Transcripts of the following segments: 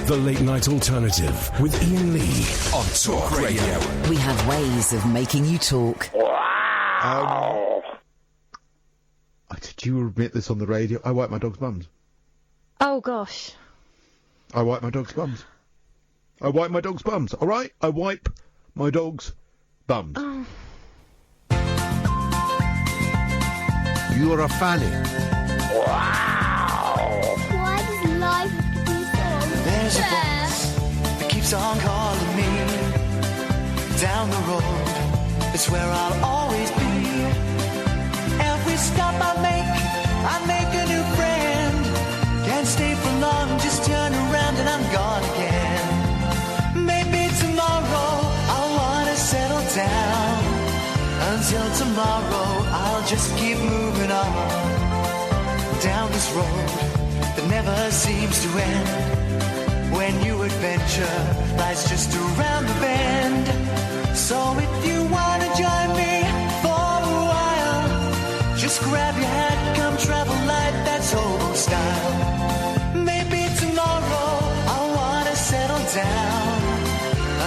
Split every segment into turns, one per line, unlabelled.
The Late Night Alternative with Iain Lee on Talk Radio.
We have ways of making you talk.
Did you admit this on the radio? I wipe my dog's bums.
Oh, gosh.
I wipe my dog's bums. I wipe my dog's bums, all right? I wipe my dog's bums.
Oh.
You're a fanny.
Wow! Why does life have to be so unfair?
There's a voice that keeps on calling me. Down the road, it's where I'll always be. Every stop I make a new friend. Can't stay for long, just turn around and I'm gone again. Maybe tomorrow I'll wanna settle down. Until tomorrow I'll just keep moving on. Down this road that never seems to end. When new adventure lies just around the bend. So if you wanna join me for a while, just grab your hat, come travel light, that's hobo style. Maybe tomorrow I'll wanna settle down.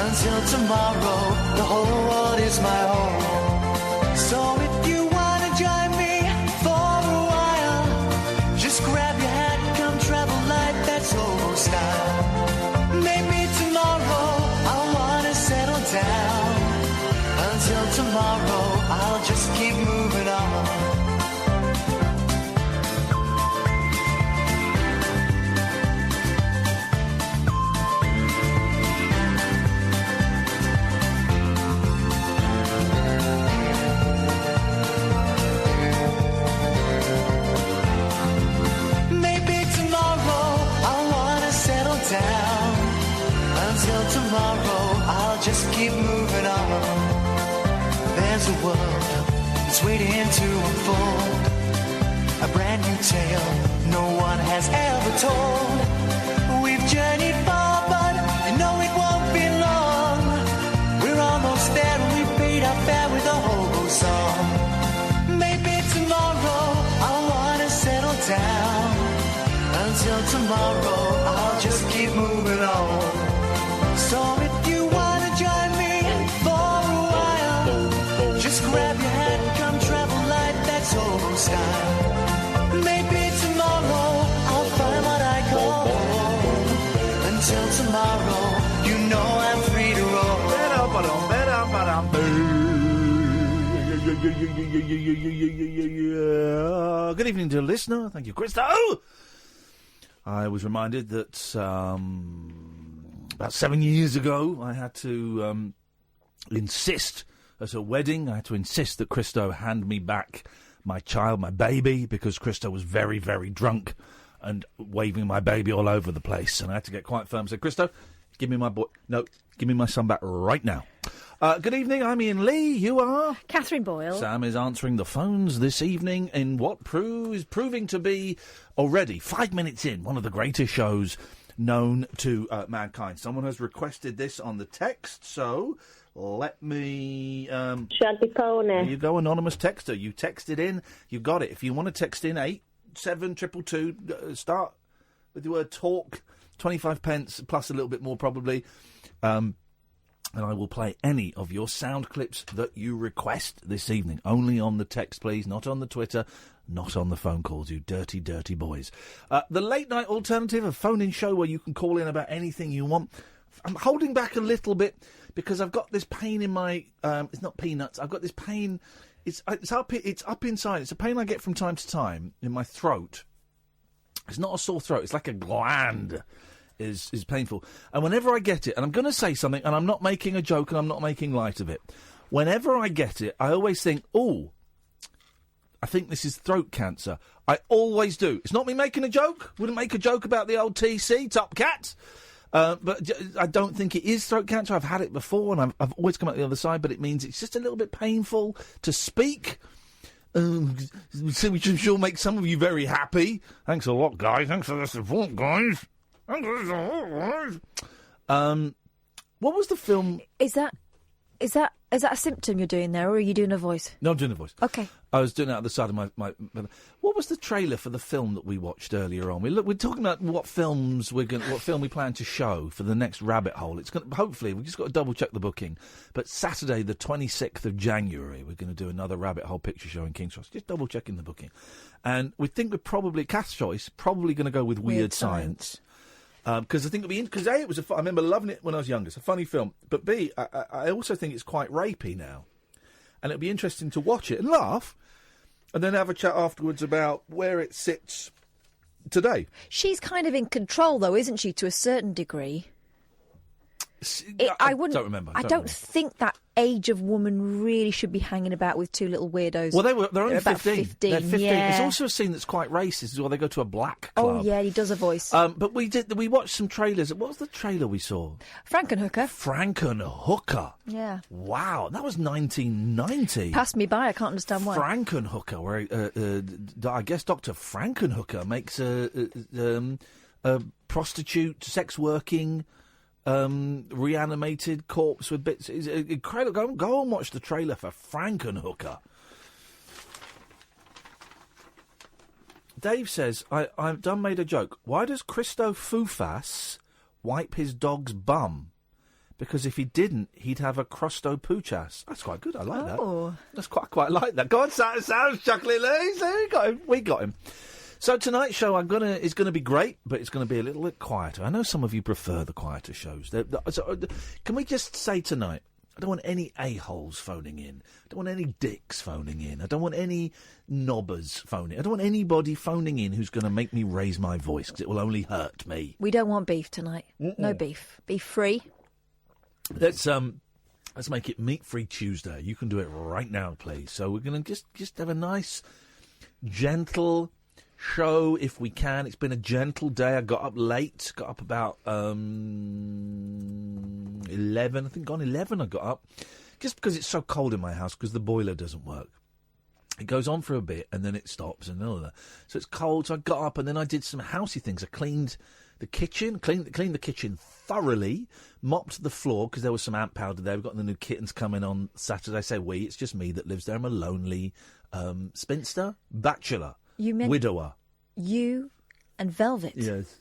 Until tomorrow, the whole world is my home. So if you wanna join me for a while, just grab your hat, come travel light, that's hobo style. Maybe tomorrow I'll wanna settle down. Until tomorrow, I'll just keep moving on. Maybe tomorrow I'll wanna settle down. Until tomorrow, I'll just keep moving on. There's a world that's waiting to unfold. A brand new tale no one has ever told. We've journeyed far, but you know it won't be long. We're almost there and we paid our fare with a hobo song. Maybe tomorrow I'll wanna settle down. Until tomorrow, I'll just keep moving on. So if you wanna join me for a while, just grab your hat, come travel light, that's hobo style. Maybe tomorrow I'll find what I call home. Until tomorrow, you know I'm free to roll.
Good evening, dear listener. Thank you, Christo. I was reminded that about 7 years ago I had to insist at a wedding, I had to insist that Christo hand me back my child, my baby, because Christo was very, very drunk and waving my baby all over the place. And I had to get quite firm. So, Christo, give me my boy. No, give me my son back right now. Good evening, I'm Iain Lee. You are?
Catherine Boyle.
Sam is answering the phones this evening in what is proving to be, already, 5 minutes in, one of the greatest shows known to mankind. Someone has requested this on the text, so let me... There you go, anonymous texter. You texted in, you got it. If you want to text in, 87222, start with the word talk, 25 pence, plus a little bit more probably. And I will play any of your sound clips that you request this evening. Only on the text, please, not on the Twitter, not on the phone calls, you dirty, dirty boys. The Late Night Alternative, a phone-in show where you can call in about anything you want. I'm holding back a little bit because I've got this pain in my... it's not peanuts. I've got this pain... It's up inside. It's a pain I get from time to time in my throat. It's not a sore throat. It's like a gland. Is painful. And whenever I get it, and I'm going to say something, and I'm not making a joke and I'm not making light of it, whenever I get it, I always think, oh, I think this is throat cancer. I always do. It's not me making a joke. Wouldn't make a joke about the old TC, Top Cat. But I don't think it is throat cancer. I've had it before, and I've always come out the other side, but it means it's just a little bit painful to speak. Which I'm sure makes some of you very happy. Thanks a lot, guys. Thanks for the support, guys. What was the film?
Is that Is that a symptom you're doing there, or are you doing a voice?
No, I'm doing a voice.
Okay.
I was doing it out the side of my. What was the trailer for the film that we watched earlier on? We're talking about what film we plan to show for the next rabbit hole. It's going hopefully we've just got to double check the booking. But Saturday, the 26th of January, we're going to do another rabbit hole picture show in King's Cross. Just double checking the booking, and we think we're probably Kath's choice, probably going to go with Weird Science. Because I think it'll be because A, it was I remember loving it when I was younger. It's a funny film, but B, I also think it's quite rapey now, and it'll be interesting to watch it and laugh, and then have a chat afterwards about where it sits today.
She's kind of in control, though, isn't she, to a certain degree?
I don't remember.
I don't think that age of woman really should be hanging about with two little weirdos.
Well, they're only
about
15. They're 15.
Yeah.
There's also a scene that's quite racist as well. They go to a black club.
Oh yeah, he does a voice.
But we watched some trailers. What was the trailer we saw?
Frankenhooker.
Frankenhooker.
Yeah.
Wow, that was 1990.
Passed me by. I can't understand why.
Frankenhooker, where I guess Dr. Frankenhooker makes a prostitute, sex working. Reanimated corpse with bits. It's incredible. Go and watch the trailer for Frankenhooker. Dave says, I've done made a joke. Why does Christo Fufas wipe his dog's bum? Because if he didn't, he'd have a Crosto Poochas. That's quite good. I like that. That's quite like that. Go on, sounds chuckling. There we got him. So tonight's show is going to be great, but it's going to be a little bit quieter. I know some of you prefer the quieter shows. Can we just say tonight, I don't want any a-holes phoning in. I don't want any dicks phoning in. I don't want any knobbers phoning in. I don't want anybody phoning in who's going to make me raise my voice, because it will only hurt me.
We don't want beef tonight. No beef. Beef free.
Let's make it meat-free Tuesday. You can do it right now, please. So we're going to just have a nice, gentle show if we can. It's been a gentle day. I got up late. Got up about 11. I think gone 11 I got up. Just because it's so cold in my house, because the boiler doesn't work. It goes on for a bit and then it stops and all of that. So it's cold. So I got up and then I did some housey things. I cleaned the kitchen, cleaned the kitchen thoroughly, mopped the floor because there was some ant powder there. We've got the new kittens coming on Saturday. I say we, it's just me that lives there. I'm a lonely spinster, bachelor. Widower.
You and Velvet.
Yes.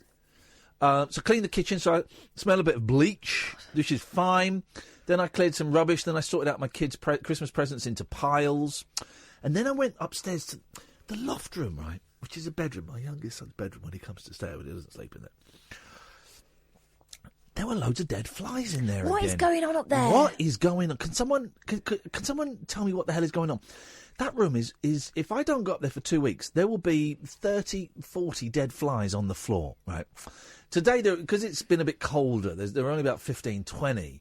So clean the kitchen, so I smell a bit of bleach, which is fine. Then I cleared some rubbish. Then I sorted out my kids' Christmas presents into piles. And then I went upstairs to the loft room, right, which is a bedroom, my youngest son's bedroom when he comes to stay with. He doesn't sleep in there. There were loads of dead flies in there.
What is going on up there?
What is going on? Can someone tell me what the hell is going on? That room is if I don't go up there for 2 weeks, there will be 30, 40 dead flies on the floor, right? Today, because it's been a bit colder, there are only about 15, 20.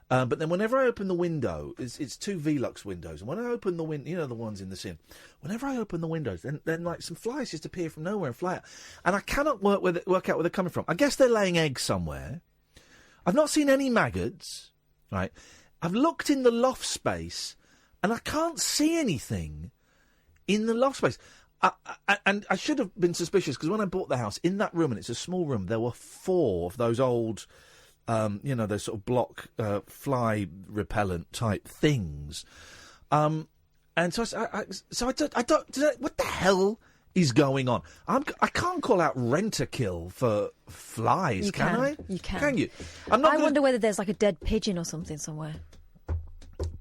But then whenever I open the window, it's two Velux windows, and when I open the window, you know, the ones in the sin, whenever I open the windows, then like some flies just appear from nowhere and fly out. And I cannot work out where they're coming from. I guess they're laying eggs somewhere. I've not seen any maggots, right? I've looked in the loft space, and I can't see anything in the loft space. And I should have been suspicious, because when I bought the house, in that room, and it's a small room, there were 4 of those old, those sort of block fly repellent type things. And so I don't. What the hell is going on? I can't call out Rent-A-Kill for flies, can I?
You can.
Can you?
I wonder whether there's like a dead pigeon or something somewhere.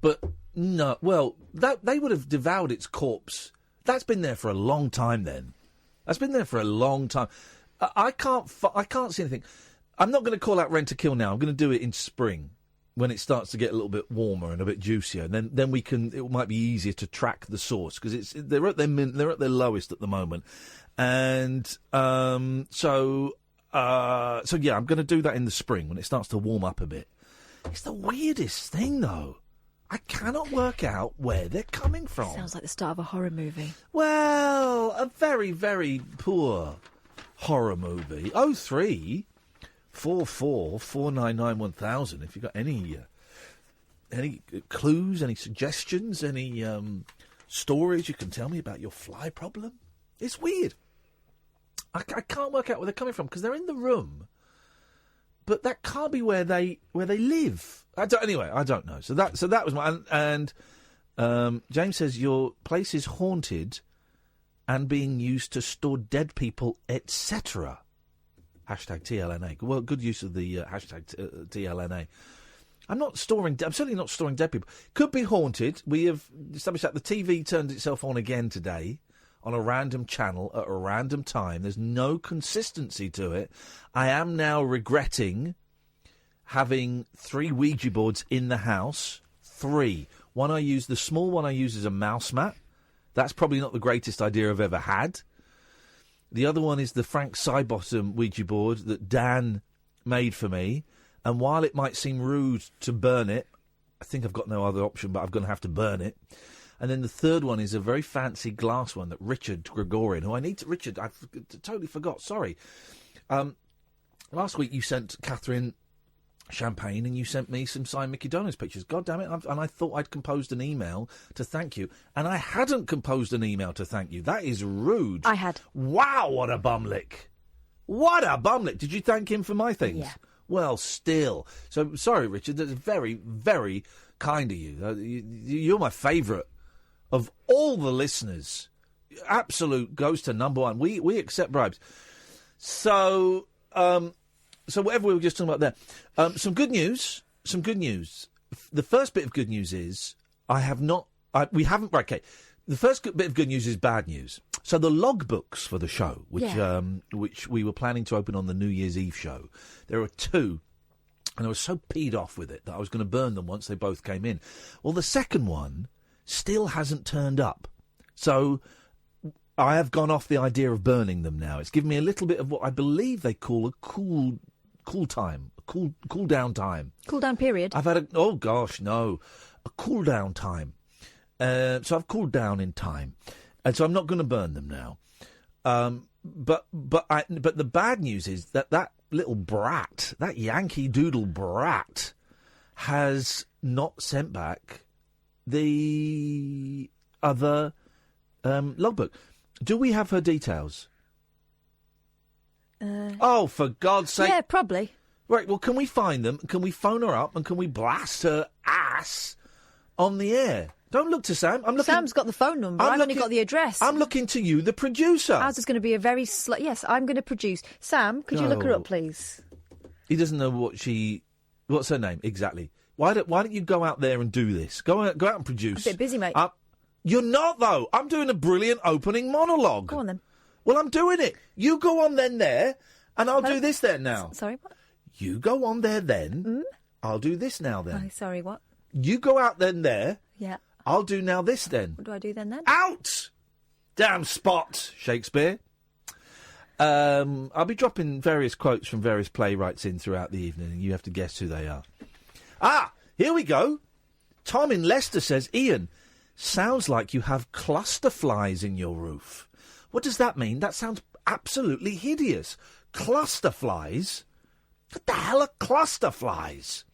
But no, well, they would have devoured its corpse. That's been there for a long time. Then, that's been there for a long time. I can't see anything. I'm not going to call out Rent-A-Kill now. I'm going to do it in spring when it starts to get a little bit warmer and a bit juicier. And then we can. It might be easier to track the source, because they're at their lowest at the moment. And so yeah, I'm going to do that in the spring when it starts to warm up a bit. It's the weirdest thing, though. I cannot work out where they're coming from.
Sounds like the start of a horror movie.
Well, a very, very poor horror movie. 03 44 499 1000. If you've got any clues, any suggestions, any stories you can tell me about your fly problem. It's weird. I can't work out where they're coming from, because they're in the room, but that can't be where they live. I don't know. So that was my and James says your place is haunted and being used to store dead people, etc. Hashtag TLNA. Well, good use of the hashtag TLNA. I'm certainly not storing dead people. Could be haunted. We have established that the TV turned itself on again today on a random channel at a random time. There's no consistency to it. I am now regretting having 3 Ouija boards in the house. 3. The small one I use as a mouse mat. That's probably not the greatest idea I've ever had. The other one is the Frank Sidebottom Ouija board that Dan made for me. And while it might seem rude to burn it, I think I've got no other option, but I'm going to have to burn it. And then the third one is a very fancy glass one that Richard Gregorian, who I need to... Richard, I totally forgot, sorry. Last week you sent Catherine champagne and you sent me some signed Mickey Dolenz pictures. God damn it. And I thought I'd composed an email to thank you. And I hadn't composed an email to thank you. That is rude.
I had.
Wow, what a bumlick. What a bumlick. Did you thank him for my things?
Yeah.
Well, still. So, sorry, Richard. That's very, very kind of you. You're my favourite of all the listeners. Absolute goes to number one. We accept bribes. So whatever we were just talking about there. Some good news. The first bit of good news is we haven't. Okay. The first bit of good news is bad news. So the logbooks for the show, which we were planning to open on the New Year's Eve show, there are 2, and I was so peed off with it that I was going to burn them once they both came in. Well, the second one still hasn't turned up, so I have gone off the idea of burning them now. It's given me a little bit of what I believe they call a cool time, a cool down time.
Cool down period.
I've had a cool down time. So I've cooled down in time, and so I'm not going to burn them now. But the bad news is that little brat, that Yankee Doodle brat, has not sent back the other logbook. Do we have her details? Oh, for God's sake!
Yeah, probably.
Right. Well, can we find them? Can we phone her up and can we blast her ass on the air? Don't look to Sam.
Sam's got the phone number. I've only got the address.
I'm looking to you, the producer.
Ours is going to be a very... yes, I'm going to produce. Sam, could you look her up, please?
He doesn't know what's her name, exactly. Why don't you go out there and do this? Go out and produce.
I'm a bit busy, mate.
You're not, though. I'm doing a brilliant opening monologue.
Go on, then.
Well, I'm doing it. You go on then there, and I'll do this then now.
Sorry, what?
You go on there then. I'll do this now then.
Oh, sorry, what?
You go out then there.
Yeah.
I'll do now this then.
What do I do then?
Out! Damn spot, Shakespeare. I'll be dropping various quotes from various playwrights in throughout the evening, and you have to guess who they are. Here we go. Tom in Leicester says, Ian, sounds like you have cluster flies in your roof. What does that mean? That sounds absolutely hideous. Cluster flies? What the hell are cluster flies?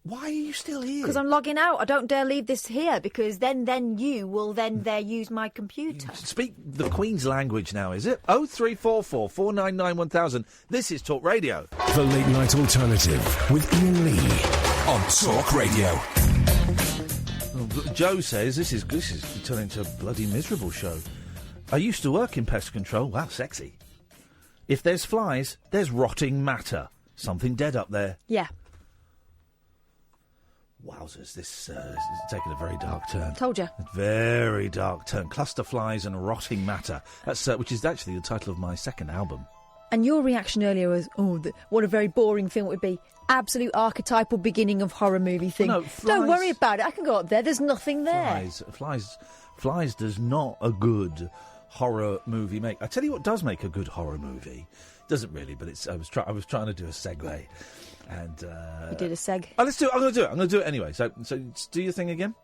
Why are you still here?
Because I'm logging out. I don't dare leave this here because then you will there use my computer.
Speak the Queen's language now, is it? 0344 499 1000. This is Talk Radio.
The Late Night Alternative with Iain Lee on Talk Radio.
Joe says this is turning into a bloody miserable show. I used to work in pest control. Wow, sexy. If there's flies, there's rotting matter. Something dead up there.
Yeah.
Wowzers, this is taking a very dark turn.
Told you.
Very dark turn. Cluster flies and rotting matter. That's which is actually the title of my second album.
And your reaction earlier was, what a very boring film it would be. Absolute archetypal beginning of horror movie thing.
No, flies,
don't worry about it. I can go up there. There's nothing there.
Flies does not a good horror movie make. I tell you what does make a good horror movie. It doesn't really, but I was trying to do a segue. And
you did a seg.
Let's do it. I'm going to do it anyway. So do your thing again.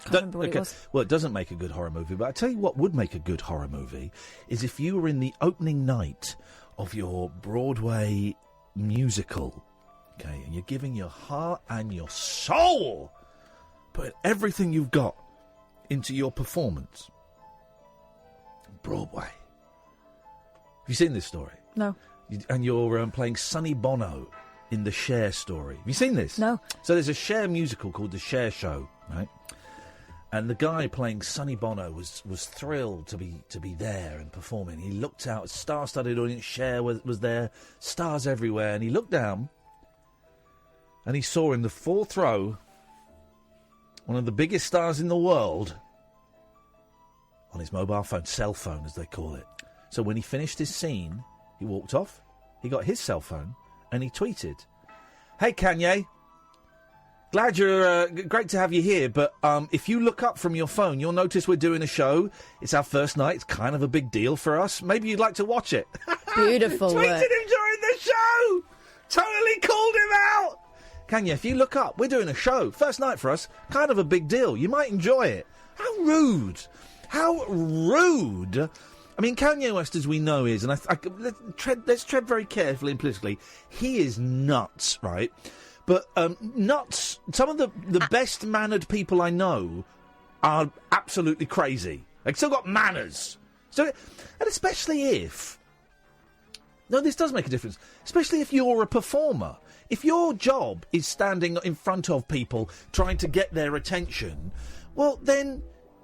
Can't remember what it was.
Well, it doesn't make a good horror movie, but I tell you what would make a good horror movie is if you were in the opening night of your Broadway musical, okay, and you're giving your heart and your soul, putting everything you've got into your performance. Broadway. Have you seen this story?
No.
And you're playing Sonny Bono in the Cher story. Have you seen this?
No.
So there's a Cher musical called The Cher Show, right? And the guy playing Sonny Bono was thrilled to be there and performing. He looked out, star-studded audience, Cher was there, stars everywhere, and he looked down and he saw in the fourth row one of the biggest stars in the world on his mobile phone, cell phone as they call it. So when he finished his scene, he walked off, he got his cell phone, and he tweeted, "Hey Kanye, glad you're great to have you here, but if you look up from your phone, you'll notice we're doing a show. It's our first night. It's kind of a big deal for us. Maybe you'd like to watch it."
Beautiful
Tweeted
work.
him during the show. Totally called him out. Kanye, if you look up, we're doing a show. First night for us. Kind of a big deal. You might enjoy it. How rude. How rude. I mean, Kanye West, as we know, is, and let's tread very carefully and politically, he is nuts, right? But nuts, some of the best-mannered people I know are absolutely crazy. They've still got manners. So, and especially if... No, this does make a difference. Especially if you're a performer. If your job is standing in front of people trying to get their attention, well, then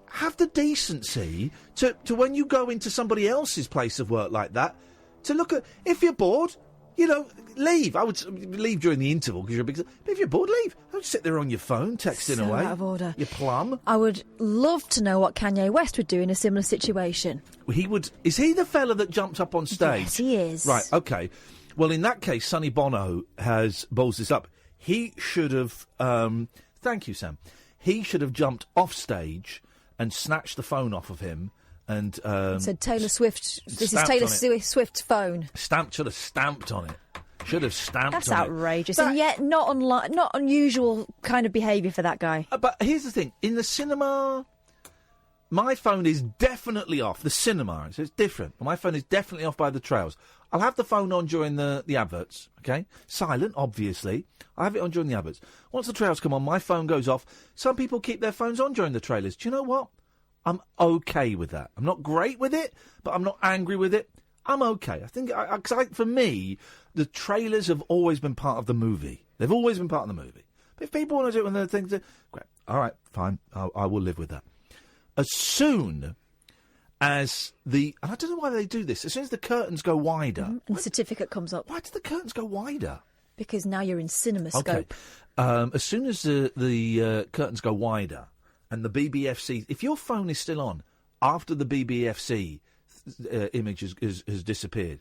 have the decency to when you go into somebody else's place of work like that, to look at... If you're bored... You know, leave. I would leave during the interval because you're a big... But if you're bored, leave. Don't sit there on your phone texting
So
away.
out of order.
You plum.
I would love to know what Kanye West would do in a similar situation.
He would... Is he the fella that jumped up on stage?
Yes, he is.
Right, OK. Well, in that case, Sonny Bono has balls this up. He should have... thank you, Sam. He should have jumped off stage and snatched the phone off of him and...
said Taylor Swift. This is Taylor Swift's phone.
Should have stamped on it. Should have stamped
That's
on it.
outrageous, and yet not unusual kind of behaviour for that guy.
But here's the thing: in the cinema, my phone is definitely off. The cinema, so it's different. My phone is definitely off by the trails. I'll have the phone on during the adverts. Okay, silent, obviously. I have it on during the adverts. Once the trails come on, my phone goes off. Some people keep their phones on during the trailers. Do you know what? I'm okay with that. I'm not great with it, but I'm not angry with it. I'm okay. I think, for me, the trailers have always been part of the movie. They've always been part of the movie. But if people want to do it when they're thinking, great, all right, fine, I will live with that. As soon as and I don't know why they do this, as soon as the curtains go wider...
And the certificate comes up.
Why do the curtains go wider?
Because now you're in CinemaScope.
Okay. As soon as the curtains go wider and the BBFC... If your phone is still on after the BBFC image has disappeared,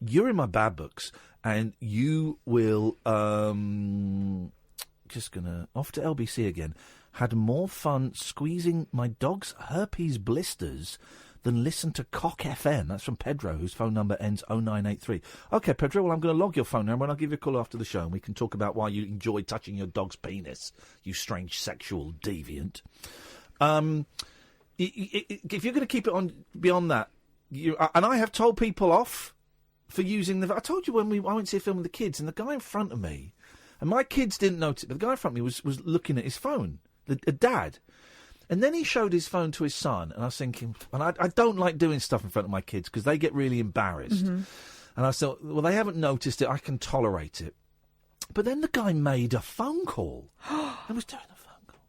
you're in my bad books, and you will... just gonna... Off to LBC again. Had more fun squeezing my dog's herpes blisters than listen to Cock FM. That's from Pedro, whose phone number ends 0983. OK, Pedro, well, I'm going to log your phone number and I'll give you a call after the show and we can talk about why you enjoy touching your dog's penis, you strange sexual deviant. If you're going to keep it on beyond that, and I have told people off for using the... I told you when I went to see a film with the kids, and the guy in front of me, and my kids didn't notice it, but the guy in front of me was looking at his phone, a dad. And then he showed his phone to his son, and I was thinking... And I don't like doing stuff in front of my kids, because they get really embarrassed. Mm-hmm. And I thought, well, they haven't noticed it, I can tolerate it. But then the guy made a phone call. I was doing a phone call.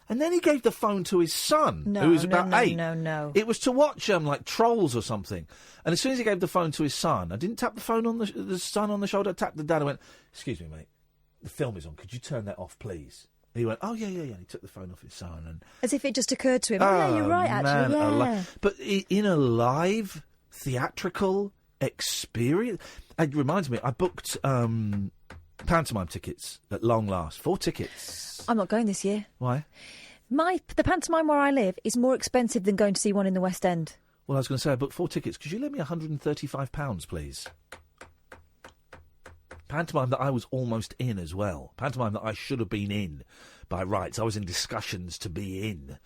And then he gave the phone to his son, who was about 8.
No.
It was to watch like Trolls or something. And as soon as he gave the phone to his son, I didn't tap the phone on the son on the shoulder, I tapped the dad and went, "Excuse me, mate, the film is on, could you turn that off, please?" He went, "Oh, yeah. He took the phone off his son. And
as if it just occurred to him. Oh, yeah, you're right, actually, yeah.
But in a live, theatrical experience... It reminds me, I booked pantomime tickets at long last. 4 tickets.
I'm not going this year.
Why?
The pantomime where I live is more expensive than going to see one in the West End.
Well, I was going to say, I booked 4 tickets. Could you lend me £135, please? Pantomime that I was almost in as well. Pantomime that I should have been in by rights. I was in discussions to be in.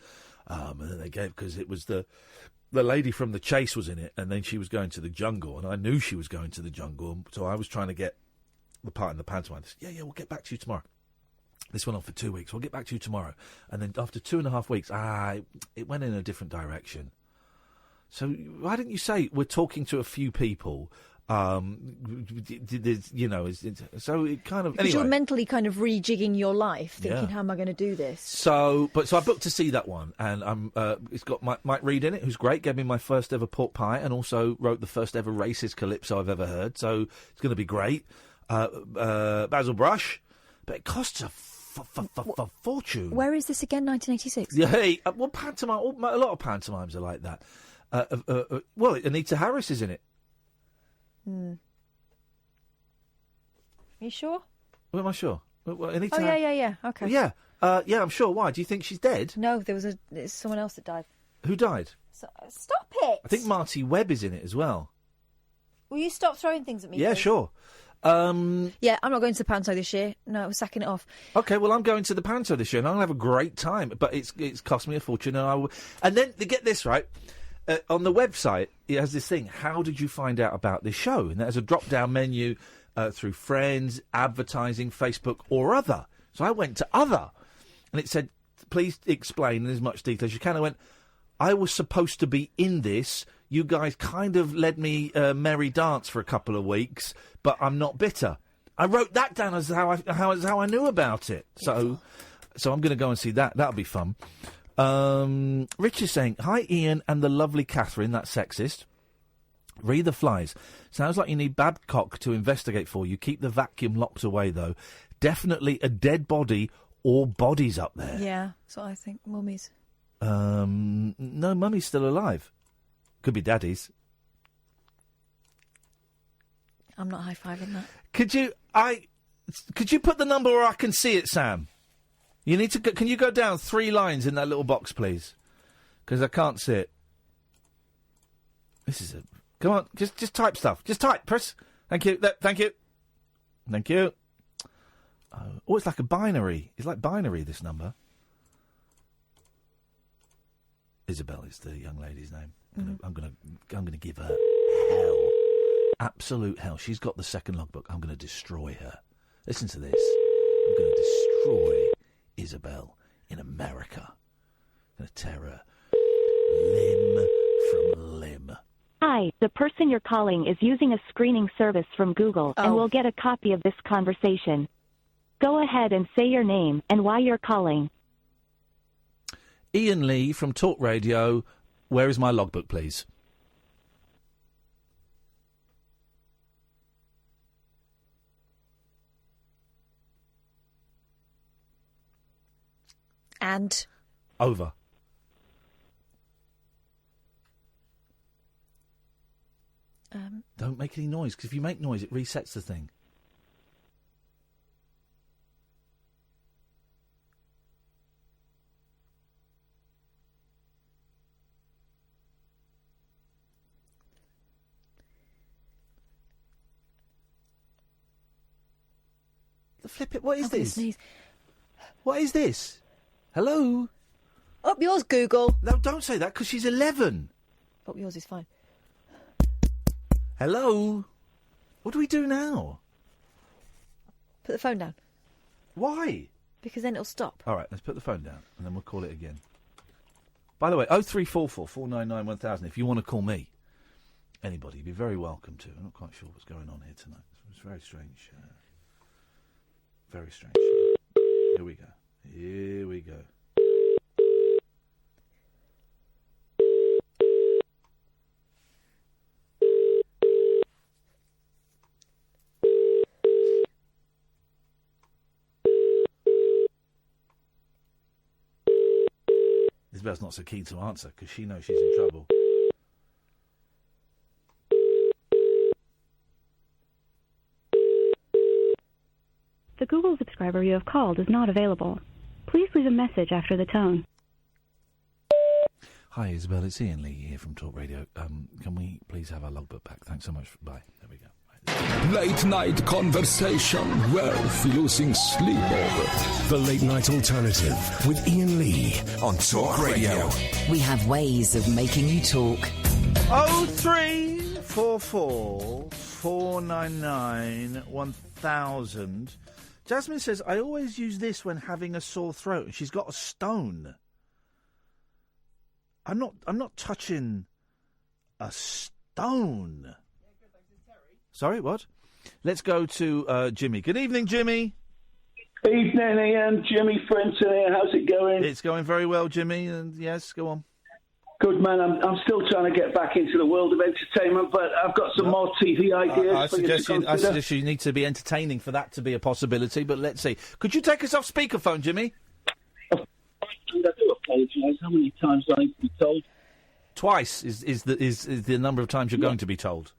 And then they gave... Because it was the lady from The Chase was in it, and then she was going to the jungle, and I knew she was going to the jungle, so I was trying to get the part in the pantomime. They said, yeah, we'll get back to you tomorrow. This went on for 2 weeks. We'll get back to you tomorrow. And then after 2.5 weeks, it went in a different direction. So why didn't you say we're talking to a few people? So it kind of
Because
anyway.
you're mentally kind of rejigging your life, thinking, how am I going to do this?
So I booked to see that one, and it's got Mike Reid in it, who's great. Gave me my first ever pork pie, and also wrote the first ever racist calypso I've ever heard. So it's going to be great. Basil Brush, but it costs a fortune.
Where is this again? 1986.
Yeah, hey, well, pantomime. A lot of pantomimes are like that. Well, Anita Harris is in it.
Are you sure?
Well, am I sure? Well, Anita
yeah. Okay.
Yeah, I'm sure. Why? Do you think she's dead?
No, it's someone else that died.
Who died?
Stop it!
I think Marty Webb is in it as well.
Will you stop throwing things at me?
Yeah,
please?
sure.
Yeah, I'm not going to the Panto this year. No, we're sacking it off.
Okay, well, I'm going to the Panto this year, and I'll have a great time. But it's cost me a fortune, and then to get this right. On the website, it has this thing, how did you find out about this show? And there's a drop-down menu through friends, advertising, Facebook, or other. So I went to other, and it said, please explain in as much detail as you can. I went, I was supposed to be in this. You guys kind of led me merry dance for a couple of weeks, but I'm not bitter. I wrote that down as how I knew about it. So I'm going to go and see that. That'll be fun. Rich is saying, hi Ian and the lovely Catherine, that's sexist. Read the flies. Sounds like you need Babcock to investigate for you. Keep the vacuum locked away though. Definitely a dead body or bodies up there.
Yeah, that's what I think. Mummies.
No, Mummy's still alive. Could be Daddy's.
I'm not high-fiving that.
Could you put the number where I can see it, Sam? You need to. Can you go down 3 lines in that little box, please? Because I can't see it. This is a. Come on, just type stuff. Just type. Press. Thank you. Thank you. Thank you. Oh, it's like a binary. It's like binary. This number. Isabel is the young lady's name. I'm gonna give her hell, absolute hell. She's got the second logbook. I'm gonna destroy her. Listen to this. I'm gonna destroy Isabel in America. I'm going to tear her limb from limb.
Hi, the person you're calling is using a screening service from Google and will get a copy of this conversation. Go ahead and say your name and why you're calling.
Iain Lee from Talk Radio. Where is my logbook, please?
And?
Over. Don't make any noise, because if you make noise, it resets the thing. Flip it, what is this?
Sneeze.
What is this? Hello?
Up yours, Google.
No, don't say that, because she's 11.
Up yours is fine.
Hello? What do we do now?
Put the phone down.
Why?
Because then it'll stop.
All right, let's put the phone down, and then we'll call it again. By the way, 0344 499 1000, if you want to call me, anybody, you'd be very welcome to. I'm not quite sure what's going on here tonight. It's very strange. Very strange. Here we go. Here we go. Isabel's not so keen to answer because she knows she's in trouble.
The Google subscriber you have called is not available. Please leave a message after the tone.
Hi, Isabel. It's Iain Lee here from Talk Radio. Can we please have our logbook back? Thanks so much. Bye. There we go.
Late night conversation worth losing sleep over. The Late Night Alternative with Iain Lee on Talk Radio.
We have ways of making you talk.
0344 499 1000. Jasmine says, I always use this when having a sore throat, and she's got a stone. I'm not touching a stone. Sorry, what? Let's go to Jimmy. Good evening, Jimmy.
Evening, Ian. Jimmy Frenton here. How's it going?
It's going very well, Jimmy. And yes, go on.
Good, man. I'm still trying to get back into the world of entertainment, but I've got some more TV ideas.
I suggest you need to be entertaining for that to be a possibility, but let's see. Could you take us off speakerphone, Jimmy?
I do apologise. How many times do I need to be told?
Twice is the number of times you're going to be told.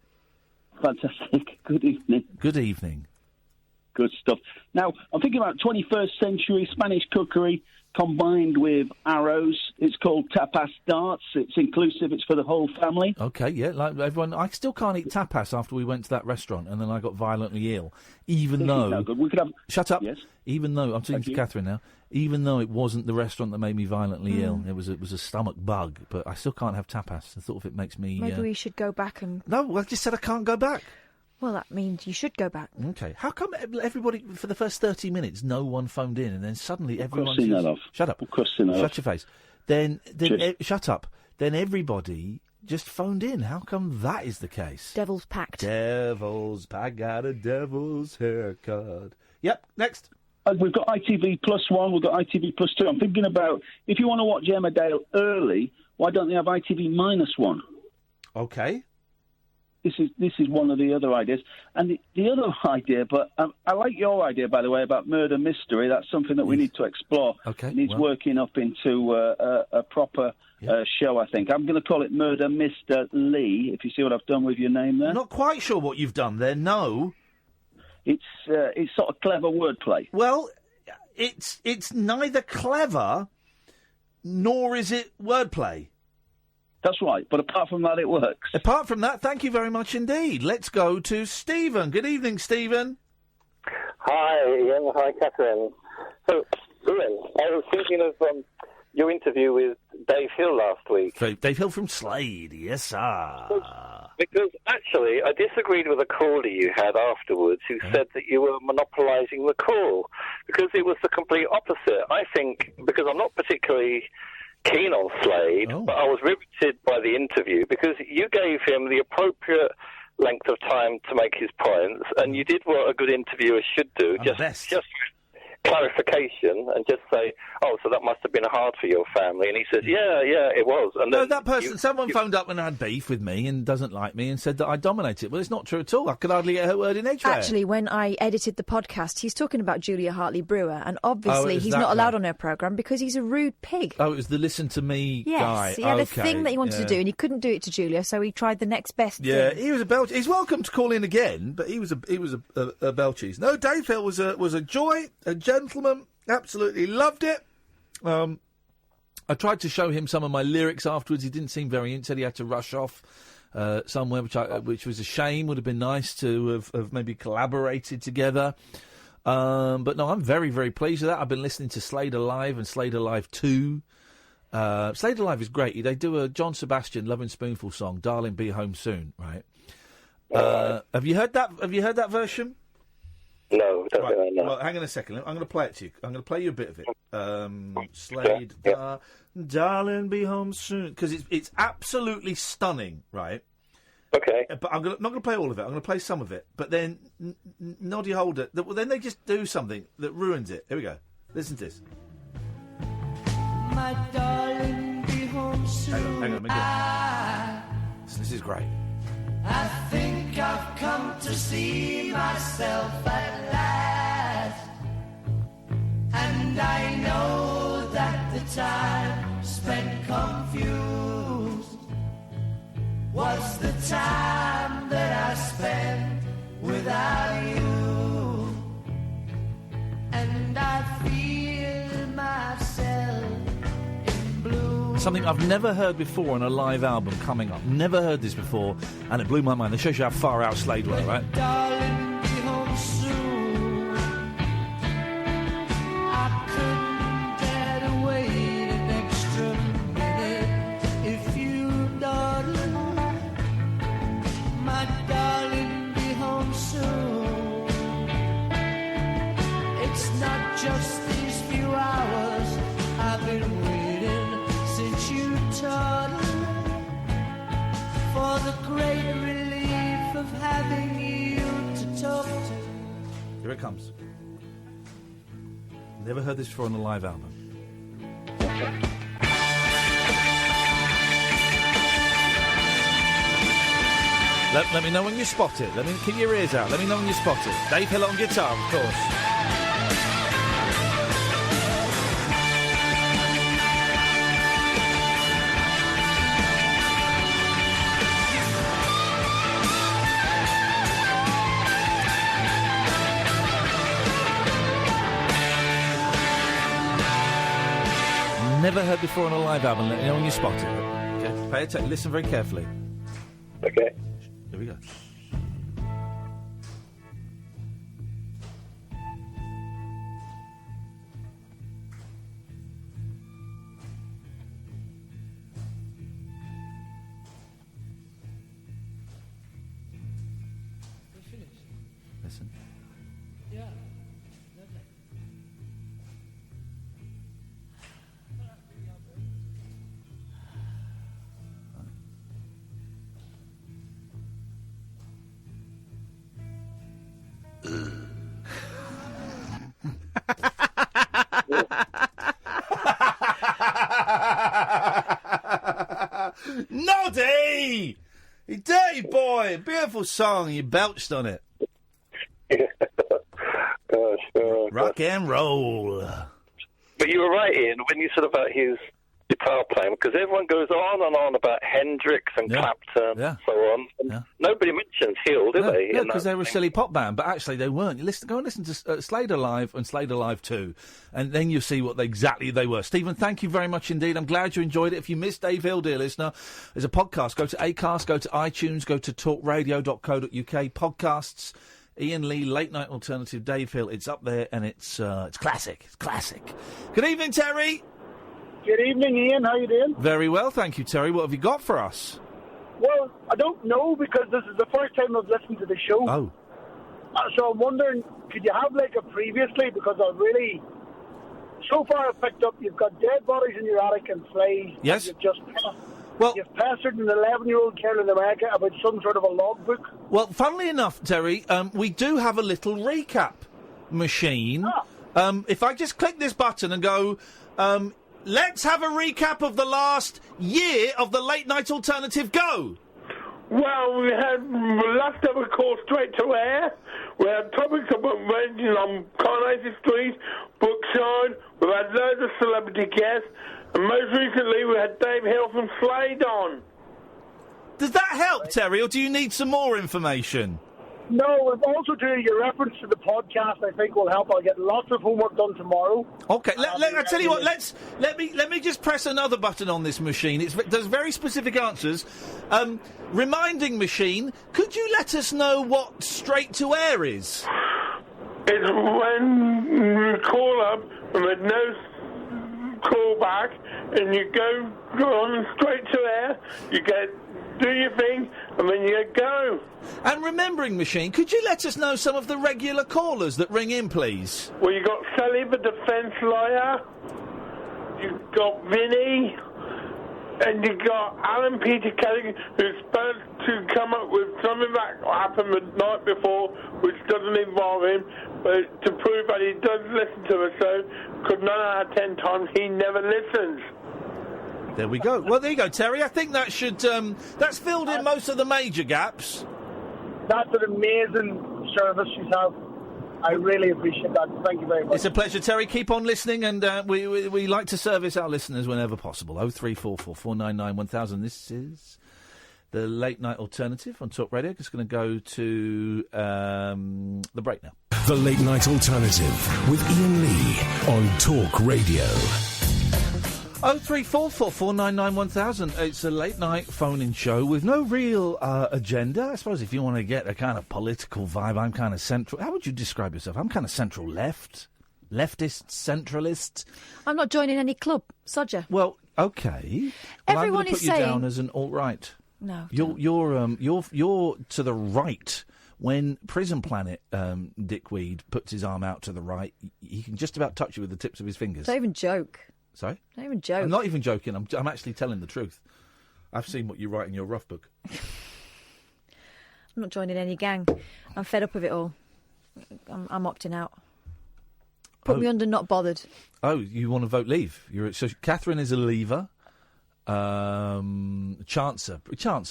Fantastic. Good evening.
Good evening.
Good stuff. Now, I'm thinking about 21st century Spanish cookery combined with arrows. It's called tapas darts. It's inclusive. It's for the whole family.
Okay, yeah, like everyone. I still can't eat tapas after we went to that restaurant, and then I got violently ill. Even though,
no good. We could have.
Shut up.
Yes.
Even though I'm talking to Catherine now. Even though it wasn't the restaurant that made me violently ill, it was a stomach bug. But I still can't have tapas. The thought of it makes me.
Maybe we should go back and.
No, I just said I can't go back.
Well, that means you should go back.
Okay. How come everybody, for the first 30 minutes, no one phoned in, and then suddenly everyone... Shut up. Shut your face. Then shut up. Then everybody just phoned in. How come that is the case?
Devil's pact.
Devil's pact, got a devil's haircut. Yep, next.
We've got ITV Plus 1, we've got ITV Plus 2. I'm thinking about, if you want to watch Emmerdale early, why don't they have ITV minus 1?
Okay.
This is one of the other ideas. And the other idea, but I like your idea, by the way, about murder mystery. That's something that we need to explore.
Okay.
It needs working up into a proper show, I think. I'm going to call it Murder Mr. Lee, if you see what I've done with your name there.
I'm not quite sure what you've done there, no.
It's sort of clever wordplay.
Well, it's neither clever nor is it wordplay.
That's right, but apart from that, it works.
Apart from that, thank you very much indeed. Let's go to Stephen. Good evening, Stephen.
Hi, Ian. Hi, Catherine. So, Ian, I was thinking of your interview with Dave Hill last week.
Dave Hill from Slade, yes, sir.
Because, actually, I disagreed with a caller you had afterwards who said that you were monopolising the call, because it was the complete opposite. I think, because I'm not particularly keen on Slade, but I was riveted by the interview because you gave him the appropriate length of time to make his points, and you did what a good interviewer should do, just clarification, and just say, oh, so that must have been hard for your family. And he says, yeah, it was. And
no, that person, someone phoned up and had beef with me and doesn't like me and said that I dominated. Well, it's not true at all. I could hardly get her word in edgeware.
Actually, when I edited the podcast, he's talking about Julia Hartley-Brewer, and obviously he's not allowed on her programme because he's a rude pig.
Oh, it was the Listen to Me guy.
Yes, he had a thing that he wanted to do, and he couldn't do it to Julia, so he tried the next best thing.
Yeah, he was a Belch. He's welcome to call in again, but he was a Belchies. No, Dave Hill was a joy, a gentleman. Absolutely loved it. I tried to show him some of my lyrics afterwards. He didn't seem very into it. He had to rush off somewhere, which was a shame. Would have been nice to have maybe collaborated together. But no, I'm very, very pleased with that. I've been listening to Slade Alive and Slade Alive 2. Slade Alive is great. They do a John Sebastian Lovin' Spoonful song, Darling Be Home Soon, right? Have you heard that? Have you heard that version?
No, don't think I know.
Well, hang on a second. I'm going to play it to you. I'm going to play you a bit of it. Slade, Darling, Be Home Soon. Because it's absolutely stunning, right?
Okay.
But I'm not going to play all of it. I'm going to play some of it. But then, Noddy Holder, then they just do something that ruins it. Here we go. Listen to this.
My darling, be home soon.
Hang on, let me get this is great.
I think I've come to see myself at last, and I know that the time spent confused was the time that I spent without you, and I feel myself in blue.
Something I've never heard before on a live album coming up. Never heard this before, and it blew my mind. It shows you how far out Slade were, right?
Darling, be home soon. I couldn't dare to wait an extra minute if you, darling, my darling, be home soon. It's not just these few hours I've been waiting since you toddled for having you to talk to.
Here it comes. Never heard this before on a live album. Let me know when you spot it. Keep your ears out. Let me know when you spot it. Dave Hill on guitar, of course. Never heard before on a live album. Let me know when you spot it. Okay. Pay attention. Listen very carefully.
Okay.
Here we go. Listen.
Yeah. Lovely.
Noddy! You dirty boy! Beautiful song, you belched on it.
Gosh,
rock and roll.
But you were right, Ian, when you said about his guitar playing, because everyone goes on and on about Hendrix and Clapton and so on. And nobody mentions Hill, do they?
No, because they were a silly pop band, but actually they weren't. Go and listen to Slade Alive and Slade Alive 2, and then you'll see what exactly they were. Stephen, thank you very much indeed. I'm glad you enjoyed it. If you missed Dave Hill, dear listener, there's a podcast. Go to Acast, go to iTunes, go to talkradio.co.uk. Podcasts, Iain Lee, Late Night Alternative, Dave Hill. It's up there, and it's classic. It's classic. Good evening, Terry.
Good evening, Ian. How you doing?
Very well, thank you, Terry. What have you got for us?
Well, I don't know, because this is the first time I've listened to the show.
Oh.
So I'm wondering, could you have like a previously? Because I've really, so far I've picked up, you've got Dead Bodies in Your Attic and Slays.
Yes.
You've just you've pestered an 11-year-old girl in America about some sort of a logbook.
Well, funnily enough, Terry, we do have a little recap machine. If I just click this button and go, let's have a recap of the last year of the Late Night Alternative. Go!
Well, we had last ever call straight to air. We had topics about ranging on Coronation Street, Brookside. We've had loads of celebrity guests. And most recently, we had Dave Hill from Slade on.
Does that help, Terry, or do you need some more information?
No, and also to your reference to the podcast, I think will help. I'll get lots of homework done tomorrow.
Okay, I tell you what. Let me just press another button on this machine. It does very specific answers. Reminding machine, could you let us know what straight to air is?
It's when you call up and there's no call back, and you go on straight to air. You do your thing, and then you go.
And remembering machine, could you let us know some of the regular callers that ring in, please?
Well, you got Sally, the defence lawyer. You got Vinny, and you got Alan Peter Kelly, who's supposed to come up with something that happened the night before, which doesn't involve him, but to prove that he does listen to the show, because 9 out of 10 times he never listens.
There we go. Well, there you go, Terry. I think that should that's filled in most of the major gaps.
That's an amazing service you have. I really appreciate that. Thank you very much.
It's a pleasure, Terry. Keep on listening, and we like to service our listeners whenever possible. 0344 499 1000. This is the Late Night Alternative on Talk Radio. Just going to go to the break now.
The Late Night Alternative with Iain Lee on Talk Radio.
0344 499 1000. It's a late night phone-in show with no real agenda. I suppose if you want to get a kind of political vibe, I'm kind of central. How would you describe yourself? I'm kind of central left, leftist, centralist.
I'm not joining any club, Sodger.
Well, okay. Well, I'm going to put you down as an alt-right.
No,
you're to the right. When Prison Planet Dickweed puts his arm out to the right, he can just about touch you with the tips of his fingers.
Don't even joke.
Sorry?
Don't even joke.
I'm not even joking. I'm actually telling the truth. I've seen what you write in your rough book.
I'm not joining any gang. I'm fed up of it all. I'm opting out. Put me under not bothered.
Oh, you want to vote leave? So Catherine is a leaver. Chancer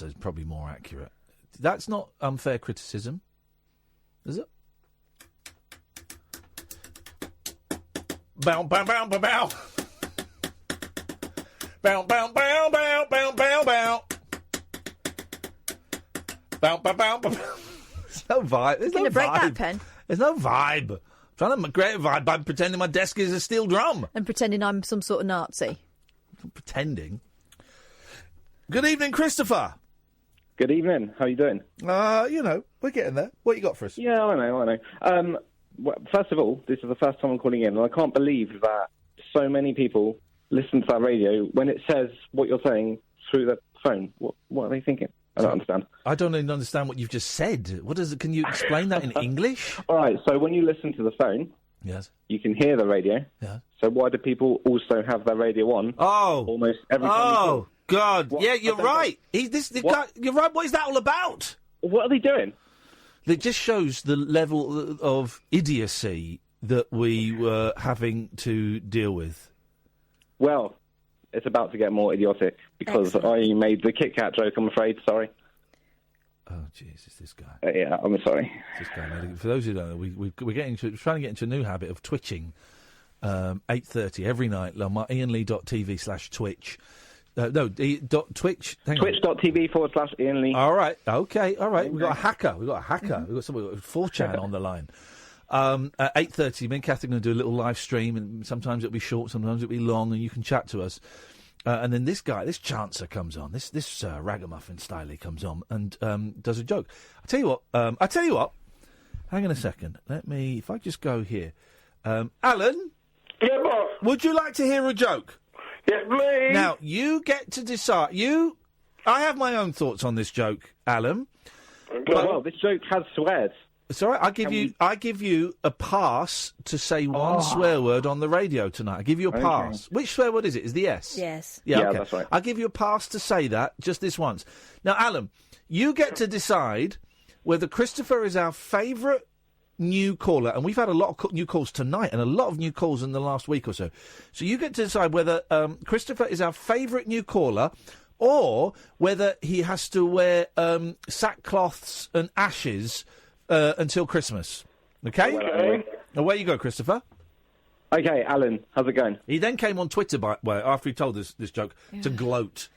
is probably more accurate. That's not unfair criticism, is it? Bow, bow, bow, bow, bow. Bow, bow, bow, bow, bow, bow, bow. Bow, bow, bow, bow. There's no vibe. There's no vibe.
Break that pen.
There's no vibe. I'm trying to create a vibe by pretending my desk is a steel drum.
And pretending I'm some sort of Nazi.
Pretending. Good evening, Christopher.
Good evening. How are you doing?
We're getting there. What you got for us?
Yeah, I know. Well, first of all, this is the first time I'm calling in, and I can't believe that so many people listen to that radio when it says what you're saying through the phone. What are they thinking? I don't understand.
I don't even understand what you've just said. What is it? Can you explain that in English?
All right, so when you listen to the phone,
yes,
you can hear the radio.
Yeah.
So why do people also have their radio on?
Oh,
almost every time.
Oh God! Yeah, you're right. Guy, you're right. What is that all about?
What are they doing?
It just shows the level of idiocy that we were having to deal with.
Well, it's about to get more idiotic because I made the Kit Kat joke, I'm afraid. Sorry.
Oh, Jesus, this guy.
Yeah, I'm sorry.
This guy for those who don't know, we're trying to get into a new habit of twitching 8:30 every night on my IainLee.tv/Twitch. Twitch.
Twitch.tv/Iain Lee.
All right. We've got a hacker. We've got 4chan on the line. At 8:30, me and Kath are going to do a little live stream, and sometimes it'll be short, sometimes it'll be long, and you can chat to us. And then this Chancer comes on, this ragamuffin styley comes on and does a joke. I tell you what. Hang on a second. If I just go here. Alan?
Yeah, boss.
Would you like to hear a joke?
Yes, please.
Now, you get to decide. I have my own thoughts on this joke, Alan.
Well, this joke has swears.
It's all right. I give you a pass to say one swear word on the radio tonight. I give you a pass. Which swear word is it? Is the S?
Yes.
Yeah, okay.
That's right.
I'll give you a pass to say that just this once. Now, Alan, you get to decide whether Christopher is our favourite new caller, and we've had a lot of new calls tonight and a lot of new calls in the last week or so. So you get to decide whether Christopher is our favourite new caller or whether he has to wear sackcloths and ashes until Christmas. Okay? Away you go, Christopher.
Okay, Alan, how's it going?
He then came on Twitter, by the way, after he told us this joke, to gloat.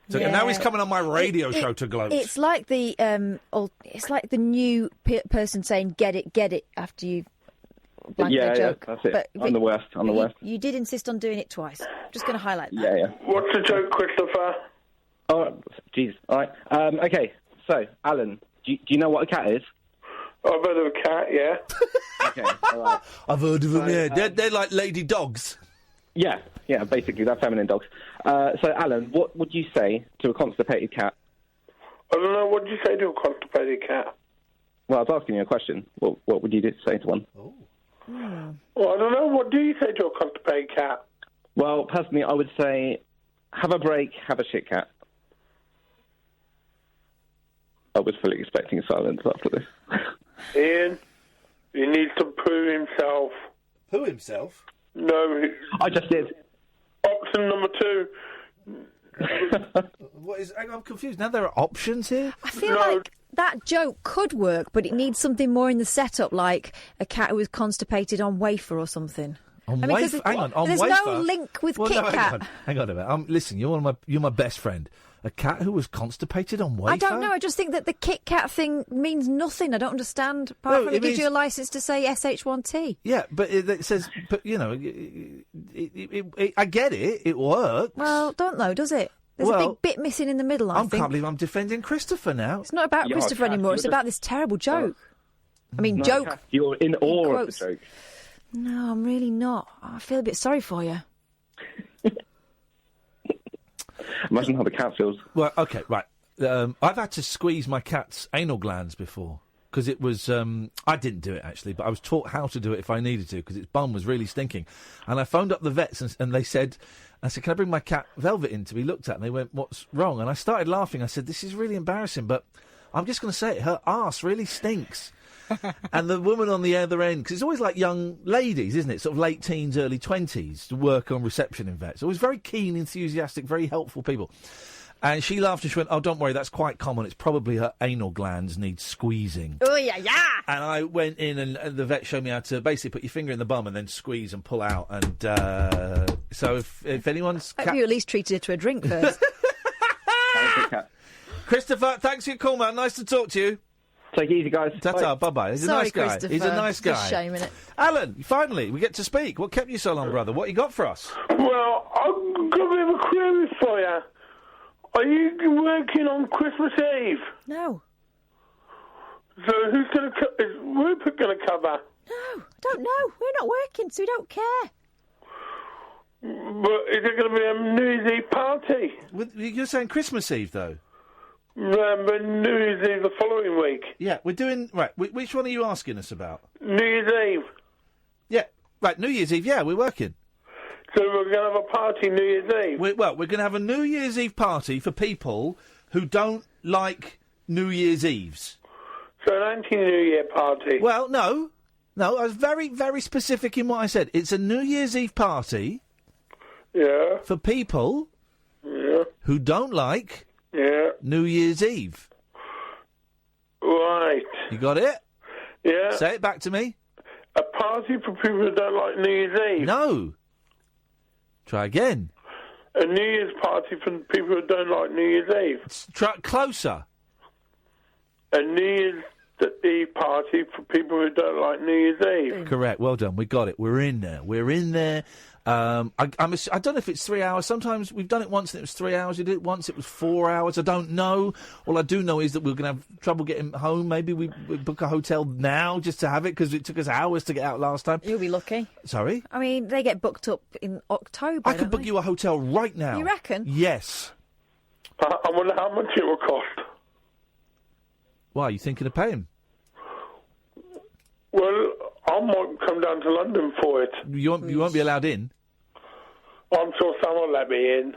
So now he's coming on my radio show to gloat.
It's like the new person saying "get it" after you blank their joke.
Yeah, that's it. I'm the worst.
You did insist on doing it twice. Just going to highlight that.
Yeah.
What's the joke, Christopher?
Oh, jeez. All right. Okay. So, Alan, do you know what a cat is?
I've heard of a cat. Yeah.
Okay. All right.
I've heard of them. Yeah, they're like lady dogs.
Yeah. Basically, they're feminine dogs. So, Alan, what would you say to a constipated cat?
I don't know. What would you say to a constipated cat?
Well, I was asking you a question. What would you say to one?
Oh. Well, I don't know. What do you say to a constipated cat?
Well, personally, I would say, have a break, have a shit cat. I was fully expecting silence after this.
Ian, he needs to poo himself.
Poo himself?
No.
I just did.
Option number 2.
I'm confused. Now there are options here?
I feel like that joke could work, but it needs something more in the setup, like a cat who was constipated on wafer or something.
On wafer? Hang on, on wafer?
There's no link with Kit Kat.
Hang on a minute. Listen, you're my best friend. A cat who was constipated on wafer?
I don't know. I just think that the Kit Kat thing means nothing. I don't understand. Apart from it gives you a licence to say SH1T.
Yeah, but it says, I get it. It works.
Well, don't know, does it? There's a big bit missing in the middle, I think.
I can't believe I'm defending Christopher now.
It's not about Christopher anymore. It's about this terrible joke. Joke.
You're in awe of the joke.
No, I'm really not. I feel a bit sorry for you.
Imagine how the cat feels.
Well, okay, right. I've had to squeeze my cat's anal glands before because it was. I didn't do it actually, but I was taught how to do it if I needed to because its bum was really stinking. And I phoned up the vets and they said, "I said, can I bring my cat Velvet in to be looked at?" And they went, "What's wrong?" And I started laughing. I said, "This is really embarrassing, but I'm just going to say it, her arse really stinks. And the woman on the other end, because it's always like young ladies, isn't it? Sort of late teens, early 20s to work on reception in vets. Always very keen, enthusiastic, very helpful people. And she laughed and she went, "Oh, don't worry, that's quite common. It's probably her anal glands need squeezing."
Oh, yeah, yeah.
And I went in and the vet showed me how to basically put your finger in the bum and then squeeze and pull out. And so if anyone's...
Hope you at least treated her to a drink first.
Christopher, thanks for your call, man. Nice to talk to you.
Take it easy, guys.
Ta-ta, bye-bye. He's a nice guy.
Christopher.
He's a nice guy.
It's a shame, isn't it?
Alan, finally, we get to speak. What kept you so long, brother? What you got for us?
Well, I've got a bit of a query for you. Are you working on Christmas Eve?
No.
So who's going to is Rupert going to cover?
No, I don't know. We're not working, so we don't care.
But is it going to be a New Year's Eve party?
You're saying Christmas Eve, though?
But New Year's Eve the following week.
Yeah, we're doing... Right, which one are you asking us about?
New Year's Eve.
Yeah, right, New Year's Eve, yeah, we're working.
So we're going to have a party New Year's Eve?
We're going to have a New Year's Eve party for people who don't like New Year's Eves.
So an anti-New Year party?
Well, no. No, I was very, very specific in what I said. It's a New Year's Eve party...
Yeah.
For people...
Yeah.
Who don't like...
Yeah.
New Year's Eve.
Right.
You got it?
Yeah.
Say it back to me.
A party for people who don't like New Year's Eve?
No. Try again.
A New Year's party for people who don't like New Year's Eve?
Try closer.
A New Year's Eve party for people who don't like New Year's Eve?
Correct. Well done. We got it. We're in there. I don't know if it's 3 hours. Sometimes we've done it once and it was 3 hours. We did it once, it was 4 hours. I don't know. All I do know is that we're going to have trouble getting home. Maybe we book a hotel now just to have it because it took us hours to get out last time.
You'll be lucky.
Sorry?
I mean, they get booked up in October.
I could book you a hotel right now.
You reckon?
Yes.
I wonder how much it will cost.
Why, are you thinking of paying?
Well, I might come down to London for it.
You won't be allowed in?
I'm sure Sam will let me in.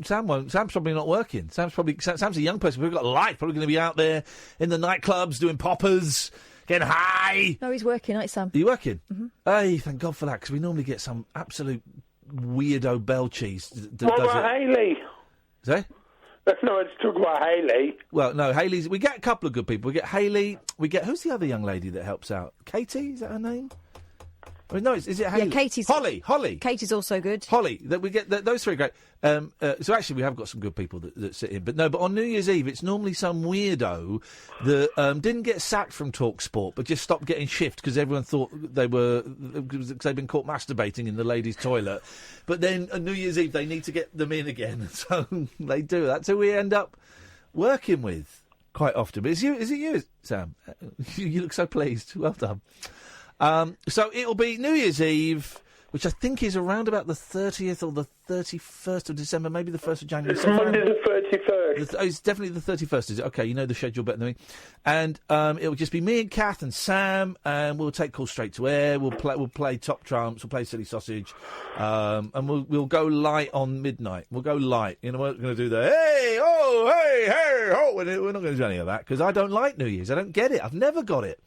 Sam won't. Sam's probably not working. Sam's a young person. We've got a life. Probably going to be out there in the nightclubs doing poppers, getting high.
No, he's working, aren't you, Sam?
Are you working?
Mm-hmm.
Hey, thank God for that, because we normally get some absolute weirdo bell cheese.
What about Hayley?
Say?
Let's not talk about Hayley.
Well, no, Hayley's... We get a couple of good people. We get Hayley. We get... Who's the other young lady that helps out? Katie? Is that her name? I mean, no, is it Hayley?
Yeah, Katie's...
Holly.
Katie's also good.
Holly. We get those three are great. So actually, we have got some good people that sit in. But on New Year's Eve, it's normally some weirdo that didn't get sacked from TalkSport, but just stopped getting shift because everyone thought because they'd been caught masturbating in the ladies' toilet. But then on New Year's Eve, they need to get them in again, so they do. That's who we end up working with quite often. But is it you, Sam? You look so pleased. Well done. So it'll be New Year's Eve, which I think is around about the 30th or the 31st of December, maybe the 1st of January.
It's Monday the 31st.
It's definitely the 31st, is it? Okay, you know the schedule better than me. And it'll just be me and Kath and Sam, and we'll take calls straight to air. We'll play Top Trumps, we'll play Silly Sausage, and we'll go light on midnight. We'll go light. You know, we're not going to do the hey, oh, hey, oh. We're not going to do any of that, because I don't like New Year's. I don't get it. I've never got it.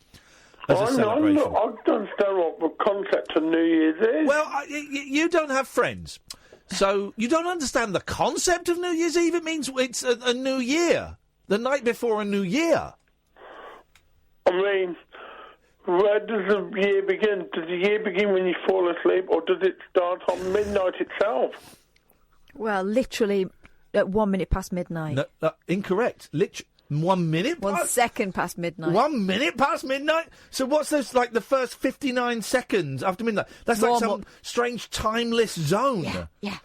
I
don't understand what the concept of New Year's is.
Well, you don't have friends, so you don't understand the concept of New Year's Eve. It means it's a new year, the night before a new year.
I mean, where does the year begin? Does the year begin when you fall asleep, or does it start on midnight itself?
Well, literally at 1 minute past midnight.
No, incorrect. 1 minute?
1 second past midnight.
1 minute past midnight? So what's those, like, the first 59 seconds after midnight? That's like some strange timeless zone.
Yeah.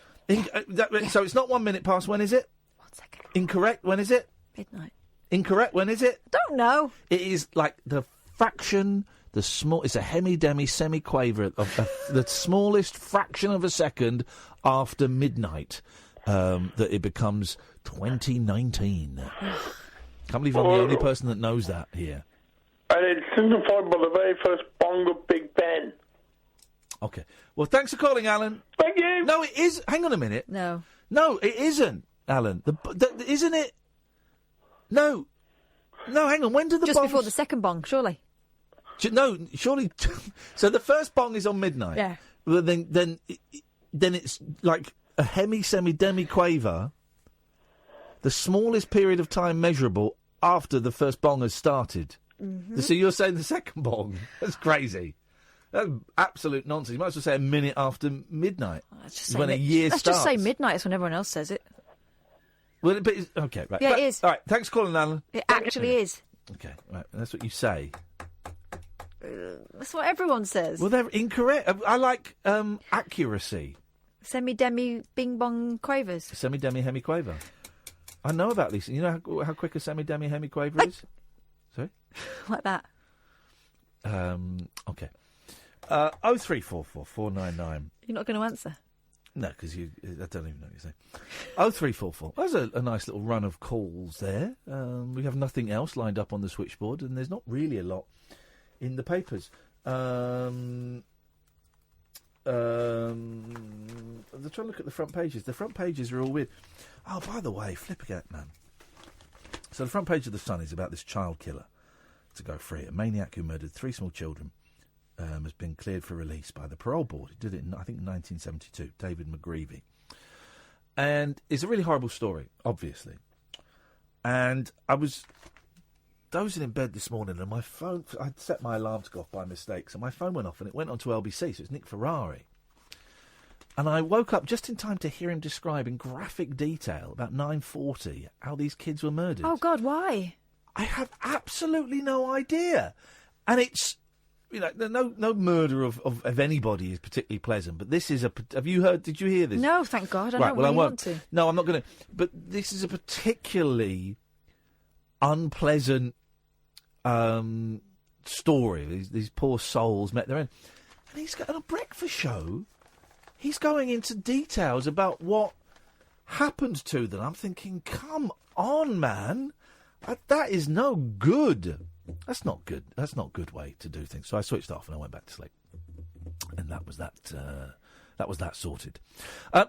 So it's not 1 minute past. When is it?
1 second.
Incorrect. When is it?
Midnight.
Incorrect. When is it?
Don't know.
It is like the fraction, it's a hemi-demi semi-quaver of the smallest fraction of a second after midnight that it becomes 2019. Can't believe I'm the only person that knows that here.
And it's signified by the very first bong of Big Ben.
Okay. Well, thanks for calling, Alan.
Thank you.
No, it is. Hang on a minute.
No,
it isn't, Alan. Isn't it? No. No, hang on. When do the
Just
bongs...
before the second bong, surely.
No, surely... So the first bong is on midnight.
Yeah.
Well, then it's like a semi-demi quaver, the smallest period of time measurable after the first bong has started.
Mm-hmm.
So you're saying the second bong? That's crazy. That's absolute nonsense. You might as well say a minute after midnight. When a year
let's
starts.
just say midnight. It's when everyone else says it.
Well, but okay, right.
Yeah, it is.
All right, thanks for calling, Alan.
It actually is.
Okay, right. That's what you say.
That's what everyone says.
Well, they're incorrect. I like accuracy.
Semi-demi, bing-bong quavers.
Semi-demi, hemi-quaver. I know about these. You know how quick a semi-demi, hemi-quaver is? Sorry?
Like that.
Okay. 0344 499.
You're not going to answer?
No, because I don't even know what you're saying. 0344. There's a nice little run of calls there. We have nothing else lined up on the switchboard, and there's not really a lot in the papers. I'm trying to look at the front pages. The front pages are all weird. Oh, by the way, Flippergat, man. So the front page of The Sun is about this child killer to go free. A maniac who murdered 3 small children has been cleared for release by the parole board. He did it in, I think, 1972. David McGreevy. And it's a really horrible story, obviously. And I was dozing in bed this morning, and my phone... I'd set my alarm to go off by mistake, so my phone went off, and it went on to LBC, so it's Nick Ferrari. And I woke up just in time to hear him describe in graphic detail, about 9:40, how these kids were murdered.
Oh, God, why?
I have absolutely no idea. And it's... You know, no murder of anybody is particularly pleasant, but this is a... Have you heard... Did you hear this?
No, thank God. I
right,
don't
well,
really
I won't.
want to.
No, I'm not going to... But this is a particularly unpleasant story. These poor souls met their end. And he's got on a breakfast show. He's going into details about what happened to them. I'm thinking, come on, man. That is no good. That's not good. That's not a good way to do things. So I switched off and I went back to sleep. And that was that. That was that sorted.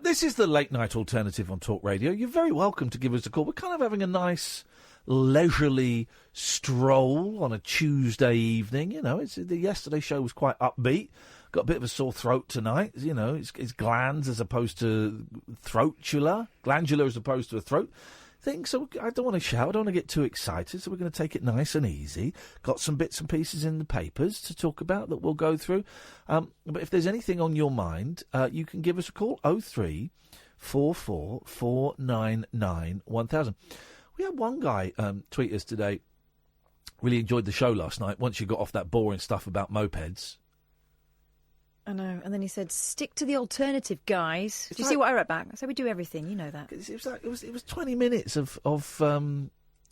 This is the Late Night Alternative on Talk Radio. You're very welcome to give us a call. We're kind of having a nice, leisurely stroll on a Tuesday evening. You know, the yesterday show was quite upbeat. Got a bit of a sore throat tonight. You know, it's glands as opposed to glandular as opposed to a throat thing. So I don't want to shout. I don't want to get too excited. So we're going to take it nice and easy. Got some bits and pieces in the papers to talk about that we'll go through. But if there's anything on your mind, you can give us a call. 0344 499 1000. We had one guy tweet us today. Really enjoyed the show last night. Once you got off that boring stuff about mopeds.
I know. And then he said, "Stick to the alternative, guys." Do you see what I wrote back? I said, "We do everything. You know that."
It was 20 minutes of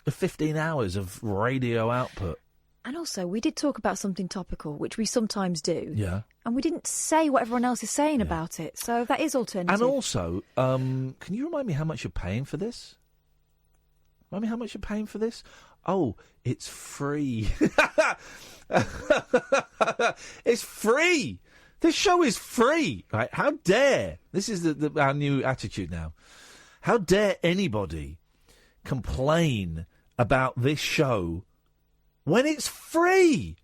15 hours of radio output.
And also, we did talk about something topical, which we sometimes do.
Yeah.
And we didn't say what everyone else is saying about it. So that is alternative.
And also, can you remind me how much you're paying for this? Remind me how much you're paying for this? Oh, it's free. It's free. This show is free, right? How dare... This is our new attitude now. How dare anybody complain about this show when it's free?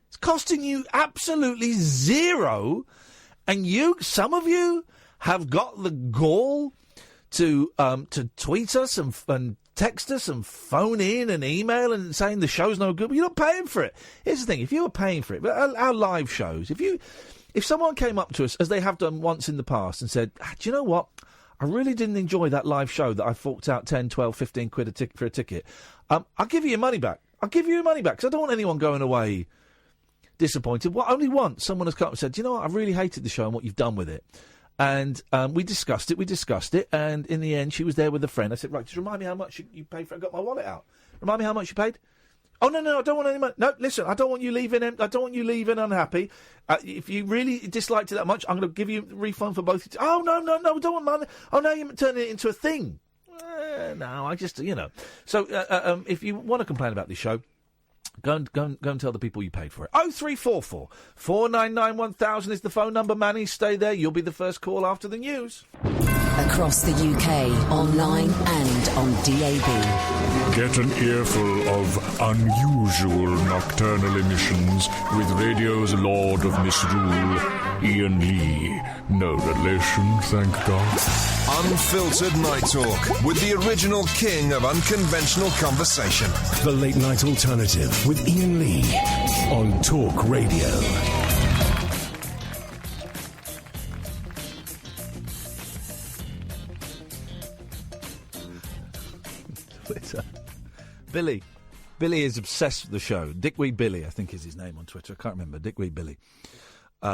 It's costing you absolutely zero, and some of you have got the gall to tweet us and text us and phone in and email and saying the show's no good, but you're not paying for it. Here's the thing, if you were paying for it, but our live shows, if someone came up to us, as they have done once in the past, and said, do you know what, I really didn't enjoy that live show that I forked out 10, 12, 15 quid for a ticket, I'll give you your money back. I'll give you your money back, because I don't want anyone going away disappointed. Well, only once someone has come up and said, do you know what, I really hated the show and what you've done with it. And we discussed it, and in the end, she was there with a friend. I said, right, just remind me how much you paid for it. I got my wallet out. Remind me how much you paid. Oh, no, I don't want any money. No, listen, I don't want you leaving unhappy. If you really disliked it that much, I'm going to give you a refund for both. Oh, no, I don't want money. Oh, no, you're turning it into a thing. No, I just, So, if you want to complain about this show, go and tell the people you paid for it. 0344 499 1000 is the phone number. Manny, stay there. You'll be the first call after the news.
Across the UK, online and on DAB.
Get an earful of unusual nocturnal emissions with radio's Lord of Misrule, Iain Lee. No relation, thank God.
Unfiltered Night Talk with the original king of unconventional conversation.
The Late Night Alternative with Iain Lee on Talk Radio.
Billy is obsessed with the show. Dickweed Billy, I think, is his name on Twitter. I can't remember. Dickweed Billy.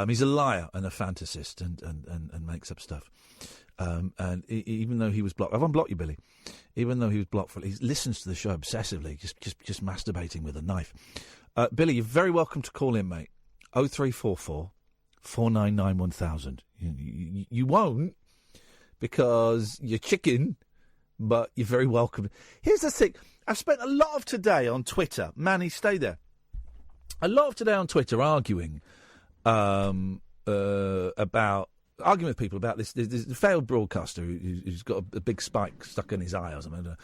He's a liar and a fantasist and makes up stuff. And even though he was blocked, I've unblocked you, Billy. Even though he was blocked, he listens to the show obsessively, just masturbating with a knife. Billy, you're very welcome to call in, mate. 0344 499 1000. You won't because you're chicken, but you're very welcome. Here's the thing. I've spent a lot of today on Twitter. Manny, stay there. A lot of today on Twitter arguing with people about this failed broadcaster who's got a big spike stuck in his eye or something.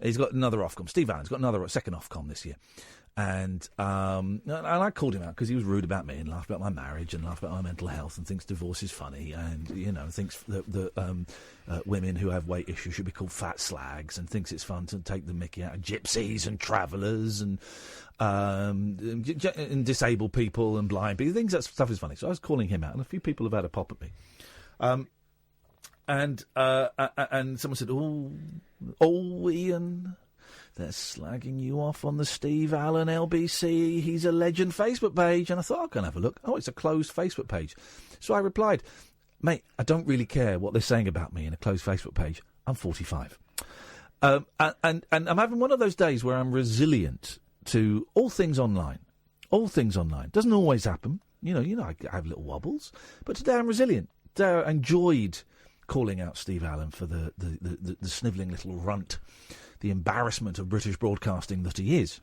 He's got another Ofcom. Steve Allen's got another second Ofcom this year. And I called him out because he was rude about me and laughed about my marriage and laughed about my mental health and thinks divorce is funny and, thinks that women who have weight issues should be called fat slags and thinks it's fun to take the mickey out of gypsies and travellers and disabled people and blind people. He thinks that stuff is funny. So I was calling him out and a few people have had a pop at me. And someone said, oh, Iain, they're slagging you off on the Steve Allen LBC He's a Legend Facebook page. And I thought, I'll go and have a look. Oh, it's a closed Facebook page. So I replied, mate, I don't really care what they're saying about me in a closed Facebook page. I'm 45. And I'm having one of those days where I'm resilient to all things online. All things online. Doesn't always happen. I have little wobbles. But today I'm resilient. Today I enjoyed calling out Steve Allen for the snivelling little runt, the embarrassment of British broadcasting that he is.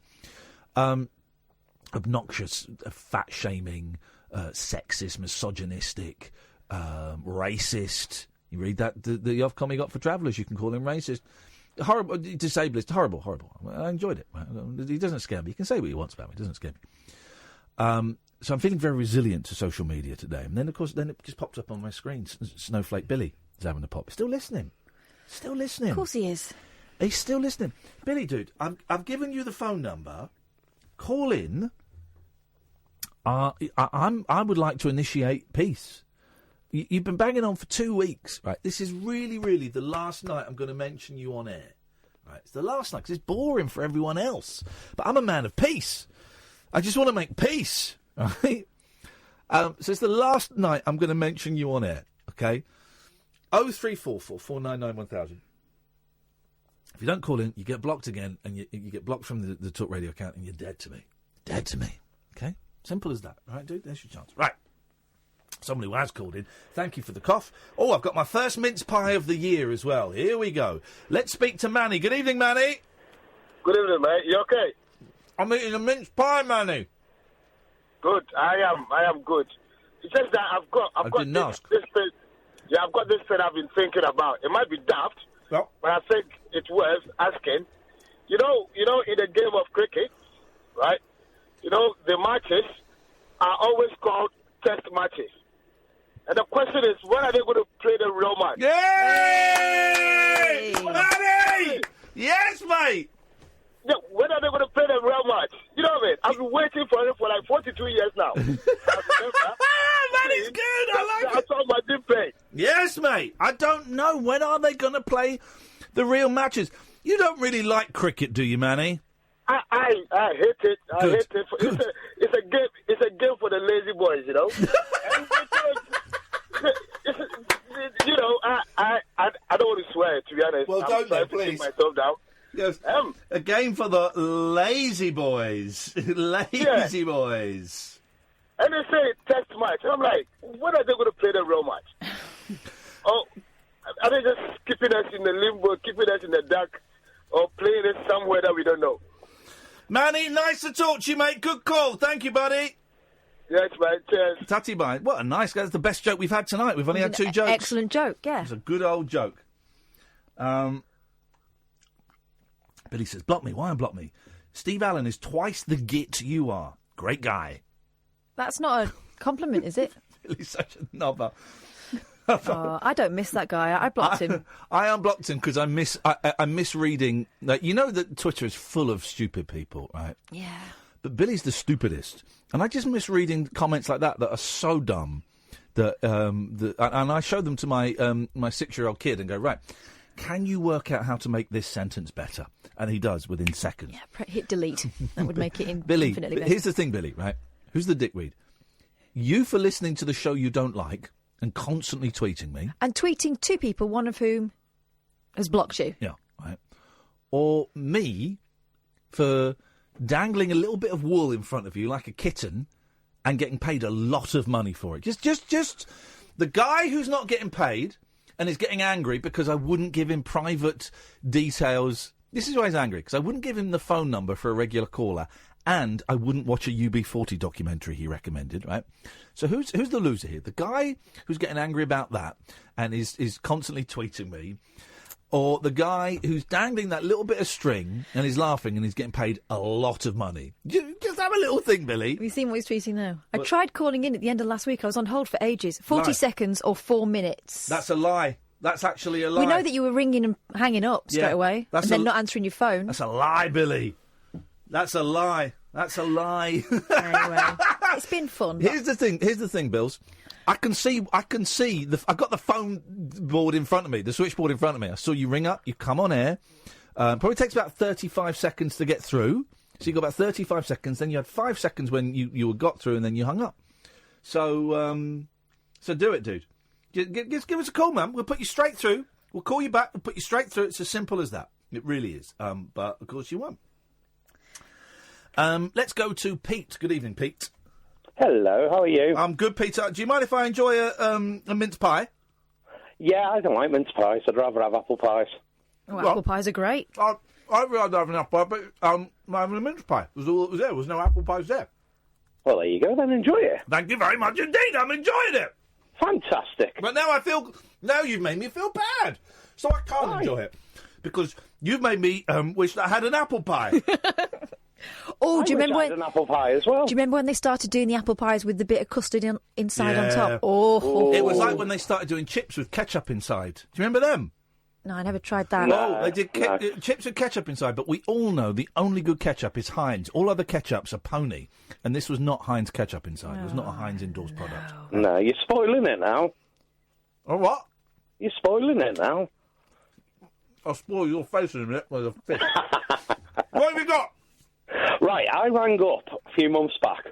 Obnoxious, fat-shaming, sexist, misogynistic, racist. You read that, the Ofcom he got for travellers, you can call him racist. Horrible, disabled, horrible. I enjoyed it. He doesn't scare me. He can say what he wants about me. He doesn't scare me. So I'm feeling very resilient to social media today. And then, of course, it just popped up on my screen. Snowflake Billy is having a pop. Still listening.
Of course he is.
He's still listening. Billy, dude, I've given you the phone number. Call in. I would like to initiate peace. You've been banging on for 2 weeks, right? This is really, really the last night I'm going to mention you on air. Right? It's the last night because it's boring for everyone else. But I'm a man of peace. I just want to make peace, right? So it's the last night I'm going to mention you on air, okay? 0344 499 1000. If you don't call in, you get blocked again, and you get blocked from the Talk Radio account, and you're dead to me. Dead to me. Okay? Simple as that. Right, dude? There's your chance. Right. Someone who has called in. Thank you for the cough. Oh, I've got my first mince pie of the year as well. Here we go. Let's speak to Manny. Good evening, Manny.
Good evening, mate. You okay?
I'm eating a mince pie, Manny.
Good. I am good. It's just that I've got this thing. Yeah, I've got this thing I've been thinking about. It might be daft, but I think it's worth asking. You know, in the game of cricket, right? The matches are always called test matches. And the question is, when are they going to play the real match?
Yay! Manny! Yes, mate!
Yeah, when are they going to play the real match? You know what I mean? I've been waiting for it for like 42 years now.
That is good. I like it.
That's all my deep play.
Yes, mate. I don't know. When are they going to play the real matches? You don't really like cricket, do you, Manny?
I hate it. I hate it. It's a game for the lazy boys, you know. I don't want to swear, to be honest.
Well, don't they, please?
Take myself down.
Yes. A game for the lazy boys. Lazy boys.
And they say test match. And I'm like, when are they going to play the real match? Are they just keeping us in the limbo, keeping us in the dark, or playing it somewhere that we don't know?
Manny, nice to talk to you, mate. Good call. Thank you, buddy.
Yes, mate. Cheers.
Tatty bye. What a nice guy. That's the best joke we've had tonight. We've only had 2 jokes.
Excellent joke, yeah.
It's a good old joke. Billy says, block me. Why unblock me? Steve Allen is twice the git you are. Great guy.
That's not a compliment, is it?
Billy's such a knobber.
Oh, I don't miss that guy. I blocked him.
I unblocked him because I'm misreading. Like, you know that Twitter is full of stupid people, right?
Yeah.
But Billy's the stupidest, and I just misreading comments like that are so dumb that and I show them to my 6-year-old kid and go, right, can you work out how to make this sentence better? And he does within seconds.
Yeah, hit delete. That would make it
Billy,
infinitely better.
here's the thing, Billy. Right? Who's the dickweed? You for listening to the show you don't like and constantly tweeting me.
And tweeting 2 people, one of whom has blocked you.
Yeah, right. Or me for dangling a little bit of wool in front of you like a kitten and getting paid a lot of money for it. Just the guy who's not getting paid and is getting angry because I wouldn't give him private details. This is why he's angry, because I wouldn't give him the phone number for a regular caller, and I wouldn't watch a UB40 documentary he recommended, right? So who's the loser here? The guy who's getting angry about that and is constantly tweeting me, or the guy who's dangling that little bit of string and he's laughing and he's getting paid a lot of money? Just have a little thing, Billy.
Have you seen what he's tweeting now? I tried calling in at the end of last week. I was on hold for ages. 40 seconds or 4 minutes.
That's a lie. That's actually a lie.
We know that you were ringing and hanging up straight away and then not answering your phone.
That's a lie, Billy. That's a lie. That's a lie.
Anyway, it's been fun.
Here's the thing, Bills. I can see. I've got the phone board in front of me, the switchboard in front of me. I saw you ring up. You come on air. Probably takes about 35 seconds to get through. So you got about 35 seconds. Then you had 5 seconds when you got through, and then you hung up. So do it, dude. Just give us a call, man. We'll put you straight through. We'll call you back. We'll put you straight through. It's as simple as that. It really is. But of course you won't. Let's go to Pete. Good evening, Pete.
Hello, how are you?
I'm good, Peter. Do you mind if I enjoy a mince pie?
Yeah, I don't like mince pies. I'd rather have apple pies.
Oh, apple pies are great.
I'd rather have an apple pie, but I'm having a mince pie. Was all that was there. There was no apple pies there.
Well, there you go. Then enjoy it.
Thank you very much indeed. I'm enjoying it.
Fantastic.
But now you've made me feel bad. So I can't enjoy it. Because you've made me wish that I had an apple pie.
Oh, do you remember
I had an apple pie as well?
Do you remember when they started doing the apple pies with the bit of custard inside on top? Oh,
it was like when they started doing chips with ketchup inside. Do you remember them?
No, I never tried that.
No, they did chips with ketchup inside, but we all know the only good ketchup is Heinz. All other ketchups are pony, and this was not Heinz ketchup inside. It was not a Heinz endorsed product.
No, you're spoiling it now.
Oh, what?
You're spoiling it now.
I'll spoil your face in a minute with a fist. What have you got?
Right, I rang up a few months back,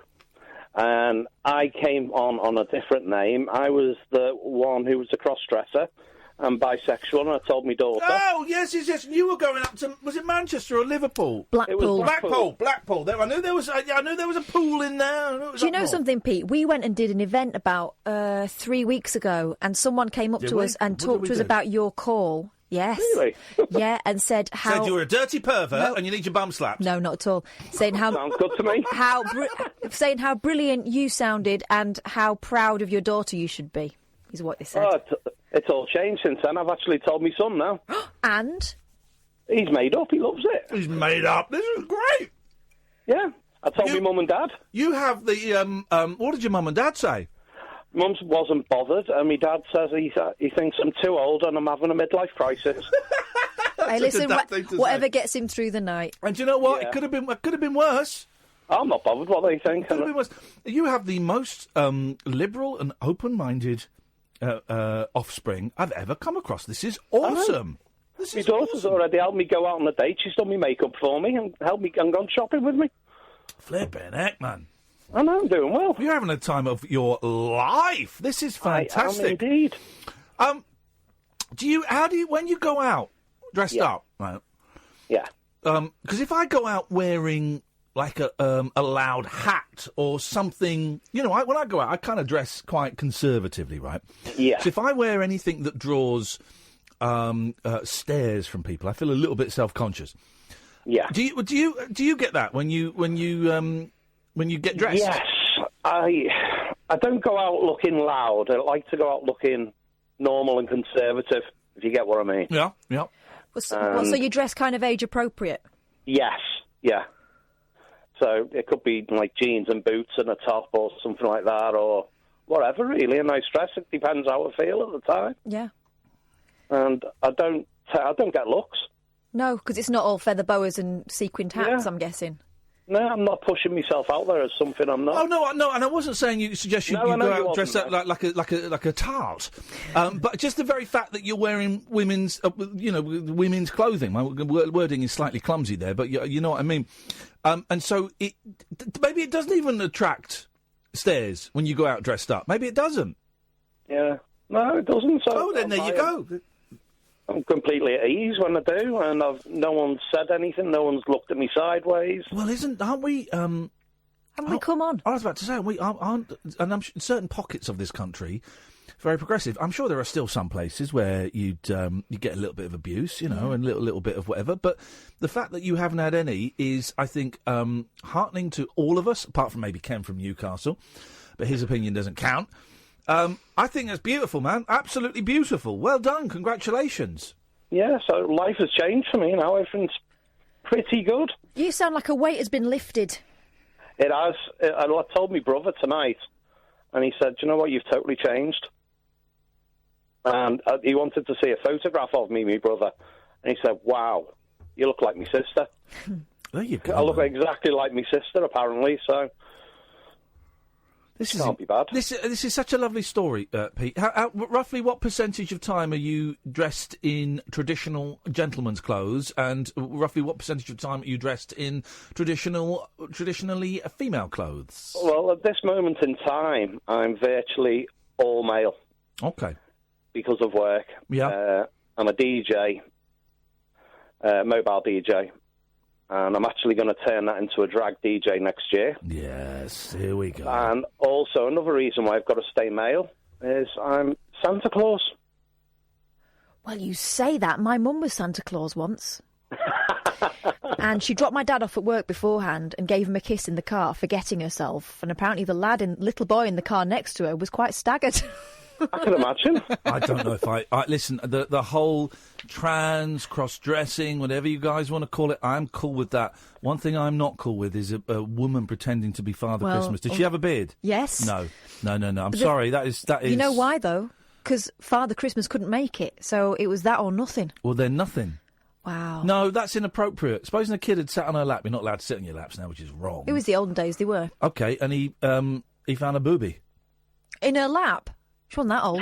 and I came on a different name. I was the one who was a cross-dresser and bisexual, and I told my daughter.
Oh, yes. You were going up to, was it Manchester or Liverpool?
Blackpool.
It was
Blackpool. I knew there was a pool in there.
Do you know something, Pete? We went and did an event about 3 weeks ago, and someone came up to us and talked to us about your call. Yes.
Really?
Yeah, and said how...
Said you were a dirty pervert and you need your bum slapped.
No, not at all. Saying how...
Sounds good to me.
Saying how brilliant you sounded and how proud of your daughter you should be, is what they said.
Oh, it's all changed since then. I've actually told my son now.
And?
He's made up. He loves it.
He's made up. This is great.
Yeah. I told my mum and dad.
You have the... what did your mum and dad say?
Mum wasn't bothered, and my dad says he thinks I'm too old and I'm having a midlife crisis.
Hey, listen, whatever gets him through the night.
And do you know what? Yeah. It could have been worse.
I'm not bothered what they think.
Could have been worse. You have the most liberal and open-minded offspring I've ever come across. This is awesome.
My daughter's already helped me go out on a date. She's done my makeup for me and helped me and gone shopping with me.
Flipping heck, man.
I know, I'm doing well.
You're having a time of your life. This is fantastic.
I am indeed.
When you go out dressed up, right?
Yeah.
Because if I go out wearing like a loud hat or something, when I go out, I kind of dress quite conservatively, right?
Yeah.
So if I wear anything that draws stares from people, I feel a little bit self-conscious.
Yeah.
Do you get that when you get dressed?
Yes, I don't go out looking loud. I like to go out looking normal and conservative, if you get what I mean.
Yeah.
So you dress kind of age appropriate?
Yes, yeah. So it could be like jeans and boots and a top or something like that, or whatever, really, a nice dress. It depends how I feel at the time.
Yeah.
And I don't get looks.
No, because it's not all feather boas and sequined hats,
Yeah.
I'm guessing.
No, I'm not pushing myself out there as something I'm not.
Oh no, and I wasn't saying you suggest you go out dressed up like a tart, but just the very fact that you're wearing women's clothing. My wording is slightly clumsy there, but you know what I mean. And so maybe it doesn't even attract stares when you go out dressed up. Maybe it doesn't.
Yeah, no, it doesn't. So
then there you go.
I'm completely at ease when I do, and no one's said anything. No one's looked at me sideways.
Well, aren't we?
Haven't we come on?
I was about to say, aren't, and I'm in certain pockets of this country, very progressive. I'm sure there are still some places where you get a little bit of abuse, and a little bit of whatever. But the fact that you haven't had any is, I think, heartening to all of us, apart from maybe Ken from Newcastle, but his opinion doesn't count. I think that's beautiful, man. Absolutely beautiful. Well done. Congratulations.
Yeah, so life has changed for me now. Everything's pretty good.
You sound like a weight has been lifted.
It has. I told my brother tonight, and he said, "Do you know what? You've totally changed." And he wanted to see a photograph of me, my brother. And he said, "Wow, you look like my sister."
There you go.
I look exactly like my sister, apparently, so...
This
can't be bad.
This is such a lovely story, Pete. Roughly what percentage of time are you dressed in traditional gentleman's clothes, and roughly what percentage of time are you dressed in traditionally female clothes?
Well, at this moment in time, I'm virtually all male.
Okay.
Because of work.
Yeah.
I'm a DJ, mobile DJ. And I'm actually going to turn that into a drag DJ next year.
Yes, here we go.
And also, another reason why I've got to stay male is I'm Santa Claus.
Well, you say that. My mum was Santa Claus once. And she dropped my dad off at work beforehand and gave him a kiss in the car, forgetting herself. And apparently the little boy in the car next to her was quite staggered.
I can imagine.
I don't know if I listen, the whole trans, cross-dressing, whatever you guys want to call it, I'm cool with that. One thing I'm not cool with is a woman pretending to be Father Christmas. Did she have a beard?
Yes.
No. I'm sorry, that is...
You know why, though? Because Father Christmas couldn't make it, so it was that or nothing.
Well, then nothing.
Wow.
No, that's inappropriate. Supposing a kid had sat on her lap, you're not allowed to sit on your laps now, which is wrong.
It was the olden days, they were.
Okay, and he found a boobie.
In her lap? She wasn't that old.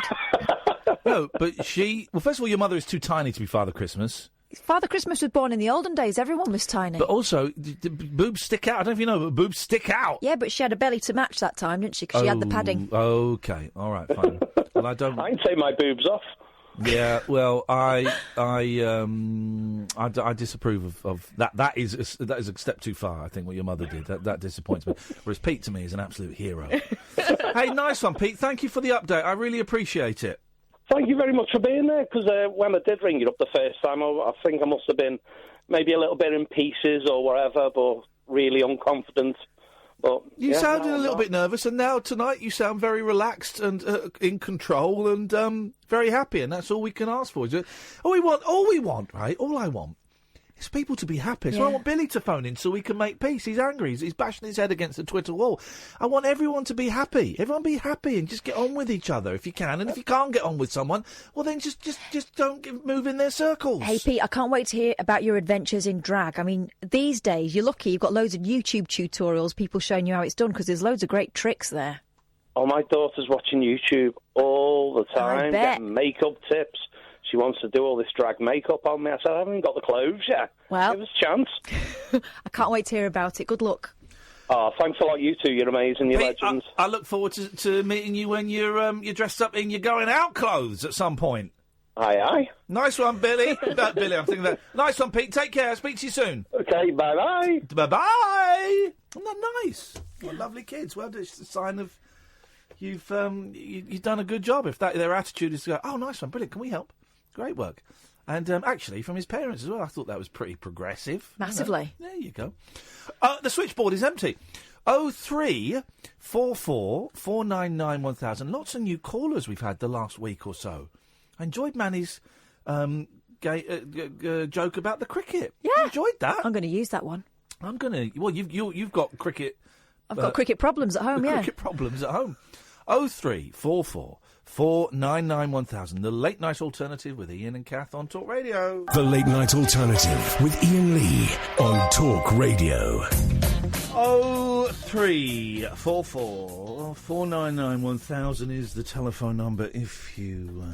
No, but she... Well, first of all, your mother is too tiny to be Father Christmas.
Father Christmas was born in the olden days. Everyone was tiny.
But also, boobs stick out. I don't know if you know, but boobs stick out.
Yeah, but she had a belly to match that time, didn't she? Because she had the padding.
Okay, all right, fine. Well, I don't...
I'd take my boobs off.
Yeah, well, I disapprove of that. That is a step too far. I think what your mother did that disappoints me. Whereas Pete to me is an absolute hero. Hey, nice one, Pete. Thank you for the update. I really appreciate it.
Thank you very much for being there. Because when I did ring you up the first time, I think I must have been maybe a little bit in pieces or whatever, but really unconfident. But
you sounded a little bit nervous, and now tonight you sound very relaxed and in control and very happy, and that's all we can ask for. All we want, right? All I want is people to be happy. So I want Billy to phone in so we can make peace. He's angry. He's bashing his head against the Twitter wall. I want everyone to be happy. Everyone be happy and just get on with each other if you can. And if you can't get on with someone, well then just don't move in their circles.
Hey Pete, I can't wait to hear about your adventures in drag. I mean, these days you're lucky. You've got loads of YouTube tutorials, people showing you how it's done because there's loads of great tricks there.
Oh, my daughter's watching YouTube all the time, getting makeup tips. She wants to do all this drag makeup on me. I said, I haven't got the clothes yet.
Well,
give us a chance.
I can't wait to hear about it. Good luck.
Oh, thanks a lot, you two. You're amazing. You're legends.
I look forward to meeting you when you're dressed up in your going out clothes at some point.
Aye, aye.
Nice one, Billy. Billy, I'm thinking that. Nice one, Pete. Take care. I'll speak to you soon.
Okay, bye-bye.
Bye-bye. Isn't that nice? What lovely kids. Well, it's a sign of you've done a good job. If their attitude is to go, oh, nice one, brilliant, can we help? Great work. And actually, from his parents as well, I thought that was pretty progressive.
Massively.
You know. There you go. The switchboard is empty. 0344 499 1000. Lots of new callers we've had the last week or so. I enjoyed Manny's joke about the cricket.
Yeah.
I enjoyed that.
I'm going to use that one.
I'm going to... Well, you've got cricket...
I've got cricket problems at home, yeah.
Cricket problems at home. 0344 499 1000. The late night alternative with Iain and Kath on Talk Radio.
The late night alternative with Iain Lee on Talk Radio.
0344 499 1000 is the telephone number. If you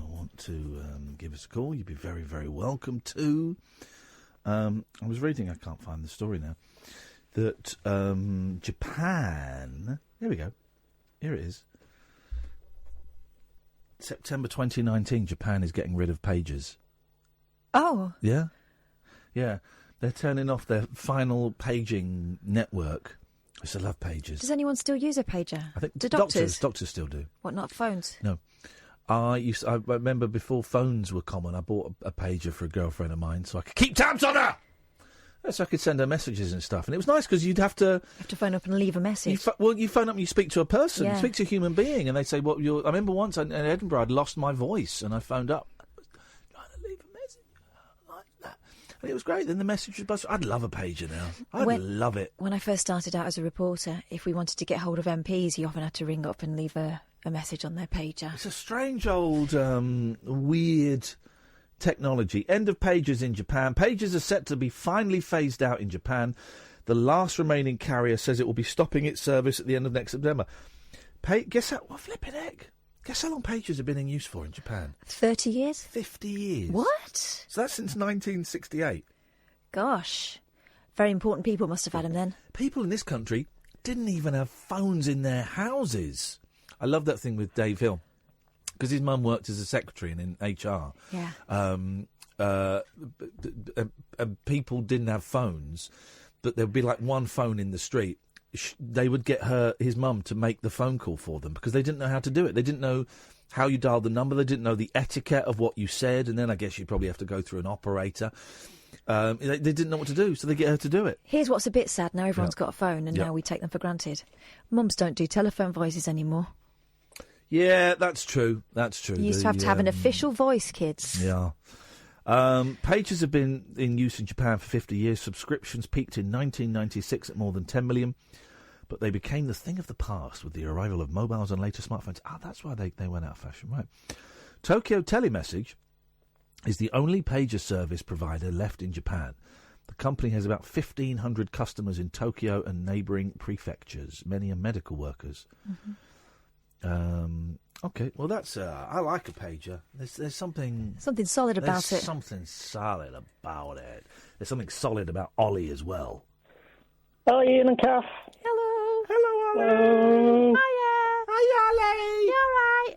want to give us a call, you'd be very, very welcome to. I was reading, I can't find the story now, that Japan... Here we go. Here it is. September 2019, Japan is getting rid of pagers.
Oh.
Yeah? Yeah. They're turning off their final paging network. I still love pagers.
Does anyone still use a pager?
I think
do doctors?
Doctors still do.
What, not phones?
No. I remember before phones were common, I bought a pager for a girlfriend of mine so I could keep tabs on her! So I could send her messages and stuff. And it was nice because you'd have to...
You have to phone up and leave a message.
You phone up and you speak to a person.
Yeah.
You speak to a human being. And they say, well, I remember once in Edinburgh, I'd lost my voice and I phoned up. I was trying to leave a message like that. And it was great. Then the message was buzzed. I'd love a pager now. I'd love it.
When I first started out as a reporter, if we wanted to get hold of MPs, you often had to ring up and leave a message on their pager.
It's a strange old, weird... technology. End of pagers in Japan. Pagers are set to be finally phased out in Japan. The last remaining carrier says it will be stopping its service at the end of next September. Guess how... Well, flipping heck. Guess how long pagers have been in use for in Japan?
30 years?
50 years.
What?
So that's since 1968.
Gosh. Very important people must have had them then.
People in this country didn't even have phones in their houses. I love that thing with Dave Hill. Because his mum worked as a secretary and in HR.
Yeah.
People didn't have phones, but there would be like one phone in the street. They would get his mum to make the phone call for them because they didn't know how to do it. They didn't know how you dialed the number. They didn't know the etiquette of what you said. And then I guess you probably have to go through an operator. They didn't know what to do, so they get her to do it.
Here's what's a bit sad. Now everyone's got a phone and now we take them for granted. Mums don't do telephone voices anymore.
Yeah, that's true. That's true.
You used to have an official voice, kids.
Yeah. Pagers have been in use in Japan for 50 years. Subscriptions peaked in 1996 at more than 10 million, but they became the thing of the past with the arrival of mobiles and later smartphones. That's why they went out of fashion, right? Tokyo Telemessage is the only pager service provider left in Japan. The company has about 1,500 customers in Tokyo and neighbouring prefectures. Many are medical workers.
Mm-hmm.
Okay, well that's I like a pager. There's something
solid about it.
There's something solid about it. There's something solid about Ollie as well.
Hello, Iain and Kath.
Hello,
Ollie.
Hiya, Ollie. You all right?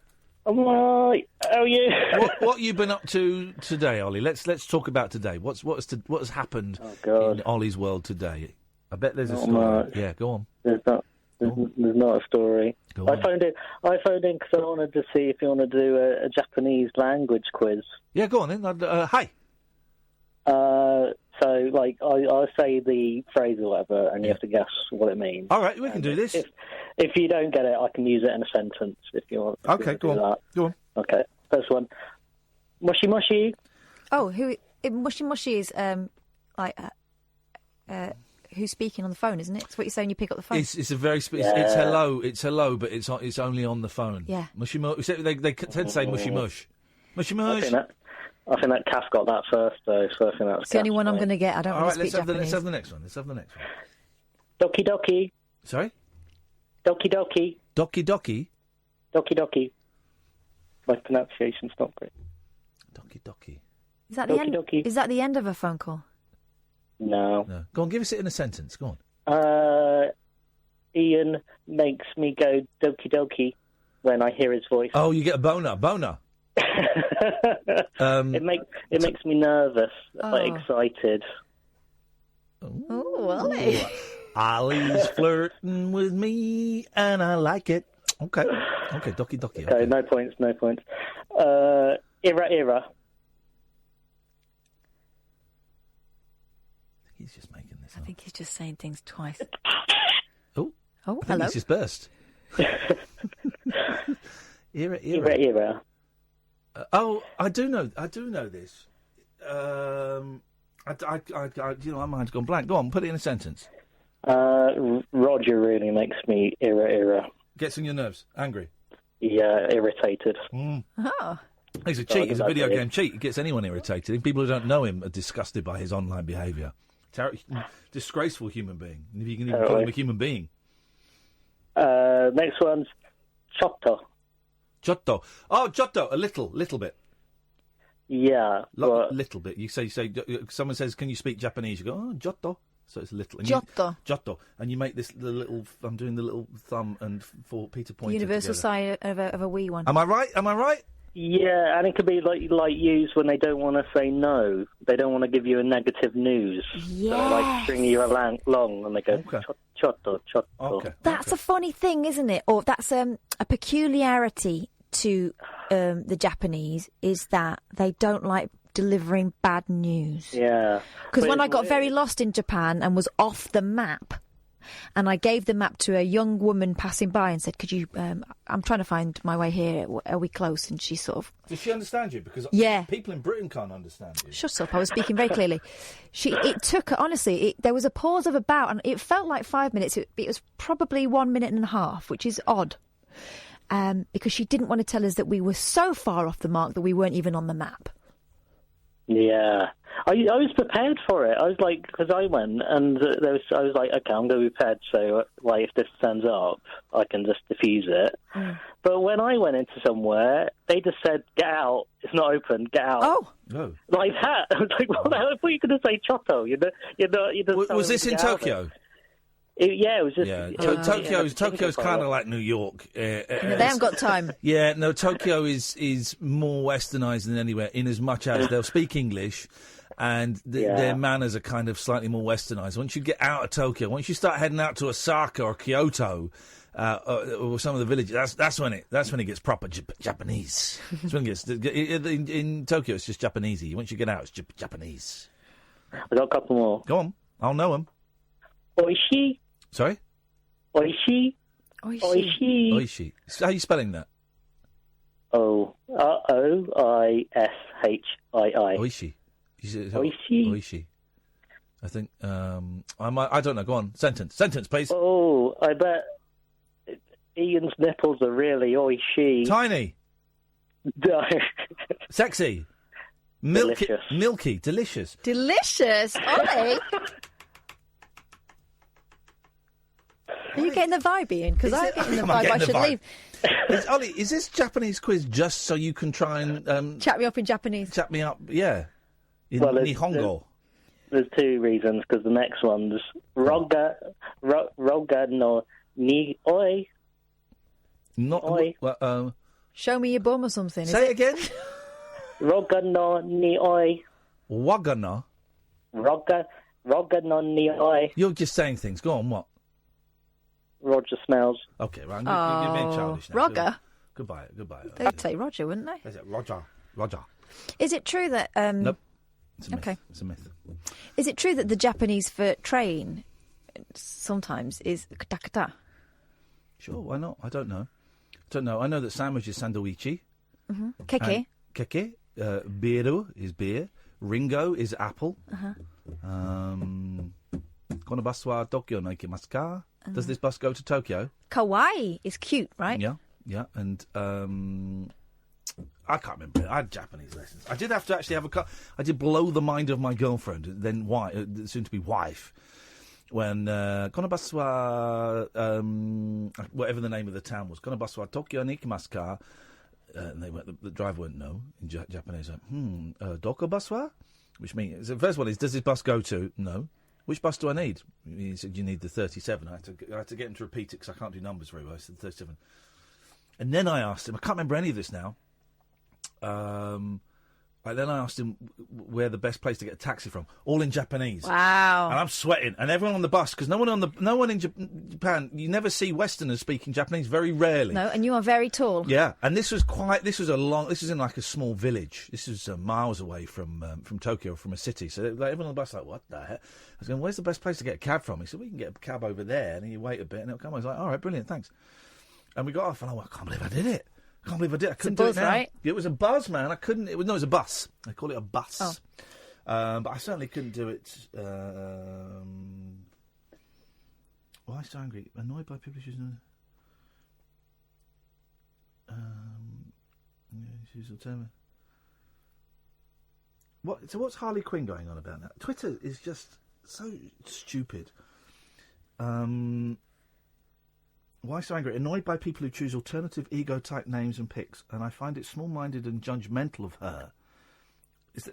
I'm all right. How are you?
What you been up to today, Ollie? Let's talk about today. What has happened in Ollie's world today? I bet there's a story.
Much.
Yeah, go on.
There's not a story. I phoned in because I wanted to see if you want to do a Japanese language quiz.
Yeah, go on then. Hi.
So, like, I say the phrase or whatever, and you have to guess what it means.
All right, we can do this.
If you don't get it, I can use it in a sentence if you want.
Okay, go on.
That.
Go on.
Okay, first one. Mushy mushy.
Oh, mushy mushy is who's speaking on the phone, isn't it? It's what you say when you pick up the phone.
It's a very it's hello. It's hello, but it's only on the phone.
Yeah.
Mushy mush. They tend to say mushy mush. Mushy mush.
I think that Kath got that first, though. So I think that's
the only one I'm going to get. I don't really speak Japanese.
Let's have the next one.
Doki doki.
Sorry.
Doki doki.
Doki doki.
Doki doki. My pronunciation's not great.
Doki doki.
Is that the end? Is that the end of a phone call?
No.
Go on, give us it in a sentence. Go
on. Iain makes me go doki doki when I hear his voice.
Oh, you get a boner.
It makes me nervous, like excited.
Oh, Ollie.
Ollie's flirting with me, and I like it. Okay, doki doki.
Okay, no points. Era.
He's just making this
up. I think he's just saying things twice.
Oh,
Oh,
I think
hello.
It's his burst. Era. I do know this. My mind's gone blank. Go on, put it in a sentence.
Roger really makes me era.
Gets on your nerves. Angry.
Yeah, irritated.
Oh.
He's a cheat. He's a video game cheat. He gets anyone irritated. People who don't know him are disgusted by his online behaviour. Disgraceful human being. If you can even call him a human being.
Next one's Giotto.
Giotto. Oh, Giotto. A little bit.
Yeah.
Little bit. You say. Someone says, "Can you speak Japanese?" You go, "Oh, Giotto." So it's a little.
Giotto.
Giotto. And you make the little. I'm doing the little thumb and for Peter Pointer.
Universal
together.
sign of a wee one.
Am I right?
Yeah, and it could be like used when they don't want to say no. They don't want to give you a negative news.
Yes.
So, like string you along, and they go, Giotto.
Okay.
That's a funny thing, isn't it? Or that's a peculiarity to the Japanese, is that they don't like delivering bad news.
Yeah.
Because when I got very lost in Japan and was off the map, and I gave the map to a young woman passing by and said, "Could you? I'm trying to find my way here. Are we close?" And she sort of.
Does she understand you? Because people in Britain can't understand you.
Shut up! I was speaking very clearly. It took honestly. There was a pause of about, and it felt like 5 minutes. It was probably 1 minute and a half, which is odd, because she didn't want to tell us that we were so far off the mark that we weren't even on the map.
Yeah. I was prepared for it. I was like, because I went and I was like, okay, I'm going to be prepared. So, like, if this turns up, I can just diffuse it. But when I went into somewhere, they just said, "Get out! It's not open. Get out!"
Oh,
like that. I was like, "What the hell? I thought you were going to say Giotto."
Was this in Tokyo?
It was just.
Yeah, Tokyo's kind of like New York.
They haven't got time.
Yeah, no, Tokyo is more westernised than anywhere, in as much as they'll speak English, and their manners are kind of slightly more westernised. Once you get out of Tokyo, once you start heading out to Osaka or Kyoto, or some of the villages, that's when it gets proper Japanese. That's when it gets in Tokyo. It's just Japanesey. Once you get out, it's Japanese.
I got a couple more.
Go on, I'll know them.
Oishi.
Sorry?
Oishi.
Oishi. How are you spelling that?
Oishii.
Oishi.
Oishi.
Oishi. I think, I don't know. Go on. Sentence, please.
Oh, I bet Ian's nipples are really oishi.
Tiny. Sexy. Milky. Delicious.
Delicious. Ollie. Are you getting the vibe, Ian? Because I'm getting the vibe. I should leave.
Ollie, is this Japanese quiz just so you can try and...
chat me up in Japanese?
Chat me up, yeah. In Nihongo.
There's two reasons, because the next one's Roga no ni oi.
Not
oi.
Show me your bum or something.
Say it again.
Roga no ni oi.
Wagana?
Roga no ni oi.
You're just saying things. Go on, what?
Roger smells.
Okay, right. You're being childish now.
Roger?
Goodbye.
They'd say Roger, wouldn't they?
They say Roger.
Is it true that...
Nope. It's a myth.
Okay.
It's a myth.
Is it true that the Japanese for train sometimes is katakata?
Sure, why not? I don't know. I know that sandwich is sandoichi.
Mm-hmm. Keke.
Keke. Biru is beer. Ringo is apple. Kono basu wa Tokyo no ikimasu ka? Does this bus go to Tokyo?
Kawaii is cute, right?
Yeah. And I can't remember. I had Japanese lessons. I did have to actually I did blow the mind of my girlfriend, then soon to be wife, when kono basu wa whatever the name of the town was. Kono basu wa Tokyo ni ikimasu ka? And the driver went no in Japanese. Doko basu wa? Which means the first one is, does this bus go to? No. Which bus do I need? He said, you need the 37. I had to get him to repeat it because I can't do numbers very well. I said 37. And then I asked him, I can't remember any of this now, Then I asked him where the best place to get a taxi from. All in Japanese.
Wow.
And I'm sweating. And everyone on the bus, because no one in Japan, you never see Westerners speaking Japanese, very rarely.
No, and you are very tall.
Yeah, and this was in like a small village. This was miles away from Tokyo, from a city. So everyone on the bus was like, what the heck? I was going, where's the best place to get a cab from? He said, well, you can get a cab over there, and then you wait a bit, and it'll come. I was like, all right, brilliant, thanks. And we got off, and I can't believe I did it. I couldn't do it now.
Right?
It was a buzz, man. I couldn't. It was a bus. They call it a bus.
Oh.
But I certainly couldn't do it. Why so angry? Annoyed by people choosing. Choose alternative. What? So what's Harley Quinn going on about now? Twitter is just so stupid. Why so angry? Annoyed by people who choose alternative ego-type names and pics, and I find it small-minded and judgmental of her.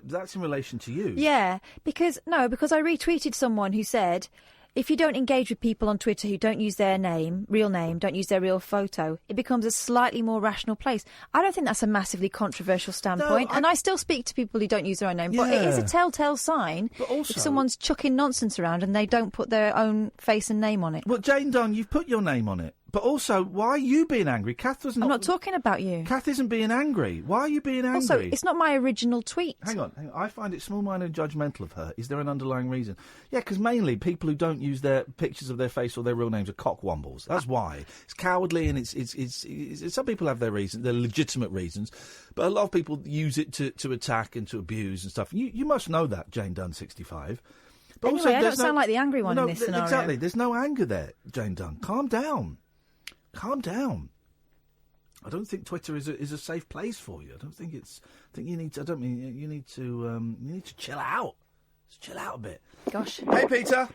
That's in relation to you?
Yeah, because I retweeted someone who said, if you don't engage with people on Twitter who don't use their real name, don't use their real photo, it becomes a slightly more rational place. I don't think that's a massively controversial standpoint, and I still speak to people who don't use their own name, but it is a telltale sign if someone's chucking nonsense around and they don't put their own face and name on it.
Well, Jane Dunn, you've put your name on it. But also, why are you being angry? Kath was not...
I'm not talking about you.
Kath isn't being angry. Why are you being angry?
Also, it's not my original tweet.
Hang on. I find it small-minded and judgmental of her. Is there an underlying reason? Yeah, because mainly people who don't use their pictures of their face or their real names are cockwombles. That's why. It's cowardly, and it's some people have their reasons, their legitimate reasons, but a lot of people use it to attack and to abuse and stuff. You must know that, Jane Dunn, 65. But
anyway,
also,
I don't sound like the angry one in this scenario.
Exactly. There's no anger there, Jane Dunn. Calm down. Calm down. I don't think Twitter is a safe place for you. I don't think it's. I think you need to. I don't mean you need to. You need to chill out. Just chill out a bit.
Gosh.
Hey, Peter.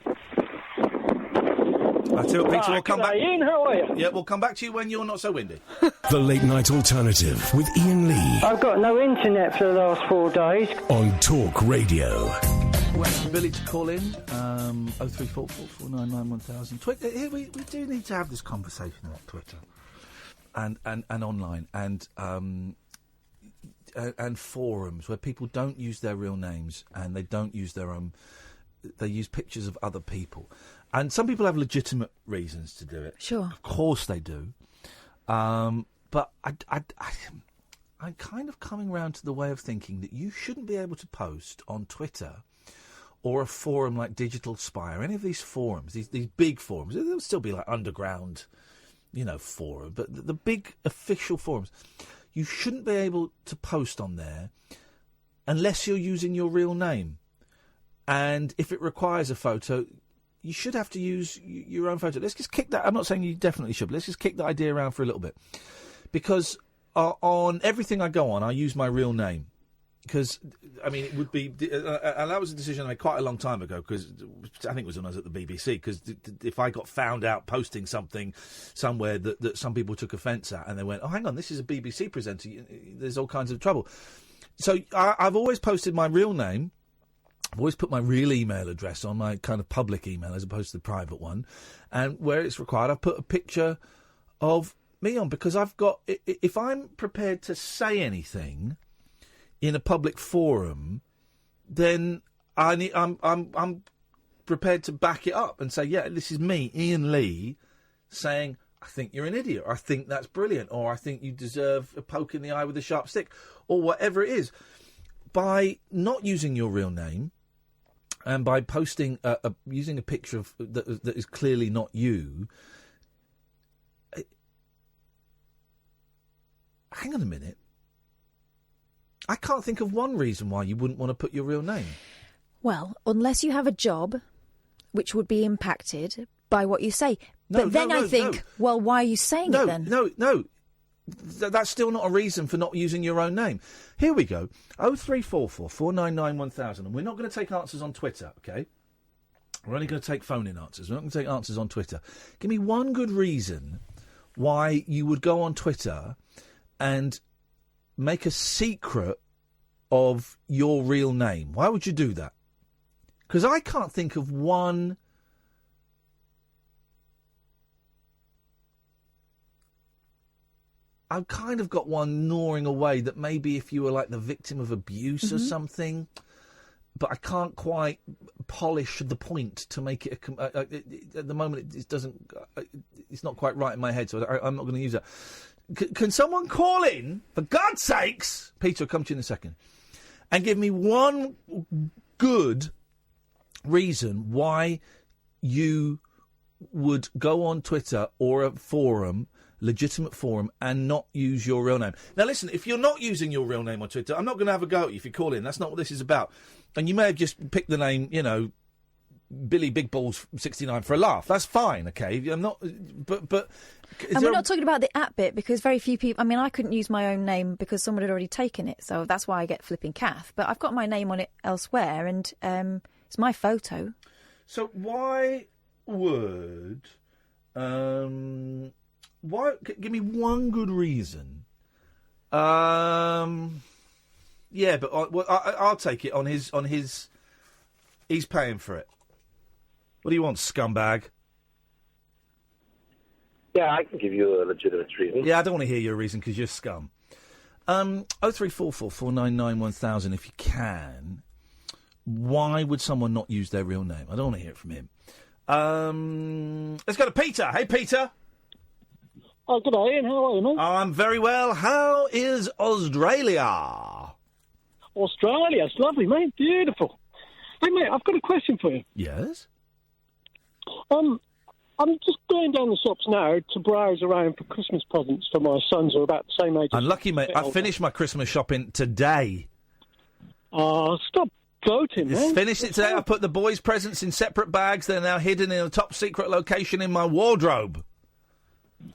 I tell you, Peter, we'll come back.
Ian, how are you?
Yeah, we'll come back to you when you're not so windy.
The Late Night Alternative with Iain Lee
I've got no internet for the last 4 days.
on Talk Radio.
Waiting for Billy to call in. 0344 499 1000. Twitter. Here we do need to have this conversation about Twitter and online and forums where people don't use their real names and they don't use their own. They use pictures of other people, and some people have legitimate reasons to do it.
Sure,
of course they do. But I'm kind of coming round to the way of thinking that you shouldn't be able to post on Twitter or a forum like Digital Spy or any of these forums, these big forums. There'll still be like underground, forum, but the big official forums, you shouldn't be able to post on there unless you're using your real name. And if it requires a photo, you should have to use your own photo. Let's just kick that. I'm not saying you definitely should, but let's just kick that idea around for a little bit. Because on everything I go on, I use my real name. Because, I mean, it would be... and that was a decision I made quite a long time ago, because I think it was when I was at the BBC, because if I got found out posting something somewhere that some people took offence at, and they went, oh, hang on, this is a BBC presenter, there's all kinds of trouble. So I've always posted my real name. I've always put my real email address on my kind of public email as opposed to the private one. And where it's required, I've put a picture of me on, because I've got... If I'm prepared to say anything in a public forum, then I'm prepared to back it up and say, yeah, this is me, Iain Lee, saying, I think you're an idiot, or I think that's brilliant, or I think you deserve a poke in the eye with a sharp stick, or whatever it is. By not using your real name and by posting using a picture of that is clearly not you, hang on a minute. I can't think of one reason why you wouldn't want to put your real name.
Well, unless you have a job which would be impacted by what you say. But then I think, well, why are you saying it then?
No. That's still not a reason for not using your own name. Here we go. 0344 499 1000. And we're not going to take answers on Twitter, OK? We're only going to take phone-in answers. We're not going to take answers on Twitter. Give me one good reason why you would go on Twitter and make a secret of your real name. Why would you do that? Because I can't think of one... I've kind of got one gnawing away that maybe if you were like the victim of abuse or something, but I can't quite polish the point to make it at the moment it doesn't. It's not quite right in my head, so I'm not going to use that. Can someone call in, for God's sakes? Peter, I'll come to you in a second. And give me one good reason why you would go on Twitter or a forum, legitimate forum, and not use your real name. Now, listen, if you're not using your real name on Twitter, I'm not going to have a go at you if you call in. That's not what this is about. And you may have just picked the name, Billy Big Balls 69 for a laugh. That's fine, okay? I'm not, but.
And we're not talking about the at bit, because very few people... I mean, I couldn't use my own name because someone had already taken it, so that's why I get flipping Kath. But I've got my name on it elsewhere, and it's my photo.
So why would... give me one good reason. Yeah, but I'll take it on his... He's paying for it. What do you want, scumbag?
Yeah, I can give you a legitimate reason.
Yeah, I don't want to hear your reason because you're scum. 03444991000 if you can. Why would someone not use their real name? I don't want to hear it from him. Let's go to Peter. Hey, Peter.
Oh, good day, Ian. How are you, mate?
I'm very well. How is Australia?
Australia, it's lovely, mate. Beautiful. Hey, mate, I've got a question for you.
Yes?
I'm just going down the shops now to browse around for Christmas presents for my sons who are about the same age.
Unlucky, mate. I finished my Christmas shopping today.
Oh, stop gloating, man.
Finished it today. I put the boys' presents in separate bags. They're now hidden in a top-secret location in my wardrobe.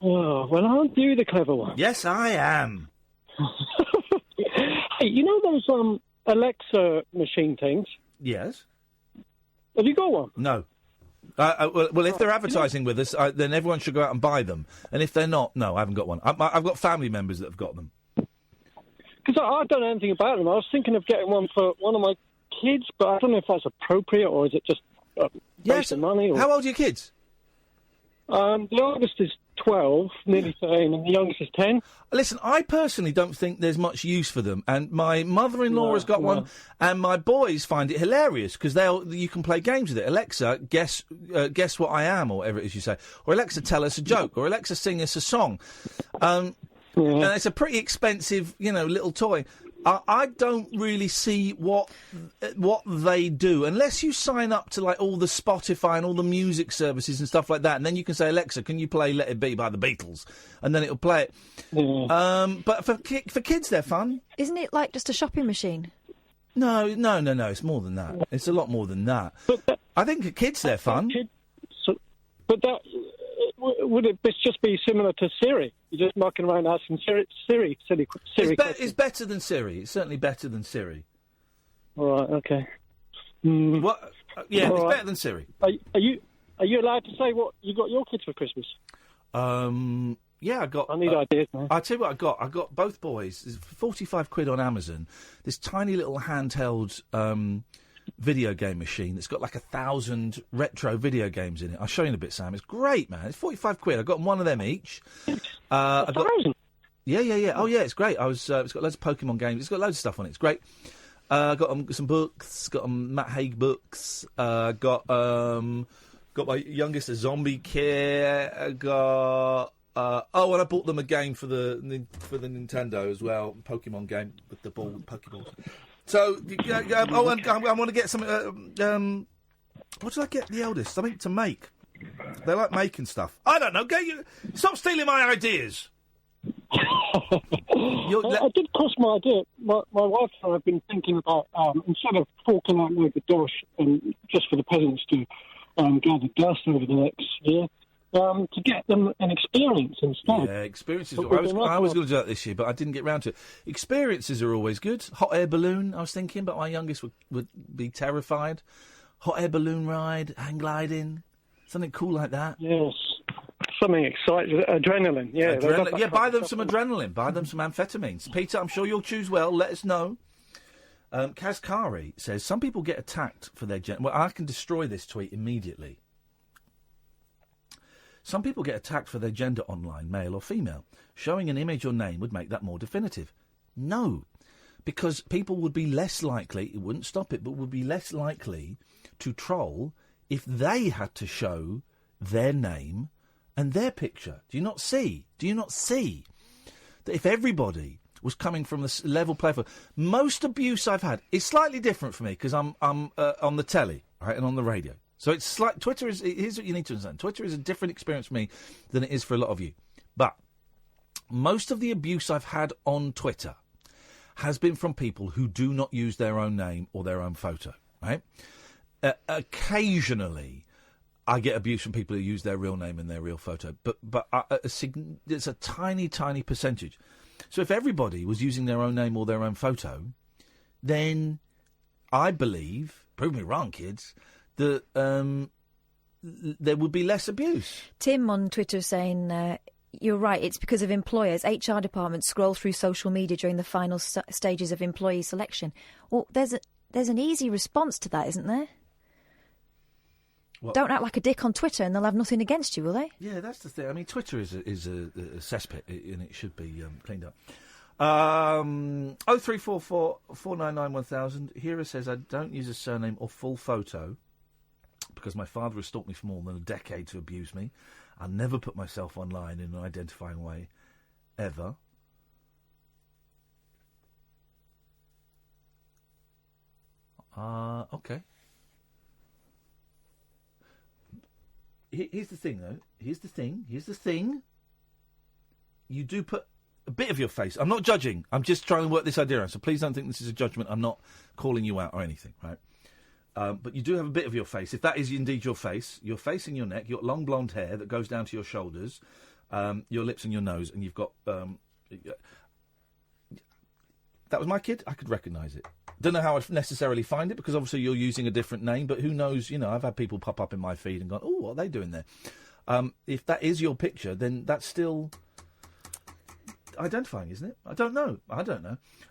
Oh, well, aren't you the clever one?
Yes, I am.
Hey, you know those Alexa machine things?
Yes.
Have you got one?
No. Well, if they're advertising with us, then everyone should go out and buy them. And if they're not, no, I haven't got one. I've got family members that have got them.
Because I don't know anything about them. I was thinking of getting one for one of my kids, but I don't know if that's appropriate or is it just waste of money. Or...
How old are your kids?
The oldest is 12, nearly 13, and the youngest is 10.
Listen, I personally don't think there's much use for them, and my mother-in-law has got one, and my boys find it hilarious because you can play games with it. Alexa, guess what I am, or whatever it is you say, or Alexa, tell us a joke, or Alexa, sing us a song. And it's a pretty expensive, little toy. I don't really see what they do unless you sign up to like all the Spotify and all the music services and stuff like that, and then you can say, Alexa, can you play "Let It Be" by the Beatles, and then it'll play it. But for kids, they're fun.
Isn't it like just a shopping machine?
No. It's more than that. It's a lot more than that. I think for kids, they're fun.
But that would it just be similar to Siri? You're just mucking around asking Siri silly Siri.
It's better than Siri. It's certainly better than Siri.
All right. Okay.
What? Yeah,
All
it's
right.
better than Siri.
Are you allowed to say what you got your kids for Christmas?
Yeah, I got.
I need ideas, man.
I'll tell you what I got. I got both boys. It's £45 on Amazon. This tiny little handheld video game machine that's got like 1,000 retro video games in it. I'll show you in a bit, Sam. It's great, man. It's £45. I got one of them each. I got. Yeah. Oh, yeah, it's great. It's got loads of Pokemon games. It's got loads of stuff on it. It's great. Got some books. Got Matt Haig books. Got my youngest a zombie kit. I got. And I bought them a game for the Nintendo as well, Pokemon game with the Pokeballs. So, and I want to get some. What did I get the eldest? Something to make. They like making stuff. I don't know. Stop stealing my ideas.
I did cross my idea. My wife and I have been thinking about instead of forking out like the dosh and just for the peasants to gather dust over the next year. To get them an experience instead.
Yeah, experiences. I was going to do that this year, but I didn't get round to it. Experiences are always good. Hot air balloon, I was thinking, but my youngest would be terrified. Hot air balloon ride, hang gliding, something cool like that.
Yes, something exciting. Adrenaline, yeah.
Buy them some adrenaline. Buy them some amphetamines. Peter, I'm sure you'll choose well. Let us know. Kazkari says, some people get attacked for their... Well, I can destroy this tweet immediately. Some people get attacked for their gender online, male or female. Showing an image or name would make that more definitive. No, because people would be less likely, it wouldn't stop it, but would be less likely to troll if they had to show their name and their picture. Do you not see that if everybody was coming from the level play field, most abuse I've had is slightly different for me because I'm on the telly, right, and on the radio. So it's like Twitter is. Here's what you need to understand: Twitter is a different experience for me than it is for a lot of you. But most of the abuse I've had on Twitter has been from people who do not use their own name or their own photo. Right? Occasionally, I get abuse from people who use their real name and their real photo, but it's a tiny, tiny percentage. So if everybody was using their own name or their own photo, then I believe, prove me wrong, kids, that there would be less abuse.
Tim on Twitter is saying, you're right, it's because of employers. HR departments scroll through social media during the final stages of employee selection. Well, there's an easy response to that, isn't there?
What?
Don't act like a dick on Twitter and they'll have nothing against you, will they?
Yeah, that's the thing. I mean, Twitter is a cesspit and it should be cleaned up. 0344 499 1000. Hira says, I don't use a surname or full photo because my father has stalked me for more than a decade to abuse me. I never put myself online in an identifying way, ever. Okay. Here's the thing, though. Here's the thing. You do put a bit of your face. I'm not judging. I'm just trying to work this idea out. So please don't think this is a judgment. I'm not calling you out or anything, right? But you do have a bit of your face. If that is indeed your face and your neck, your long blonde hair that goes down to your shoulders, your lips and your nose, and you've got... that was my kid. I could recognise it. Don't know how I'd necessarily find it, because obviously you're using a different name, but who knows, I've had people pop up in my feed and gone, oh, what are they doing there? If that is your picture, then that's still identifying, isn't it? I don't know.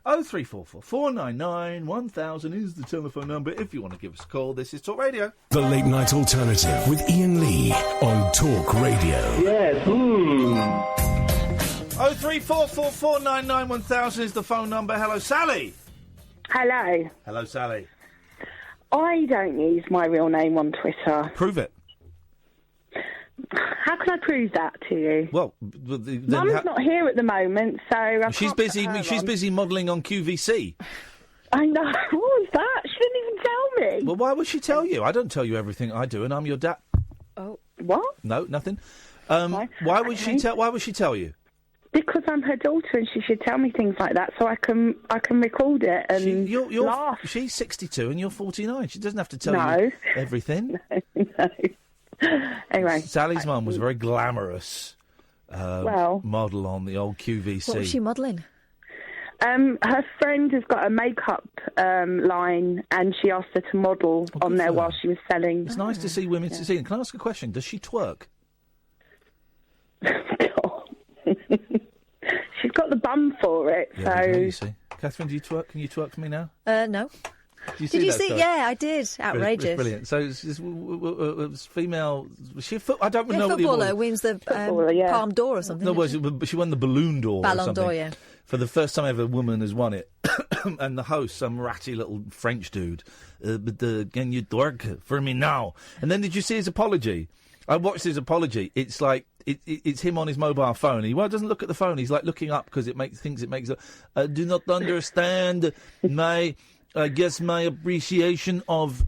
0344 499 1000 is the telephone number if you want to give us a call. This is Talk Radio.
The Late Night Alternative with Iain Lee on Talk Radio.
Yes.
0344 499 1000 is the phone number. Hello, Sally.
Hello.
Hello, Sally.
I don't use my real name on Twitter.
Prove it.
How can I prove that to you?
Well,
Mum's not here at the moment, so
she's busy. She's busy modelling on QVC.
I know. What was that? She didn't even tell me.
Well, why would she tell you? I don't tell you everything I do, and I'm your dad.
Oh, what?
No, nothing. Why would she tell? Why would she tell you?
Because I'm her daughter, and she should tell me things like that, so I can record it and laugh.
She's 62 and you're 49. She doesn't have to tell you everything.
No. Anyway,
Sally's mum was a very glamorous model on the old QVC.
What was she modelling?
Her friend has got a makeup line, and she asked her to model on there while she was selling.
It's nice to see women succeeding. Can I ask a question? Does she twerk?
She's got the bum for it,
Yeah,
so...
you see. Catherine, do you twerk? Can you twerk for me now?
No.
Did
you see? Yeah, I did. Outrageous.
It's brilliant. So it was female. Was she I don't know what
footballer wins the Palme d'Or or something.
No, she won the Balloon d'Or.
Ballon d'Or, yeah.
For the first time ever, a woman has won it, and the host, some ratty little French dude, can you twerk for me now? And then did you see his apology? I watched his apology. It's like it's him on his mobile phone. He doesn't look at the phone. He's like looking up because it makes. I do not understand my appreciation of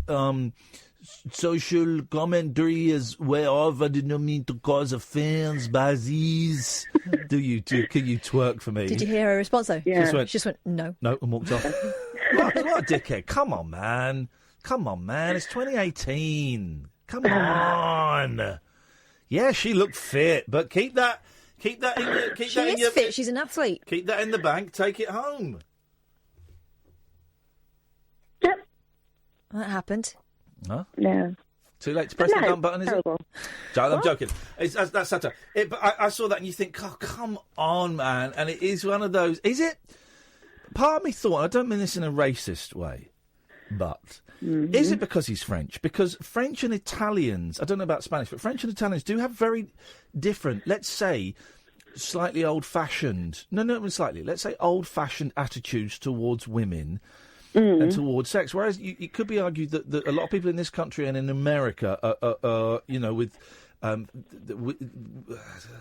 social commentary as well of. I did not mean to cause offence, Baziz. Can you twerk for me?
Did you hear her response though?
Yeah.
She just went no.
No, and walked off. What a dickhead! Come on, man. It's 2018. Come on. Yeah, she looked fit, but keep that in your...
She is fit. She's an athlete.
Keep that in the bank. Take it home.
Yep.
That happened.
Huh?
Yeah.
Too late to press the dump button, is
terrible.
it? I'm joking. That's satire. But I saw that and you think, oh, come on, man. And it is one of those... Is it... Part of me thought, I don't mean this in a racist way, Is it because he's French? Because French and Italians, I don't know about Spanish, but French and Italians do have very different, let's say, slightly old-fashioned, not even slightly, let's say old-fashioned attitudes towards women and towards sex. Whereas it could be argued that a lot of people in this country and in America are with... I'm going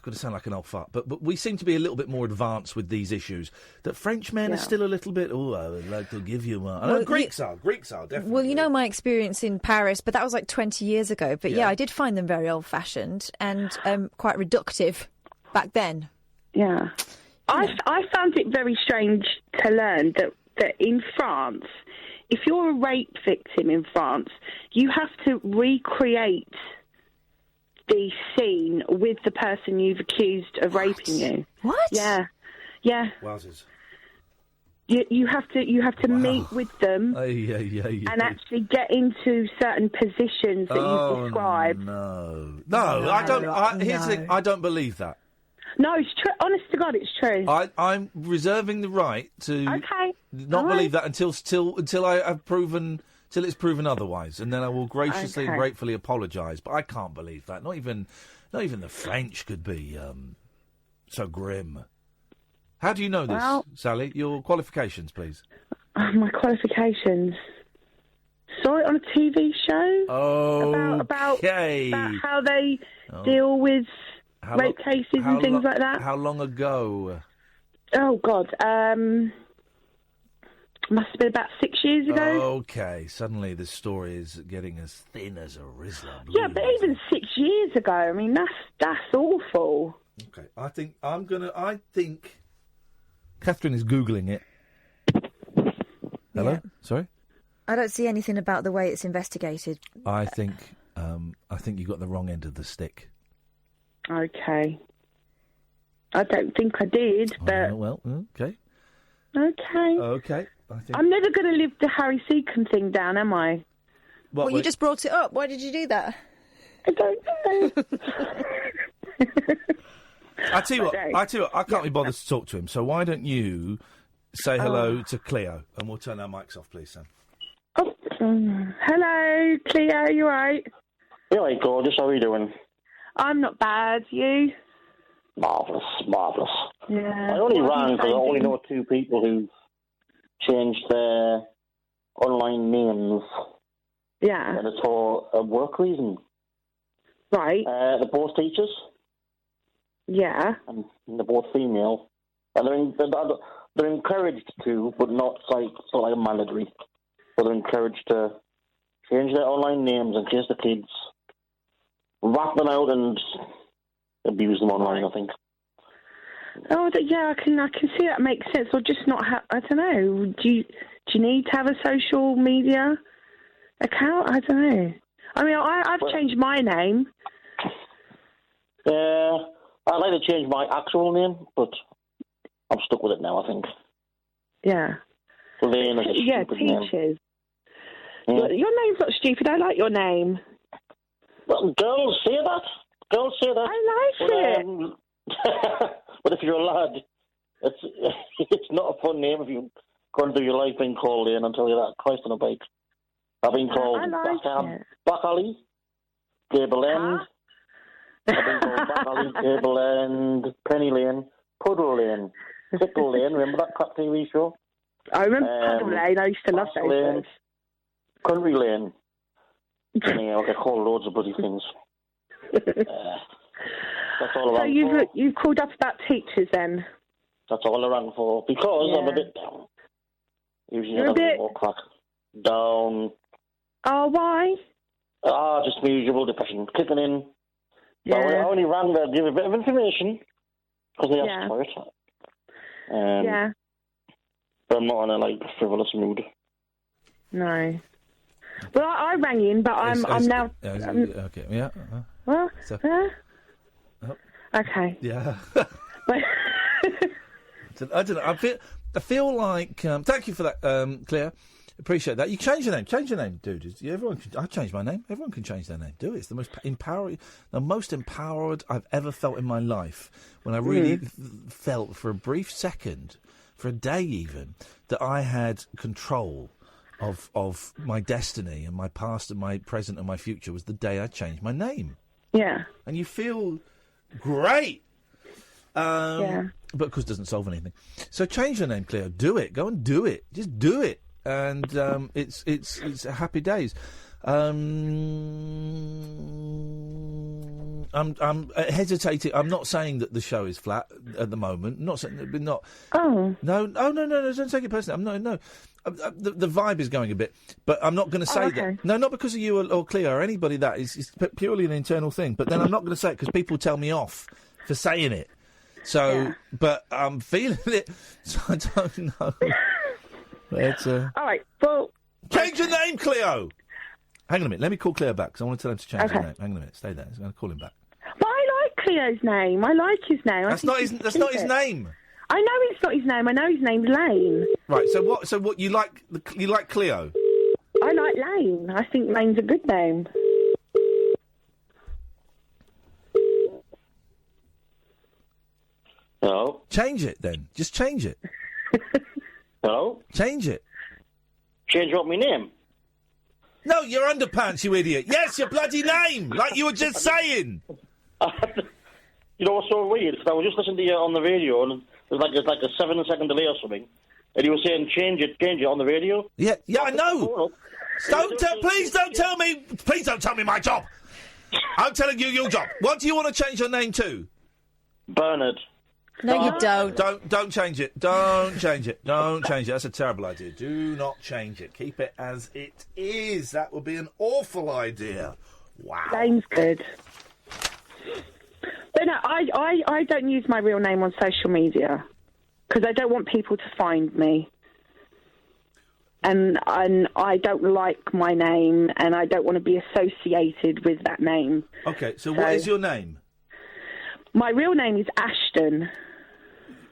to sound like an old fart, but we seem to be a little bit more advanced with these issues. That French men are still a little bit, I would like to give you one. I know Greeks are, definitely.
Well, you know my experience in Paris, but that was like 20 years ago. But I did find them very old-fashioned and quite reductive back then.
Yeah. I found it very strange to learn that in France, if you're a rape victim in France, you have to recreate the scene with the person you've accused of raping you.
What?
Yeah.
Wowzers.
You have to meet with them
and
actually get into certain positions that you've described.
No, I don't. Here's the thing, I don't believe that.
No, it's true. Honest to God, it's true.
I'm reserving the right to not believe that until I have proven. Till it's proven otherwise, and then I will graciously and gratefully apologise. But I can't believe that. Not even the French could be so grim. How do you know this, Sally? Your qualifications, please.
My qualifications. Saw it on a TV show.
Oh,
about how they deal with rape cases and things like that.
How long ago?
Oh God. Must have been about 6 years ago.
Okay, suddenly the story is getting as thin as a Rizla.
Yeah, but even 6 years ago, I mean, that's awful.
Okay, I think Catherine is Googling it. Hello?
Yeah.
Sorry?
I don't see anything about the way it's investigated.
I think you got the wrong end of the stick.
Okay. I don't think I did, but...
well, okay.
Okay. I'm never going to live the Harry Seacon thing down, am I?
You just brought it up. Why did you do that?
I don't know.
I tell you what, I can't be bothered to talk to him, so why don't you say hello to Cleo, and we'll turn our mics off, please, Sam.
Oh, hello, Cleo, you right?
Yeah, right, gorgeous, how are you doing?
I'm not bad, you?
Marvellous.
Yeah.
I only rang because I only know two people who've changed their online names.
Yeah.
And it's for a work reason.
Right.
They're both teachers.
Yeah.
And they're both female. And they're encouraged to, but not like mandatory. But they're encouraged to change their online names in case the kids rat them out and abuse them online, I think.
Oh, yeah, I can see that makes sense. Or just not I don't know. Do you need to have a social media account? I don't know. I mean, I've changed my name.
I'd like to change my actual name, but I'm stuck with it now, I think.
Yeah.
Lane is a stupid
teachers.
name.
Your name's not stupid. I like your name.
Well, girls say that.
I like it.
But if you're a lad, it's not a fun name if you're going through your life being called in until you're that Christ on a bike. I've been called Backalley, Gable End. I've been called Backalley, Gable End, Penny Lane, Puddle Lane, Tickle Lane. Remember that crap TV show?
I remember Puddle Lane. I used to love those
Lane, Country Lane. Anyhow, I get called loads of bloody things. That's all
so you've called up about teachers then?
That's all I rang for, because I'm a bit down. Usually I have a bit more crack. Down.
Oh, why?
Just my usual depression kicking in.
Yeah.
So I only rang to give a bit of information, because they asked for it.
Yeah.
But I'm not in a frivolous mood.
No. Well, I rang in, but I'm now...
okay, yeah.
What? Okay.
Yeah. I don't know. I feel like... thank you for that, Claire. Appreciate that. You change your name. Change your name, dude. I changed my name. Everyone can change their name. Do it. It's the most empowered I've ever felt in my life. When I really felt for a brief second, for a day even, that I had control of my destiny and my past and my present and my future was the day I changed my name.
Yeah.
And you feel great.
Yeah.
But of course, it doesn't solve anything. So change your name, Cleo. Do it. Go and do it. Just do it. And it's happy days. I'm hesitating. I'm not saying that the show is flat at the moment. Not saying. Not.
Oh.
No. Don't take it personally. No. The vibe is going a bit, but I'm not going to say that. No, not because of you or Cleo or anybody. That is purely an internal thing. But then I'm not going to say it because people tell me off for saying it. So, but I'm feeling it. So I don't know. It's
all right. Well,
change your name, Cleo. Hang on a minute. Let me call Cleo back because I want to tell him to change his name. Hang on a minute. Stay there. I'm going to call him back.
But I like Cleo's name. I like his name.
That's not his name.
I know it's not his name. I know his name's Lane.
Right. So what? You like Cleo?
I like Lane. I think Lane's a good name.
No.
Change it then. Just change it.
No.
Change it.
Change what my name?
No, your underpants, you idiot. Yes, your bloody name, like you were just saying.
You know what's so weird? Because I was just listening to you on the radio, and there's like a 7-second delay or something, and you were saying change it on the radio.
Yeah, I know. Please don't tell me my job. I'm telling you your job. What do you want to change your name to?
Bernard.
No, you don't.
Don't change it. Don't change it. Don't change it. That's a terrible idea. Do not change it. Keep it as it is. That would be an awful idea. Wow.
Name's good. But no, I don't use my real name on social media because I don't want people to find me. And I don't like my name, and I don't want to be associated with that name.
Okay, so what is your name?
My real name is Ashton.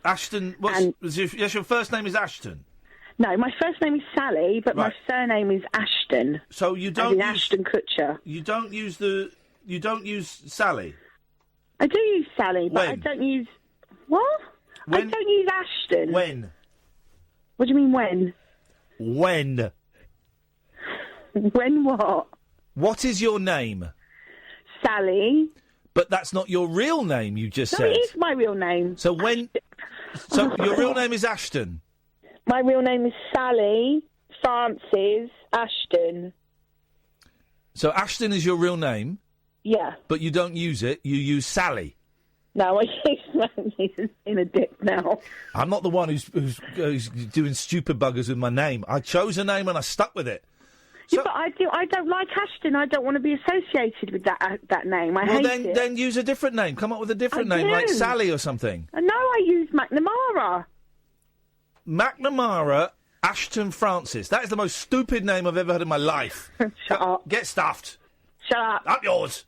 Ashton, yes, your first name is Ashton?
No, my first name is Sally, but my surname is Ashton.
So you don't use
Ashton Kutcher.
You don't use Sally?
I do use Sally, but
when?
I don't use... What? I don't use Ashton.
When?
What do you mean, when?
When?
When what?
What is your name?
Sally.
But that's not your real name, you just said.
No, it is my real name.
So So your real name is Ashton?
My real name is Sally Frances Ashton.
So Ashton is your real name?
Yeah.
But you don't use it, you use Sally?
No, I use my name in a dip now.
I'm not the one who's doing stupid buggers with my name. I chose a name and I stuck with it.
Yeah, but I don't like Ashton. I don't want to be associated with that name. I hate it.
Then use a different name. Come up with a different name, like Sally or something.
No, I use McNamara.
McNamara Ashton Francis. That is the most stupid name I've ever heard in my life.
Shut up.
Get stuffed.
Shut up.
Up yours.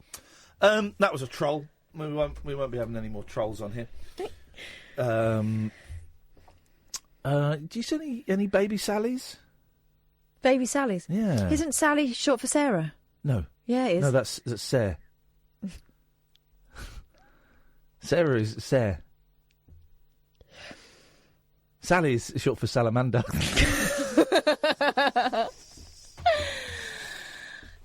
That was a troll. We won't be having any more trolls on here. Do you see any baby Sallys?
Baby Sally's?
Yeah.
Isn't Sally short for Sarah?
No.
Yeah, it is.
No, that's Sarah. Sarah is Sarah. Sally is short for salamander.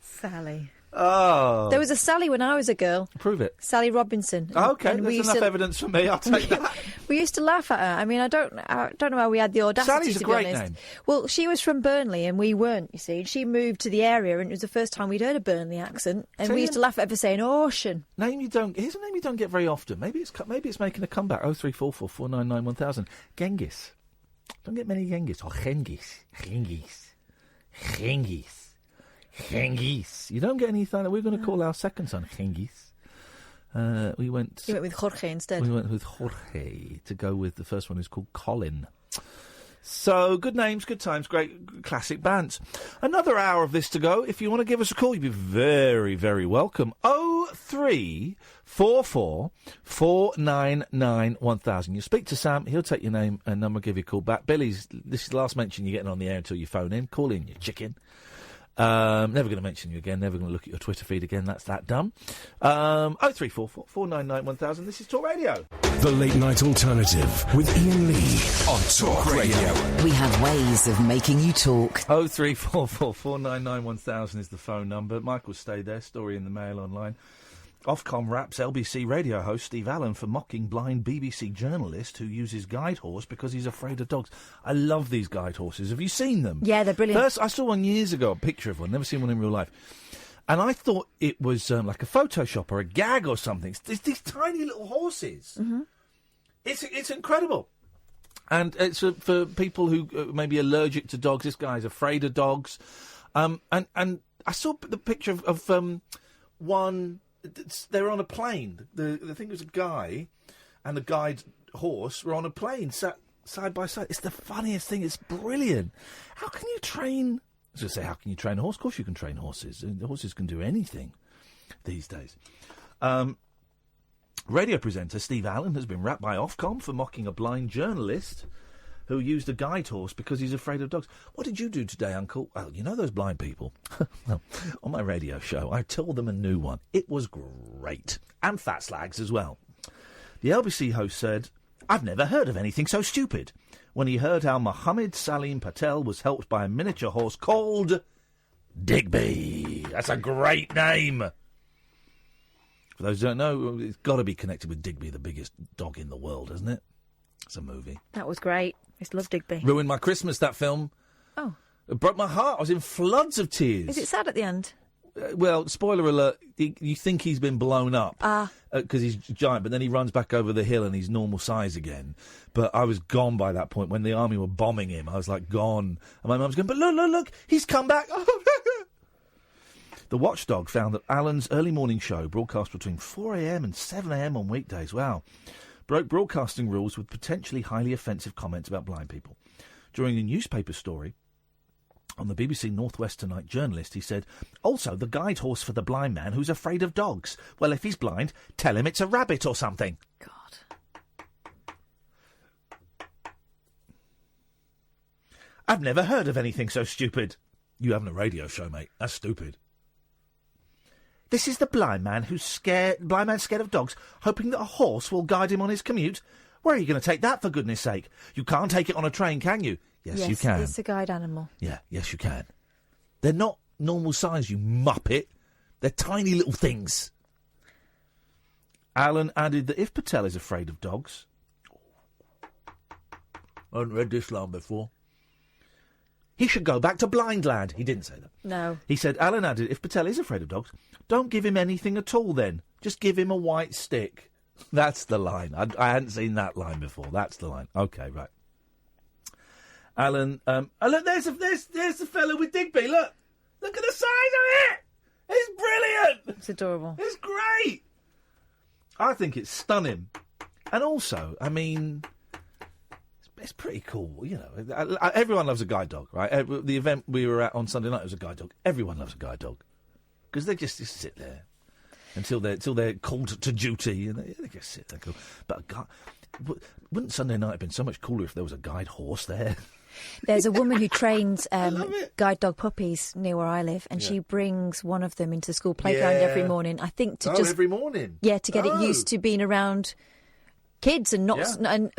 Sally.
Oh.
There was a Sally when I was a girl.
Prove it.
Sally Robinson.
Oh, okay, there's enough evidence for me. I'll take that.
We used to laugh at her. I mean, I don't know how we had the audacity,
Sally's
to
a
be
great
honest.
name.
Well, she was from Burnley and we weren't, you see. She moved to the area and it was the first time we'd heard a Burnley accent. And we used to laugh at her for saying ocean.
Here's a name you don't get very often. Maybe it's making a comeback. 0344 499 1000. Genghis. Don't get many Genghis. Or Genghis. You don't get anything. We're going to call our second son Genghis. You went
with Jorge instead.
We went with Jorge to go with the first one, who's called Colin. So, good names, good times, great classic bands. Another hour of this to go. If you want to give us a call, you'd be very, very welcome. 0344 499 1000. You speak to Sam, he'll take your name and number, give you a call back. Billy's, this is the last mention you're getting on the air until you phone in. Call in, you chicken. Never going to mention you again. Never going to look at your Twitter feed again. That's that done. 0344 499 1000. This is Talk Radio.
The Late Night Alternative with Iain Lee on Talk Radio.
We have ways of making you talk.
0344 499 1000 is the phone number. Michael stayed there. Story in the Mail online. Ofcom raps LBC radio host Steve Allen for mocking blind BBC journalist who uses guide horse because he's afraid of dogs. I love these guide horses. Have you seen them?
Yeah, they're brilliant.
First, I saw one years ago, a picture of one. Never seen one in real life. And I thought it was like a Photoshop or a gag or something. It's these tiny little horses.
Mm-hmm.
It's incredible. And it's for people who may be allergic to dogs. This guy's afraid of dogs. And I saw the picture of one... They were on a plane. The thing was a guy and the guide horse were on a plane, sat side by side. It's the funniest thing. It's brilliant. How can you train... I was going to say, how can you train a horse? Of course you can train horses. Horses can do anything these days. Radio presenter Steve Allen has been rapped by Ofcom for mocking a blind journalist who used a guide horse because he's afraid of dogs. What did you do today, Uncle? Well, you know those blind people? Well, on my radio show, I told them a new one. It was great. And fat slags as well. The LBC host said, "I've never heard of anything so stupid," when he heard how Mohammed Salim Patel was helped by a miniature horse called Digby. That's a great name. For those who don't know, it's got to be connected with Digby, the biggest dog in the world, hasn't it? It's a movie.
That was great. I just love Digby.
Ruined my Christmas, that film.
Oh.
It broke my heart. I was in floods of tears.
Is it sad at the end?
Well, spoiler alert, you think he's been blown up because he's giant, but then he runs back over the hill and he's normal size again. But I was gone by that point. When the army were bombing him, I was like, gone. And my mum's going, but look, he's come back. The Watchdog found that Alan's early morning show, broadcast between 4 a.m. and 7 a.m. on weekdays, broke broadcasting rules with potentially highly offensive comments about blind people. During a newspaper story on the BBC North West Tonight journalist, he said, "Also, the guide horse for the blind man who's afraid of dogs. Well, if he's blind, tell him it's a rabbit or something." God. I've never heard of anything so stupid. You having a radio show, mate. That's stupid. This is the blind man scared of dogs, hoping that a horse will guide him on his commute. Where are you going to take that, for goodness sake? You can't take it on a train, can you? Yes, you can.
It's a guide animal.
Yeah, yes, you can. They're not normal size, you muppet. They're tiny little things. Alan added that if Patel is afraid of dogs... I hadn't read this line before. He should go back to Blind Lad. He didn't say that.
No.
He said, Alan added, if Patel is afraid of dogs, don't give him anything at all then. Just give him a white stick. That's the line. I hadn't seen that line before. That's the line. OK, right. Alan, look, there's the fellow with Digby. Look at the size of it. It's brilliant.
It's adorable.
It's great. I think it's stunning. And also, I mean... It's pretty cool, you know. Everyone loves a guide dog, right? The event we were at on Sunday night was a guide dog. Everyone loves a guide dog because they just sit there until they're called to duty, and they just sit there. But wouldn't Sunday night have been so much cooler if there was a guide horse there?
There's a woman who trains guide dog puppies near where I live, and she brings one of them into the school playground every morning. I think
every morning,
to get it used to being around kids and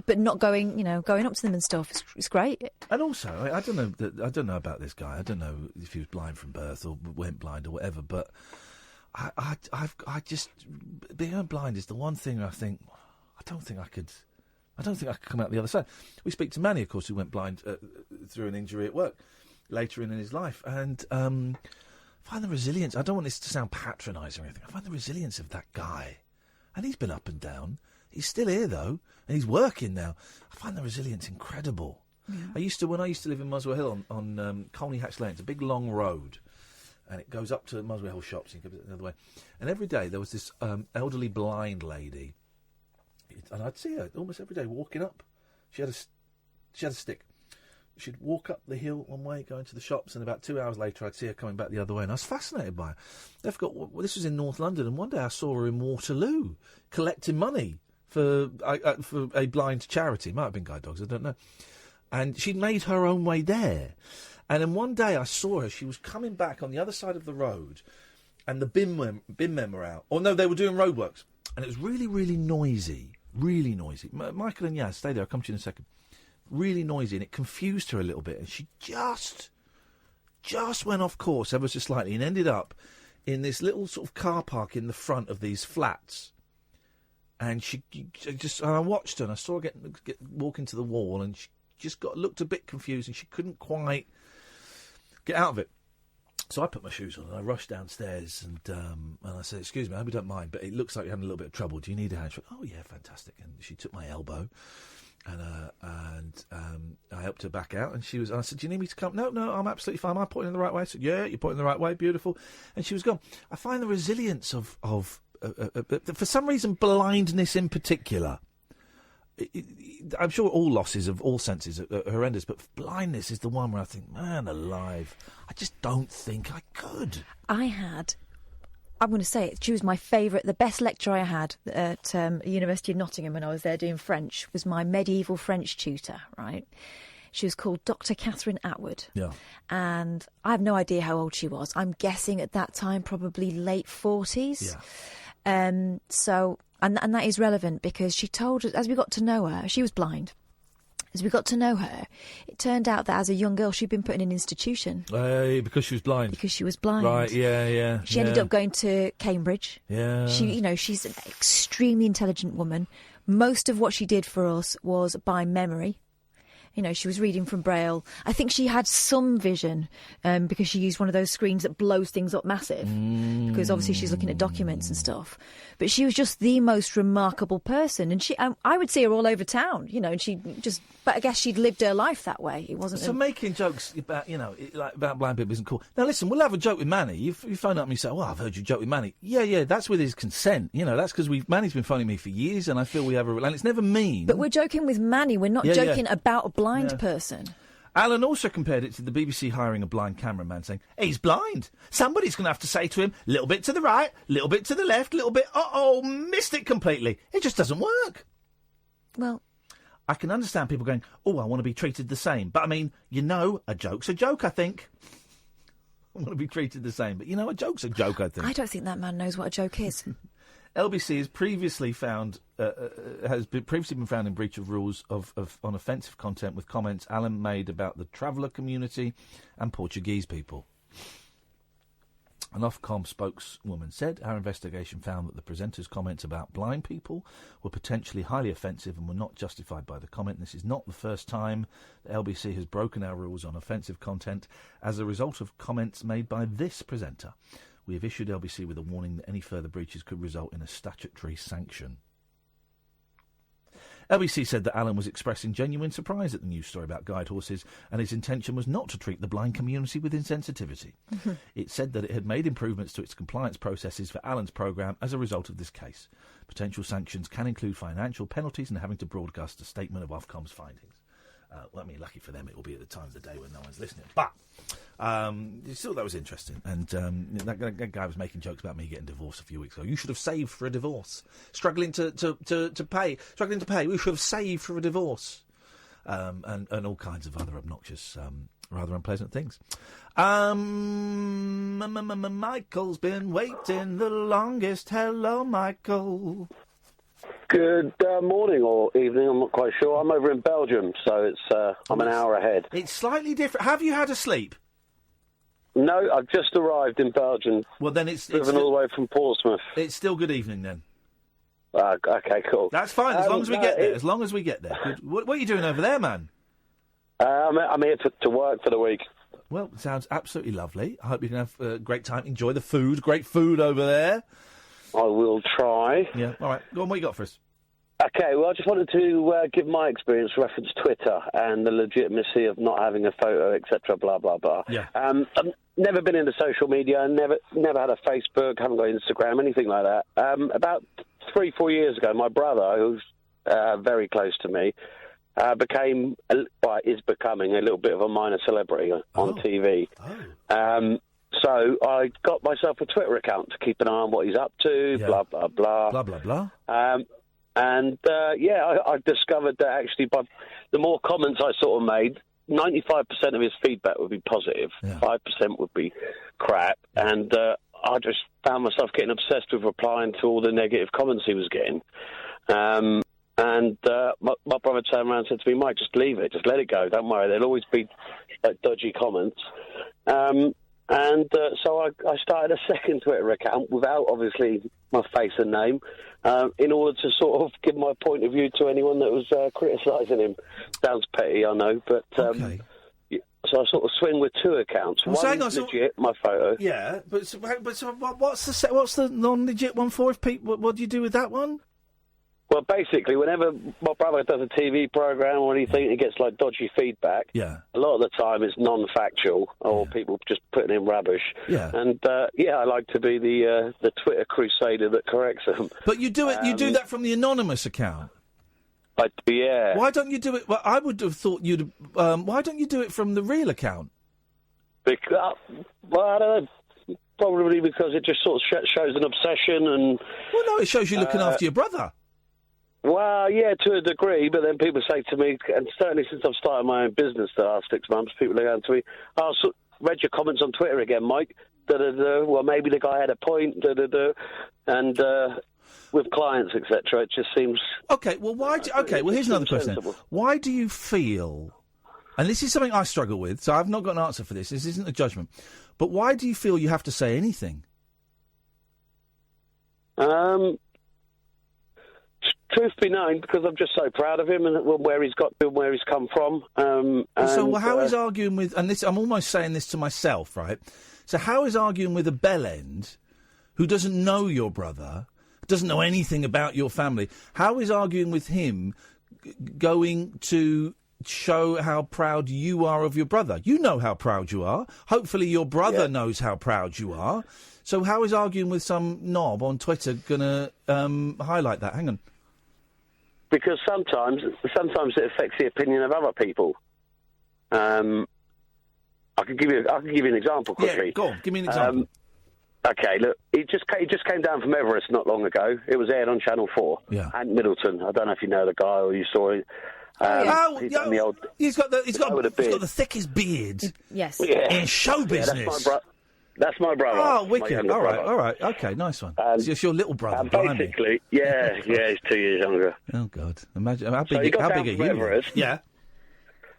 but not going up to them and stuff. It's great.
And also, I don't know about this guy. I don't know if he was blind from birth or went blind or whatever. But I just being blind is the one thing I think I don't think I could come out the other side. We speak to Manny, of course, who went blind through an injury at work later in his life, and find the resilience. I don't want this to sound patronising or anything. I find the resilience of that guy, and he's been up and down. He's still here, though, and he's working now. I find the resilience incredible. Yeah. When I used to live in Muswell Hill on Colney Hatch Lane, it's a big, long road, and it goes up to Muswell Hill shops and it goes the other way. And every day there was this elderly blind lady, and I'd see her almost every day walking up. She had a stick. She'd walk up the hill one way, go into the shops, and about 2 hours later I'd see her coming back the other way, and I was fascinated by her. This was in North London, and one day I saw her in Waterloo collecting money for a blind charity. Might have been guide dogs, I don't know. And she'd made her own way there. And then one day I saw her. She was coming back on the other side of the road, and the bin men were out. Oh no, they were doing roadworks, and it was really, really noisy. Really noisy. Michael and Yaz, stay there. I'll come to you in a second. Really noisy, and it confused her a little bit, and she just went off course ever so slightly, and ended up in this little sort of car park in the front of these flats. And and I watched her, and I saw her walk into the wall, and she just looked a bit confused, and she couldn't quite get out of it. So I put my shoes on, and I rushed downstairs, and I said, "Excuse me, I hope you don't mind, but it looks like you're having a little bit of trouble. Do you need a hand?" She went, "Oh yeah, fantastic." And she took my elbow, and I helped her back out, and I said, "Do you need me to come?" No, I'm absolutely fine. Am I pointing in the right way? I said, "Yeah, you're pointing the right way. Beautiful." And she was gone. I find the resilience of for some reason, blindness in particular. I'm sure all losses of all senses are horrendous, but blindness is the one where I think, man alive, I just don't think I could.
I'm going to say it, she was my favourite, the best lecturer I had at the University of Nottingham when I was there doing French, was my medieval French tutor, right? She was called Dr. Catherine Atwood. Yeah. And I have no idea how old she was. I'm guessing at that time probably late 40s. Yeah. And that is relevant because she told us, as we got to know her, she was blind. As we got to know her, it turned out that as a young girl, she'd been put in an institution.
Because she was blind.
Because she was blind.
Right, yeah.
She ended up going to Cambridge.
Yeah.
She's an extremely intelligent woman. Most of what she did for us was by memory. She was reading from Braille. I think she had some vision because she used one of those screens that blows things up massive because obviously she's looking at documents and stuff. But she was just the most remarkable person. And I would see her all over town, and but I guess she'd lived her life that way. It wasn't.
So making jokes about, about blind people isn't cool. Now listen, we'll have a joke with Manny. You phone up and you say, "Well, I've heard you joke with Manny." Yeah, that's with his consent. That's because Manny's been phoning me for years and I feel we have and it's never mean.
But we're joking with Manny. We're not joking about a blind person.
Alan also compared it to the BBC hiring a blind cameraman, saying, "He's blind. Somebody's going to have to say to him, little bit to the right, little bit to the left, little bit, missed it completely. It just doesn't work."
Well,
I can understand people going, "Oh, I want to be treated the same." But I mean, a joke's a joke, I think. I want to be treated the same. But, a joke's a joke, I think.
I don't think that man knows what a joke is.
LBC has previously been found in breach of rules on offensive content with comments Alan made about the traveller community and Portuguese people. An Ofcom spokeswoman said our investigation found that the presenter's comments about blind people were potentially highly offensive and were not justified by the comment. This is not the first time that LBC has broken our rules on offensive content as a result of comments made by this presenter. We have issued LBC with a warning that any further breaches could result in a statutory sanction. LBC said that Alan was expressing genuine surprise at the news story about guide horses, and his intention was not to treat the blind community with insensitivity. It said that it had made improvements to its compliance processes for Alan's programme as a result of this case. Potential sanctions can include financial penalties and having to broadcast a statement of Ofcom's findings. Lucky for them, it will be at the time of the day when no one's listening. But still, that was interesting. And that guy was making jokes about me getting divorced a few weeks ago. You should have saved for a divorce. Struggling to pay. We should have saved for a divorce. And all kinds of other obnoxious, rather unpleasant things. Michael's been waiting the longest. Hello, Michael.
Good morning or evening, I'm not quite sure. I'm over in Belgium, so it's I'm an hour ahead.
It's slightly different. Have you had a sleep?
No, I've just arrived in Belgium.
Well, then it's
driven all the way from Portsmouth.
It's still good evening, then.
Okay, cool.
That's fine, as long as we get there. As long as we get there. Good. What are you doing over there, man?
I'm here to work for the week.
Well, it sounds absolutely lovely. I hope you can have a great time. Enjoy the food. Great food over there.
I will try.
Yeah, all right. Go on, what you got for us?
Okay, well, I just wanted to give my experience reference Twitter and the legitimacy of not having a photo, etc., blah, blah, blah.
Yeah.
I've never been into social media, never had a Facebook, haven't got Instagram, anything like that. About 3-4 years ago, my brother, who's very close to me, is becoming a little bit of a minor celebrity on TV. So I got myself a Twitter account to keep an eye on what he's up to, blah, blah, blah.
Blah, blah, blah.
I discovered that actually by the more comments I sort of made, 95% of his feedback would be positive, 5% would be crap, and I just found myself getting obsessed with replying to all the negative comments he was getting. And my brother turned around and said to me, Mike, just leave it, just let it go, don't worry, there'll always be dodgy comments. So I started a second Twitter account without, obviously, my face and name, in order to sort of give my point of view to anyone that was criticising him. Sounds petty, I know, but so I sort of swing with two accounts.
Well,
one is legit, my photo.
Yeah, but what's the non-legit one for? If people, what do you do with that one?
Well, basically, whenever my brother does a TV programme or anything, he gets, like, dodgy feedback.
Yeah.
A lot of the time it's non-factual, or people just putting in rubbish.
Yeah.
And, I like to be the Twitter crusader that corrects them.
But you do it. You do that from the anonymous account.
Yeah.
Why don't you do it? Well, I would have thought you'd. Why don't you do it from the real account?
Because, I don't know. Probably because it just sort of shows an obsession and.
Well, no, it shows you looking after your brother.
Well, yeah, to a degree, but then people say to me, and certainly since I've started my own business the last 6 months, people are going to me, read your comments on Twitter again, Mike. Da-da-da. Well, maybe the guy had a point. Da-da-da. And with clients, etc., it just seems.
Okay. Well, why? Well, here's another question. Why do you feel? And this is something I struggle with, so I've not got an answer for this. This isn't a judgment, but why do you feel you have to say anything?
Truth be known, because I'm just so proud of him and where he's got to and where he's come from.
How is arguing with, and this, I'm almost saying this to myself, right? So how is arguing with a bellend who doesn't know your brother, doesn't know anything about your family, how is arguing with him going to show how proud you are of your brother? You know how proud you are. Hopefully your brother knows how proud you are. So how is arguing with some knob on Twitter going to highlight that? Hang on.
Because sometimes it affects the opinion of other people. I can give you an example quickly.
Yeah, go on. Give me an example.
Okay, look, he just came down from Everest not long ago. It was aired on Channel 4.
Yeah.
Ant Middleton. I don't know if you know the guy or you saw it.
He's got the thickest beard.
Yes.
Yeah.
In show business.
That's my brother.
Oh, wicked. All right. Okay, nice one. So it's your little brother,
basically, yeah, he's 2 years younger.
Oh, God. Imagine how
So
big,
he got
how
down
big
from
are you?
Everest.
Yeah.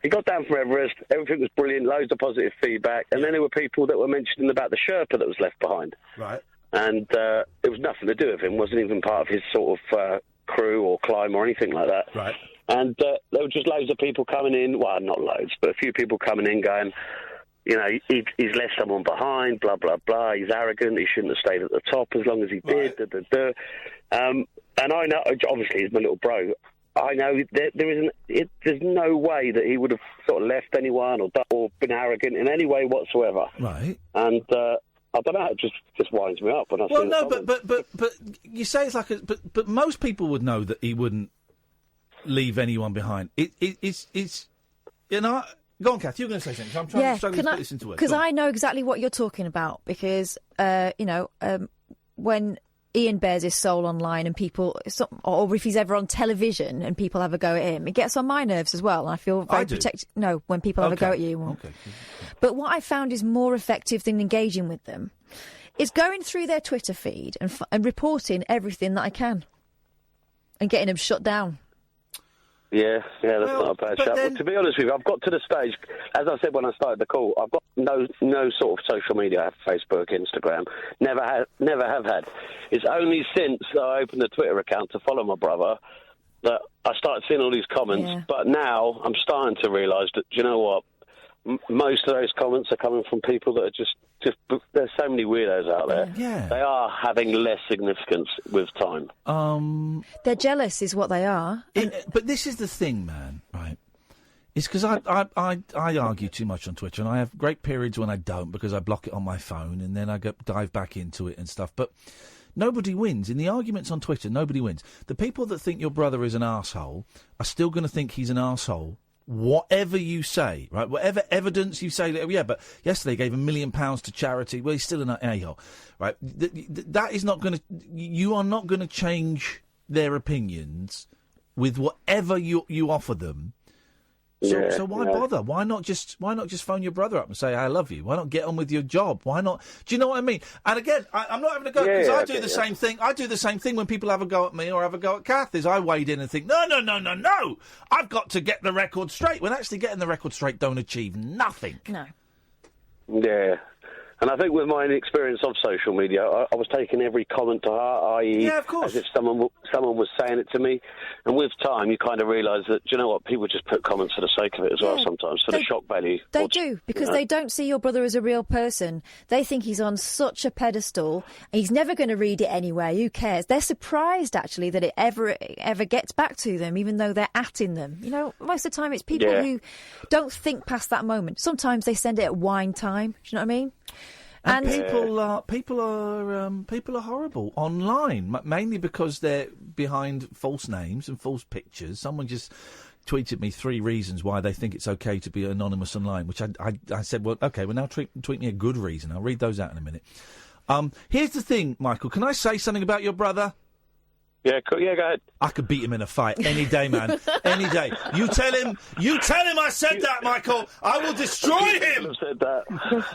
He got down from Everest, everything was brilliant, loads of positive feedback, and then there were people that were mentioning about the Sherpa that was left behind.
Right.
And it was nothing to do with him, wasn't even part of his sort of crew or climb or anything like that.
Right.
And there were just loads of people coming in, well, not loads, but a few people coming in going, you know, he's left someone behind, blah, blah, blah, he's arrogant, he shouldn't have stayed at the top as long as he did, And I know, obviously, he's my little bro, I know there's no way that he would have sort of left anyone or been arrogant in any way whatsoever.
Right.
And I don't know, it just winds me up when I see
no,
the
but you say it's like but most people would know that he wouldn't leave anyone behind. It's you know. Go on, Kath, you're going to say something. I'm trying to put this into words.
Because I know exactly what you're talking about. Because, when Iain bears his soul online and people, or if he's ever on television and people have a go at him, it gets on my nerves as well. And I feel very protected. No, when people have a go at you.
Okay.
But what I found is more effective than engaging with them is going through their Twitter feed and reporting everything that I can and getting them shut down.
Yeah, that's not a bad shot. Well, to be honest with you, I've got to the stage, as I said when I started the call, I've got no sort of social media. I have Facebook, Instagram. Never have had. It's only since I opened a Twitter account to follow my brother that I started seeing all these comments. Yeah. But now I'm starting to realise that, do you know what? Most of those comments are coming from people that are just there's so many weirdos out there.
Yeah.
They are having less significance with time.
They're jealous is what they are.
But this is the thing, man, right? It's because I argue too much on Twitter, and I have great periods when I don't because I block it on my phone, and then I dive back into it and stuff. But nobody wins. In the arguments on Twitter, nobody wins. The people that think your brother is an arsehole are still going to think he's an arsehole. Whatever you say, right? Whatever evidence you say, but yesterday gave £1 million to charity. Well, he's still an a-hole, right? That is not going to. You are not going to change their opinions with whatever you offer them. So why bother? Why not just phone your brother up and say, I love you? Why not get on with your job? Why not? Do you know what I mean? And again, I'm not having a go, because I do the same thing. I do the same thing when people have a go at me or have a go at Kath, is I wade in and think, no, I've got to get the record straight, when actually getting the record straight don't achieve nothing.
No.
Yeah. And I think with my inexperience of social media, I was taking every comment to heart, i.e. as if someone was saying it to me. And with time, you kind of realise that, do you know what, people just put comments for the sake of it as well sometimes, for the shock value.
They do, because they don't see your brother as a real person. They think he's on such a pedestal, he's never going to read it anyway, who cares? They're surprised, actually, that it ever gets back to them, even though they're atting them. You know, most of the time it's people who don't think past that moment. Sometimes they send it at wine time, do you know what I mean?
And people are horrible online, mainly because they're behind false names and false pictures. Someone just tweeted me 3 reasons why they think it's okay to be anonymous online, which I said, well, OK, well, now tweet me a good reason. I'll read those out in a minute. Here's the thing, Michael. Can I say something about your brother?
Yeah, go ahead.
I could beat him in a fight any day, man. Any day. You tell him I said that, Michael. I will destroy him.
I've said that.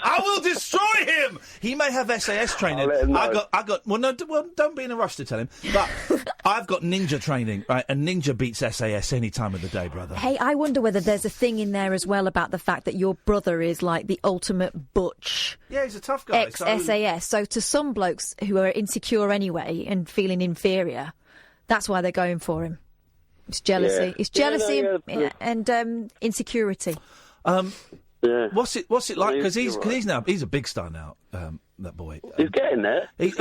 I will destroy him. He may have SAS training. Don't be in a rush to tell him. But I've got ninja training, right? And ninja beats SAS any time of the day, brother.
Hey, I wonder whether there's a thing in there as well about the fact that your brother is like the ultimate butch.
Yeah, he's a tough guy.
Ex-SAS. So to some blokes who are insecure anyway and feeling inferior, that's why they're going for him. It's jealousy. Yeah. It's jealousy and insecurity.
What's it like? Because he's a big star now. That boy.
He's getting there.
He's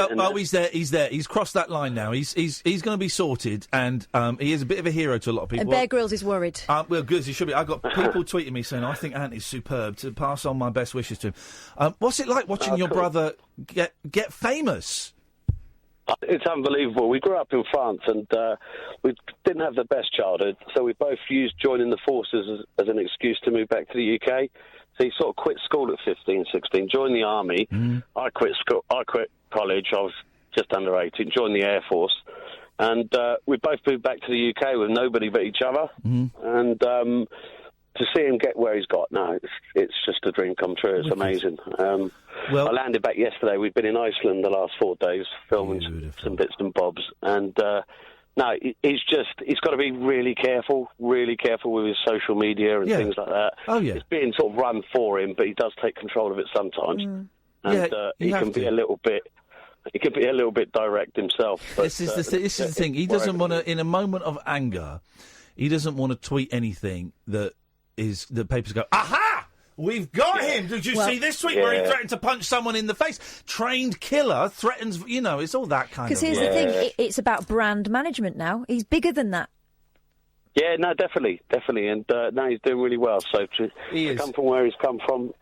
there. He's there. He's crossed that line now. He's going to be sorted, and he is a bit of a hero to a lot of people.
And Bear Grylls is worried.
Well, good as he should be. I've got people tweeting me saying, I think Ant is superb, to pass on my best wishes to him. What's it like watching your brother get famous?
It's unbelievable. We grew up in France and we didn't have the best childhood, so we both used joining the forces as an excuse to move back to the UK. So he sort of quit school at 15, 16, joined the army. I quit school. I quit college. I was just under 18, joined the Air Force. And we both moved back to the UK with nobody but each other. And to see him get where he's got now, it's just a dream come true. It's amazing. I landed back yesterday. We've been in Iceland the last 4 days filming some bits and bobs. And he's got to be really careful with his social media and things like that.
Oh, yeah.
It's being sort of run for him, but he does take control of it sometimes. And he can be a little bit... He could be a little bit direct himself. But,
this is the thing. He doesn't want to, in a moment of anger, he doesn't want to tweet anything that is the papers go, aha! We've got him! Did you see this tweet where he threatened to punch someone in the face? Trained killer threatens, it's all that kind of...
Because here's the thing, it's about brand management now. He's bigger than that.
Yeah, no, definitely. And now he's doing really well. So to come from where he's come from,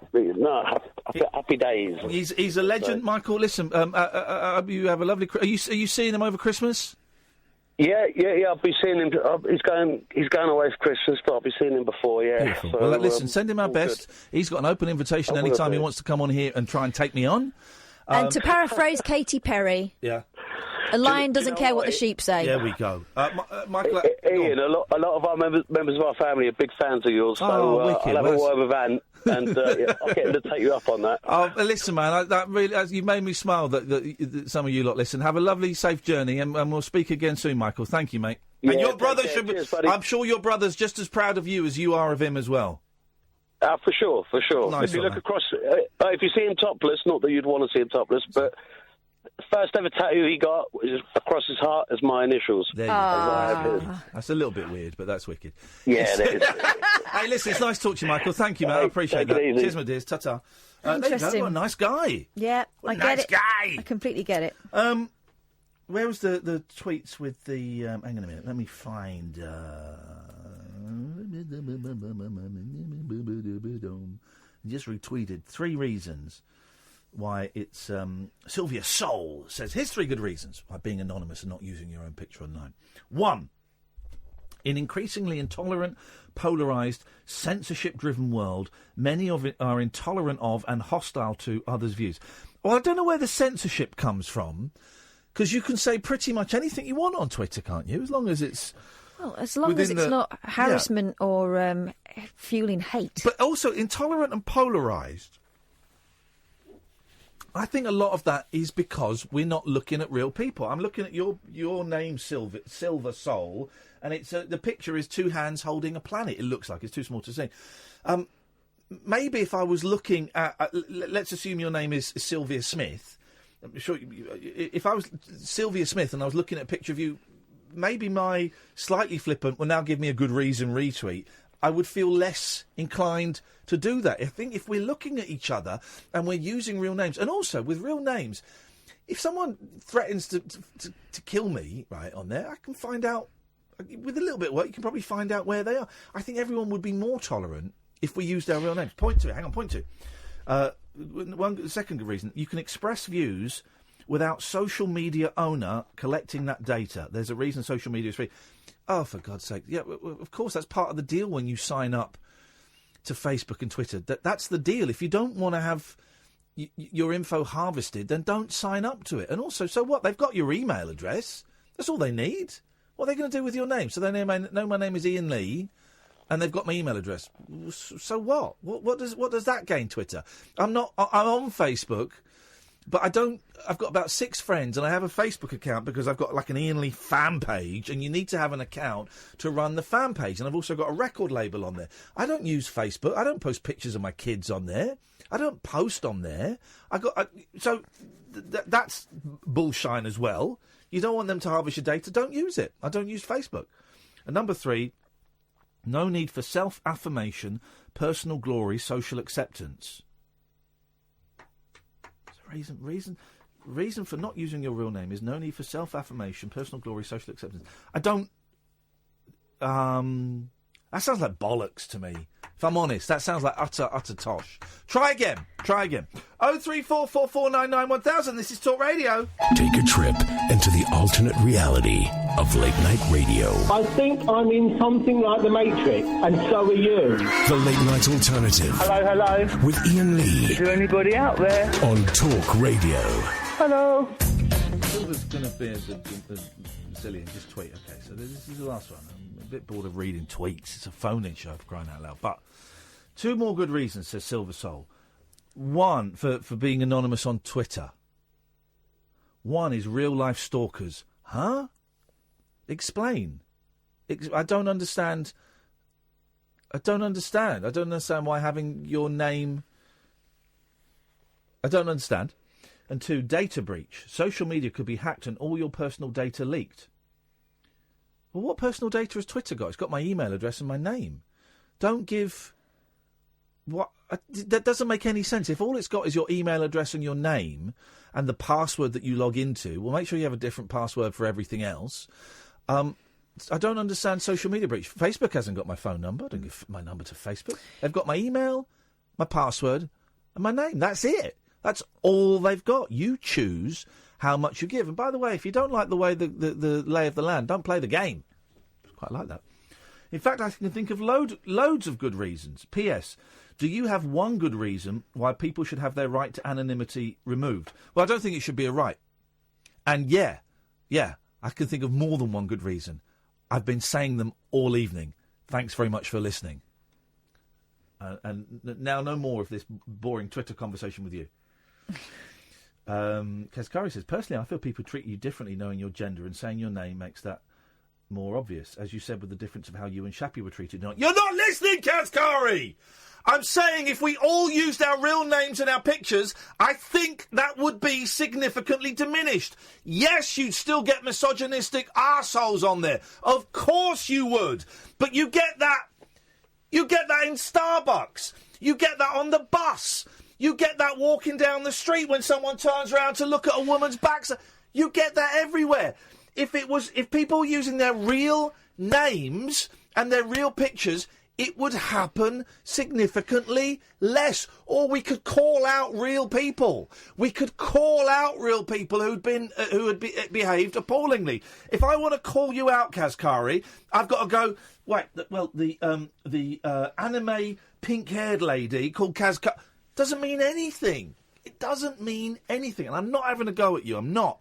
happy days.
He's a legend, Michael. Listen, you have a lovely... Are you seeing him over Christmas?
Yeah. I'll be seeing him. He's going away for Christmas, but I'll be seeing him before. Yeah.
Beautiful.
So,
well, listen, send him our best. Good. He's got an open invitation anytime he wants to come on here and try and take me on.
And to paraphrase Katy Perry, a lion doesn't care what the sheep say.
There we go. Michael,
Ian, a lot of our members of our family are big fans of yours, so I'll have a word with Ant. And I'll get him to take you up on that.
Oh, listen, man, that really you made me smile that some of you lot listen. Have a lovely, safe journey, and we'll speak again soon, Michael. Thank you, mate.
Yeah,
and your brother should be.
Cheers,
I'm sure your brother's just as proud of you as you are of him as well.
For sure.
Nice
if you look across, if you see him topless, not that you'd want to see him topless, but first ever tattoo he got is across his heart as my initials.
There you go. That's a little bit weird, but that's wicked.
Yeah, it is.
Hey, listen, it's nice to talk to you, Michael. Thank you, man. I appreciate that. Cheers, my dears. Ta-ta. There you go. What a nice guy.
Yeah, I get it.
Guy.
I completely get it.
Where was the tweets with the... hang on a minute. Let me find... just retweeted 3 reasons why it's... Sylvia Soul says, here's 3 good reasons why being anonymous and not using your own picture online. 1. In increasingly intolerant, polarised, censorship-driven world, many of it are intolerant of and hostile to others' views. Well, I don't know where the censorship comes from, because you can say pretty much anything you want on Twitter, can't you? As long as it's...
Well, as long as it's not harassment or fueling hate.
But also intolerant and polarised. I think a lot of that is because we're not looking at real people. I'm looking at your name, Silver Soul, and it's the picture is two hands holding a planet. It looks like it's too small to see. Maybe if I was looking at, let's assume your name is Sylvia Smith. I'm sure if I was Sylvia Smith and I was looking at a picture of you, maybe my slightly flippant will now give me a good reason retweet. I would feel less inclined to do that. I think if we're looking at each other and we're using real names, and also with real names, if someone threatens to kill me, right, on there, I can find out, with a little bit of work, you can probably find out where they are. I think everyone would be more tolerant if we used our real names. Point to it. Hang on, point to it. One second good reason. You can express views without social media owner collecting that data. There's a reason social media is free. Oh, for God's sake. Yeah, of course, that's part of the deal when you sign up to Facebook and Twitter. That's the deal. If you don't want to have your info harvested, then don't sign up to it. And also, so what? They've got your email address. That's all they need. What are they going to do with your name? So they know my name is Iain Lee, and they've got my email address. So what? What does that gain Twitter? I'm on Facebook, but I've got about 6 friends, and I have a Facebook account because I've got like an Iain Lee fan page, and you need to have an account to run the fan page. And I've also got a record label on there. I don't use Facebook. I don't post pictures of my kids on there. I don't post on there. That's bullshine as well. You don't want them to harvest your data. Don't use it. I don't use Facebook. And number 3, no need for self-affirmation, personal glory, social acceptance. Reason for not using your real name is no need for self-affirmation, personal glory, social acceptance. That sounds like bollocks to me. If I'm honest, that sounds like utter tosh. Try again. 03444991000. This is Talk Radio.
Take a trip into the alternate reality of late night radio.
I think I'm in something like the Matrix, and so are you.
The Late Night Alternative.
Hello.
With Iain Lee.
Is there anybody out there?
On Talk Radio.
Hello.
Silver's going to be as silly and just tweet. Okay, so this is the last one. I'm a bit bored of reading tweets. It's a phone-in show, for crying out loud. But 2 more good reasons, says Silver Soul. 1, for being anonymous on Twitter. 1 is real-life stalkers. Huh? Explain. I don't understand. I don't understand why having your name... I don't understand. And 2, data breach. Social media could be hacked and all your personal data leaked. Well, what personal data has Twitter got? It's got my email address and my name. Don't give... What? That doesn't make any sense. If all it's got is your email address and your name and the password that you log into, well, make sure you have a different password for everything else. I don't understand social media breach. Facebook hasn't got my phone number. I don't give my number to Facebook. They've got my email, my password, and my name. That's it. That's all they've got. You choose how much you give. And by the way, if you don't like the way the lay of the land, don't play the game. I quite like that. In fact, I can think of loads of good reasons. P.S. Do you have one good reason why people should have their right to anonymity removed? Well, I don't think it should be a right. And yeah, I can think of more than one good reason. I've been saying them all evening. Thanks very much for listening. And now no more of this boring Twitter conversation with you. Keskari says, personally, I feel people treat you differently knowing your gender, and saying your name makes that more obvious. As you said, with the difference of how you and Shappy were treated. You're not listening, Keskari! I'm saying if we all used our real names and our pictures, I think that would be significantly diminished. Yes, you'd still get misogynistic arseholes on there. Of course you would. But you get that in Starbucks. You get that on the bus. You get that walking down the street when someone turns around to look at a woman's back. You get that everywhere. If people were using their real names and their real pictures, it would happen significantly less. Or we could call out real people. We could call out real people who had behaved appallingly. If I want to call you out, Kazkari, I've got to go. Wait, the anime pink-haired lady called Kazkari doesn't mean anything. It doesn't mean anything, and I'm not having a go at you. I'm not.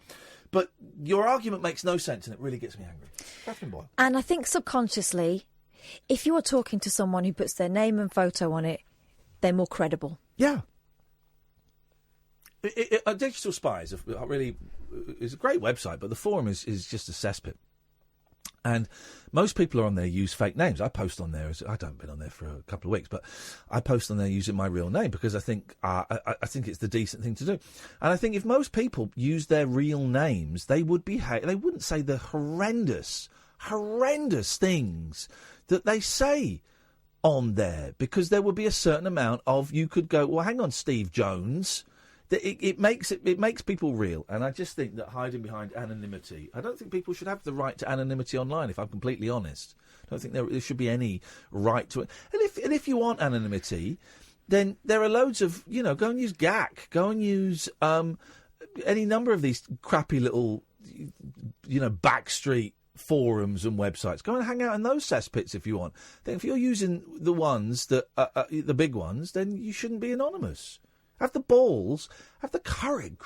But your argument makes no sense, and it really gets me angry. Catherine Boyle.
And I think subconsciously, if you are talking to someone who puts their name and photo on it, they're more credible.
Yeah. Digital Spies are really is a great website, but the forum is just a cesspit. And most people are on there use fake names. I post on there. I haven't been on there for a couple of weeks, but I post on there using my real name because I think it's the decent thing to do. And I think if most people use their real names, they would they wouldn't say the horrendous things that they say on there, because there would be a certain amount of, you could go, well, hang on, Steve Jones. It makes people real, and I just think that hiding behind anonymity, I don't think people should have the right to anonymity online. If I'm completely honest, I don't think there should be any right to it. And if you want anonymity, then there are loads of, go and use GAC, go and use any number of these crappy little, backstreet forums and websites. Go and hang out in those cesspits if you want. Then if you're using the ones that the big ones, then you shouldn't be anonymous. Have the balls, have the courage,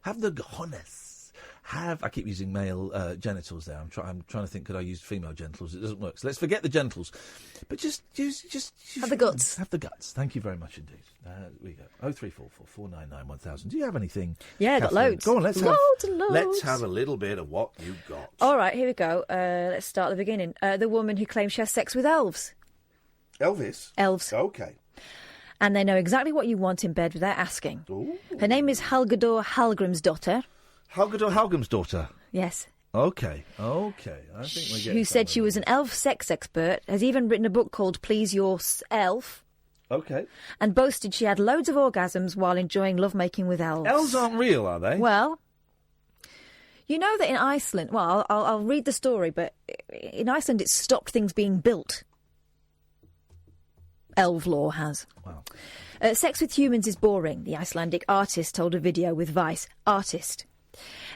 have the cojones, I keep using male genitals there. I'm trying to think, could I use female genitals? It doesn't work. So let's forget the genitals. But just
have the guts.
Have the guts. Thank you very much indeed. We go. 0344 499 1000. Do you have anything?
Yeah, got loads.
Go on,
loads.
Let's have a little bit of what you got.
All right, here we go. Let's start at the beginning. The woman who claims she has sex with elves.
Elvis?
Elves.
Okay.
And they know exactly what you want in bed without asking.
Ooh.
Her name is Helgador Hallgrimsdotter.
Helgador Hallgrimsdotter?
Yes.
Okay. I think we're getting
who said she was an elf sex expert, has even written a book called Please Your Elf.
Okay.
And boasted she had loads of orgasms while enjoying lovemaking with elves.
Elves aren't real, are they?
Well, you know that in Iceland, well, I'll read the story, but in Iceland it stopped things being built. Elf law has.
Wow.
Sex with humans is boring, the Icelandic artist told a video with Vice. Artist.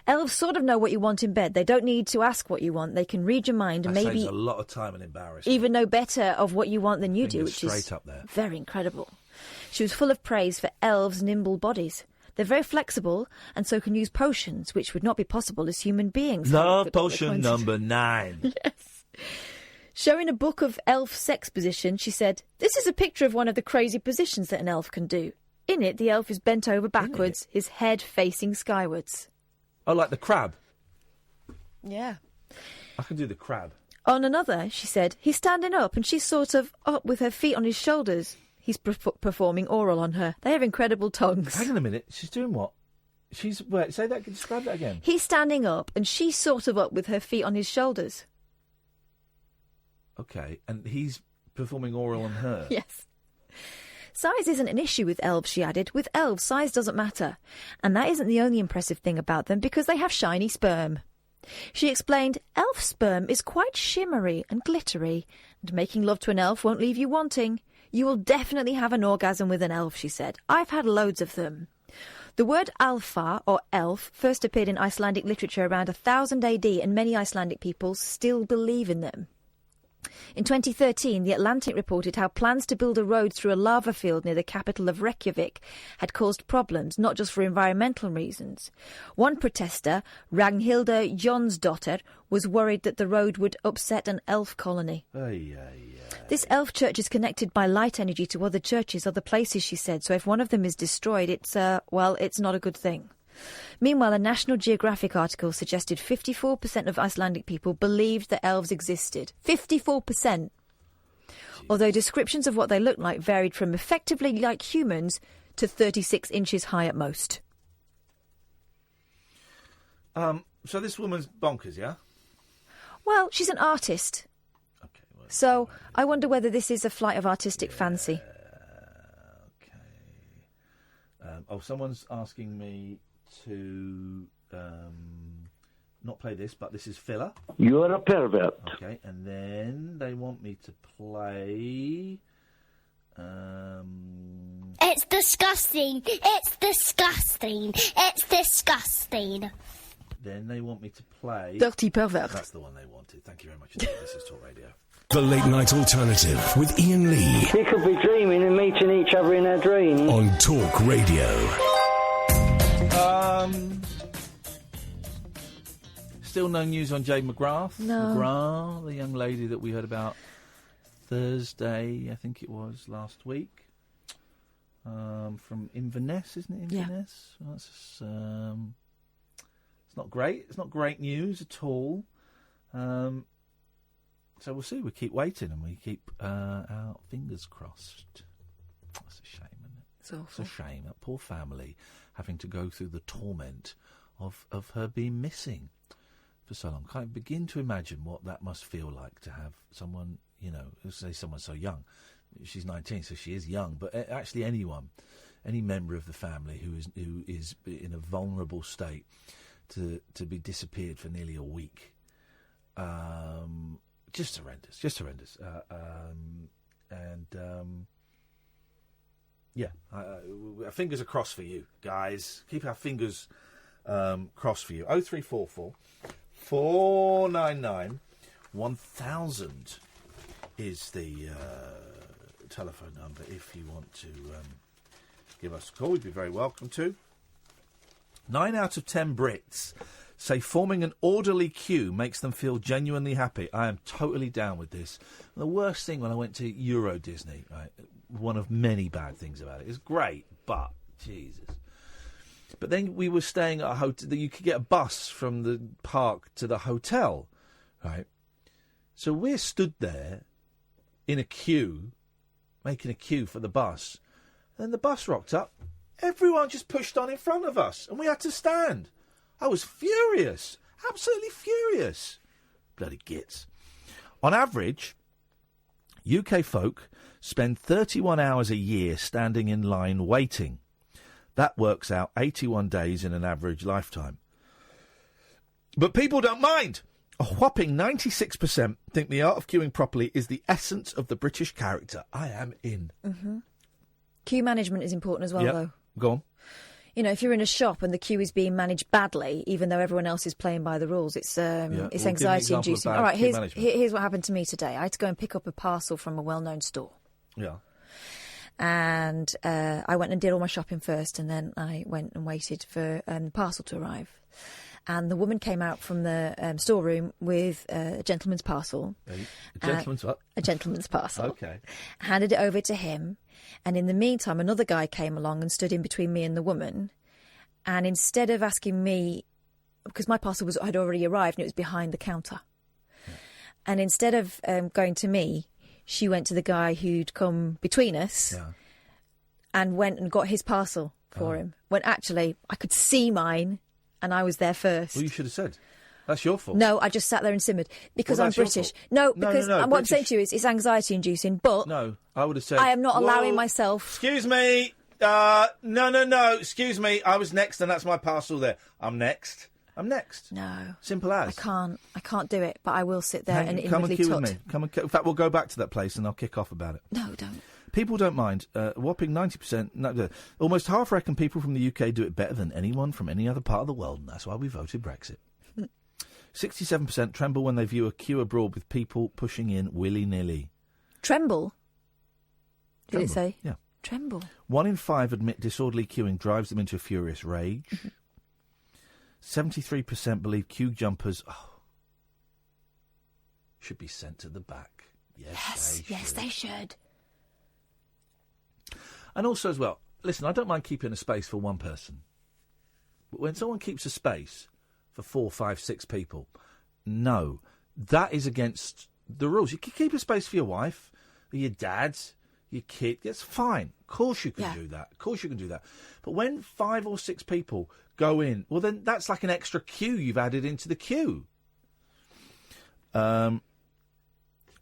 Elves sort of know what you want in bed. They don't need to ask what you want. They can read your mind and
that
maybe
saves a lot of time and embarrassment.
Even know better of what you want than you do, which
straight
is
up there.
Very incredible. She was full of praise for elves' nimble bodies. They're very flexible and so can use potions, which would not be possible as human beings.
Love potion number 9.
Yes. Showing a book of elf sex positions, she said, "This is a picture of one of the crazy positions that an elf can do. In it, the elf is bent over backwards, his head facing skywards."
Oh, like the crab?
Yeah.
I can do the crab.
On another, she said, "He's standing up and she's sort of up with her feet on his shoulders. He's performing oral on her. They have incredible tongues."
Hang on a minute. She's doing what? Wait, say that, describe that again.
He's standing up and she's sort of up with her feet on his shoulders.
Okay, and he's performing oral on her?
Yes. Size isn't an issue with elves, she added. With elves, size doesn't matter. And that isn't the only impressive thing about them, because they have shiny sperm. She explained, elf sperm is quite shimmery and glittery, and making love to an elf won't leave you wanting. You will definitely have an orgasm with an elf, she said. I've had loads of them. The word alpha, or elf, first appeared in Icelandic literature around 1000 AD, and many Icelandic people still believe in them. In 2013, The Atlantic reported how plans to build a road through a lava field near the capital of Reykjavik had caused problems, not just for environmental reasons. One protester, Ragnhildur Jonsdottir, was worried that the road would upset an elf colony. This elf church is connected by light energy to other churches, other places, she said, so if one of them is destroyed, it's not a good thing. Meanwhile, a National Geographic article suggested 54% of Icelandic people believed that elves existed. 54%! Although descriptions of what they looked like varied from effectively like humans to 36 inches high at most.
So this woman's bonkers, yeah?
Well, she's an artist.
Okay. Well,
so I wonder whether this is a flight of artistic fancy.
Okay. Someone's asking me to not play this, but this is filler.
You're a pervert.
Okay, and then they want me to play...
It's disgusting. It's disgusting. It's disgusting.
Then they want me to play...
Dirty Pervert.
That's the one they wanted. Thank you very much indeed. This is Talk Radio.
The Late Night Alternative with Iain Lee.
We could be dreaming and meeting each other in our dreams.
On Talk Radio.
still no news on Jade McGrath?
No.
McGrath, the young lady that we heard about Thursday, I think it was, last week. From Inverness, isn't it? Inverness? Yeah. That's, it's not great. It's not great news at all. So we'll see. We keep waiting and we keep our fingers crossed. That's a shame, isn't it?
It's awful.
It's a shame. That poor family having to go through the torment of her being missing for so long. Can't begin to imagine what that must feel like to have someone, say someone so young. She's 19, so she is young, but actually any member of the family who is in a vulnerable state to be disappeared for nearly a week. Just horrendous. Fingers are crossed for you, guys. Keep our fingers crossed for you. 0344 499 1000 is the telephone number if you want to give us a call. We'd be very welcome to. 9 out of 10 Brits say forming an orderly queue makes them feel genuinely happy. I am totally down with this. And the worst thing when I went to Euro Disney, right, one of many bad things about it, it's great, but Jesus. But then we were staying at a hotel. You could get a bus from the park to the hotel, right? So we're stood there in a queue, making a queue for the bus. And the bus rocked up. Everyone just pushed on in front of us, and we had to stand. I was furious. Absolutely furious. Bloody gits. On average, UK folk spend 31 hours a year standing in line waiting. That works out 81 days in an average lifetime. But people don't mind. A whopping 96% think the art of queuing properly is the essence of the British character. I am in.
Mm-hmm. Queue management is important as well, though.
Go on.
If you're in a shop and the queue is being managed badly, even though everyone else is playing by the rules, it's anxiety-inducing. All right, here's what happened to me today. I had to go and pick up a parcel from a well-known store. Yeah. And I went and did all my shopping first, and then I went and waited for the parcel to arrive. And the woman came out from the storeroom with a gentleman's parcel.
A gentleman's what?
A gentleman's parcel.
Okay.
Handed it over to him. And in the meantime, another guy came along and stood in between me and the woman. And instead of asking me, because my parcel had already arrived and it was behind the counter. Yeah. And instead of going to me, she went to the guy who'd come between us and went and got his parcel for him. When actually, I could see mine. And I was there first.
Well, you should have said. That's your fault.
No, I just sat there and simmered. Because I'm British. No, because what I'm saying to you is it's anxiety-inducing, but...
No, I would have said...
I am not allowing myself...
Excuse me. No. Excuse me. I was next and that's my parcel there. I'm next.
No.
Simple as.
I can't do it, but I will sit there and
come
inwardly
and queue
tut.
with me. In fact, we'll go back to that place and I'll kick off about it.
No, don't.
People don't mind. Whopping 90%. Almost half reckon people from the UK do it better than anyone from any other part of the world, and that's why we voted Brexit. 67% tremble when they view a queue abroad with people pushing in willy-nilly.
Tremble? Did it say?
Yeah.
Tremble.
1 in 5 admit disorderly queuing drives them into a furious rage. 73% believe queue jumpers should be sent to the back.
Yes, they should.
And also as well, listen, I don't mind keeping a space for one person. But when someone keeps a space for 4, 5, 6 people, no, that is against the rules. You can keep a space for your wife, or your dad, your kid. That's fine. Of course you can do that. But when 5 or 6 people go in, well, then that's like an extra queue you've added into the queue.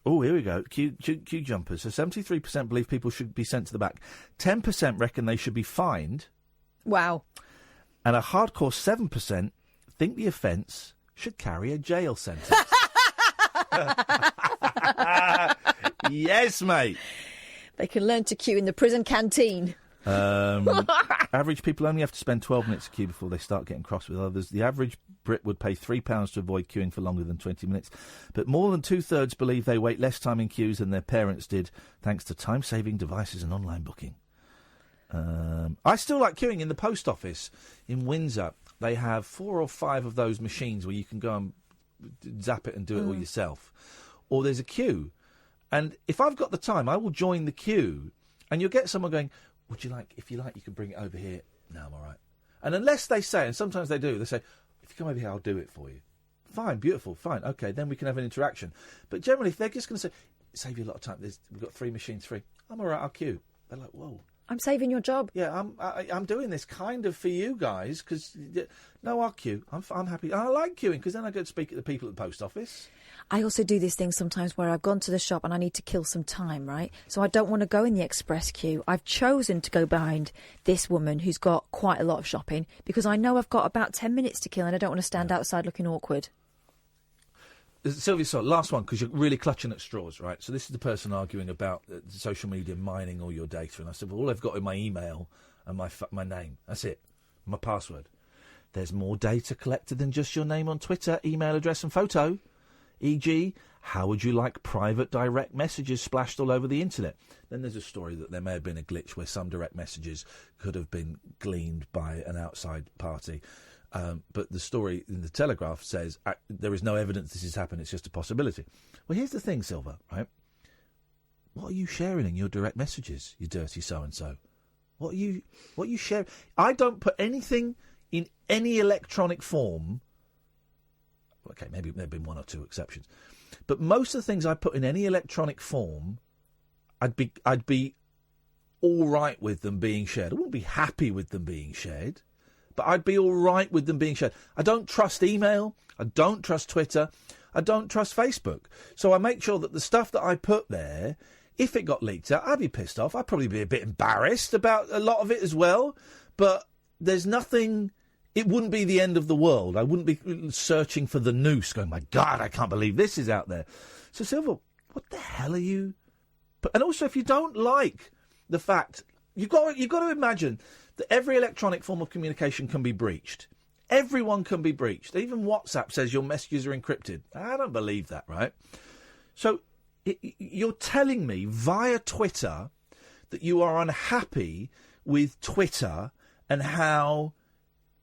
Oh, here we go. Queue jumpers. So 73% believe people should be sent to the back. 10% reckon they should be fined.
Wow.
And a hardcore 7% think the offence should carry a jail sentence. Yes, mate.
They can learn to queue in the prison canteen.
Average people only have to spend 12 minutes to queue before they start getting cross with others. The average Brit would pay £3 to avoid queuing for longer than 20 minutes. But more than 2/3 believe they wait less time in queues than their parents did, thanks to time-saving devices and online booking. I still like queuing in the post office in Windsor. They have 4 or 5 of those machines where you can go and zap it and do it all yourself. Or there's a queue. And if I've got the time, I will join the queue, and you'll get someone going, if you like, you can bring it over here. No, I'm all right. And unless they say, and sometimes they do, they say, if you come over here, I'll do it for you. Fine, beautiful, fine, okay, then we can have an interaction. But generally, if they're just going to say, save you a lot of time, we've got 3 machines free, I'm all right, I'll queue. They're like, whoa.
I'm saving your job.
Yeah, I'm doing this kind of for you guys, because, no, I'll queue. I'm happy. I like queuing, because then I go to speak at the people at the post office.
I also do these things sometimes where I've gone to the shop and I need to kill some time, right? So I don't want to go in the express queue. I've chosen to go behind this woman who's got quite a lot of shopping because I know I've got about 10 minutes to kill and I don't want to stand outside looking awkward.
Sylvia, so last one, because you're really clutching at straws, right? So this is the person arguing about social media mining all your data. And I said, well, all I've got is my email and my name. That's it. My password. There's more data collected than just your name on Twitter, email address and photo. E.g., how would you like private direct messages splashed all over the internet? Then there's a story that there may have been a glitch where some direct messages could have been gleaned by an outside party. But the story in the Telegraph says there is no evidence this has happened, it's just a possibility. Well, here's the thing, Silver, right? What are you sharing in your direct messages, you dirty so-and-so? What are you sharing? I don't put anything in any electronic form. Okay, maybe there have been 1 or 2 exceptions. But most of the things I put in any electronic form, I'd be all right with them being shared. I wouldn't be happy with them being shared, but I'd be all right with them being shared. I don't trust email. I don't trust Twitter. I don't trust Facebook. So I make sure that the stuff that I put there, if it got leaked out, I'd be pissed off. I'd probably be a bit embarrassed about a lot of it as well. But there's nothing... It wouldn't be the end of the world. I wouldn't be searching for the noose, going, my God, I can't believe this is out there. So, Silver, what the hell are you... And also, if you don't like the fact... You've got to imagine that every electronic form of communication can be breached. Everyone can be breached. Even WhatsApp says your messages are encrypted. I don't believe that, right? So, you're telling me via Twitter that you are unhappy with Twitter and how...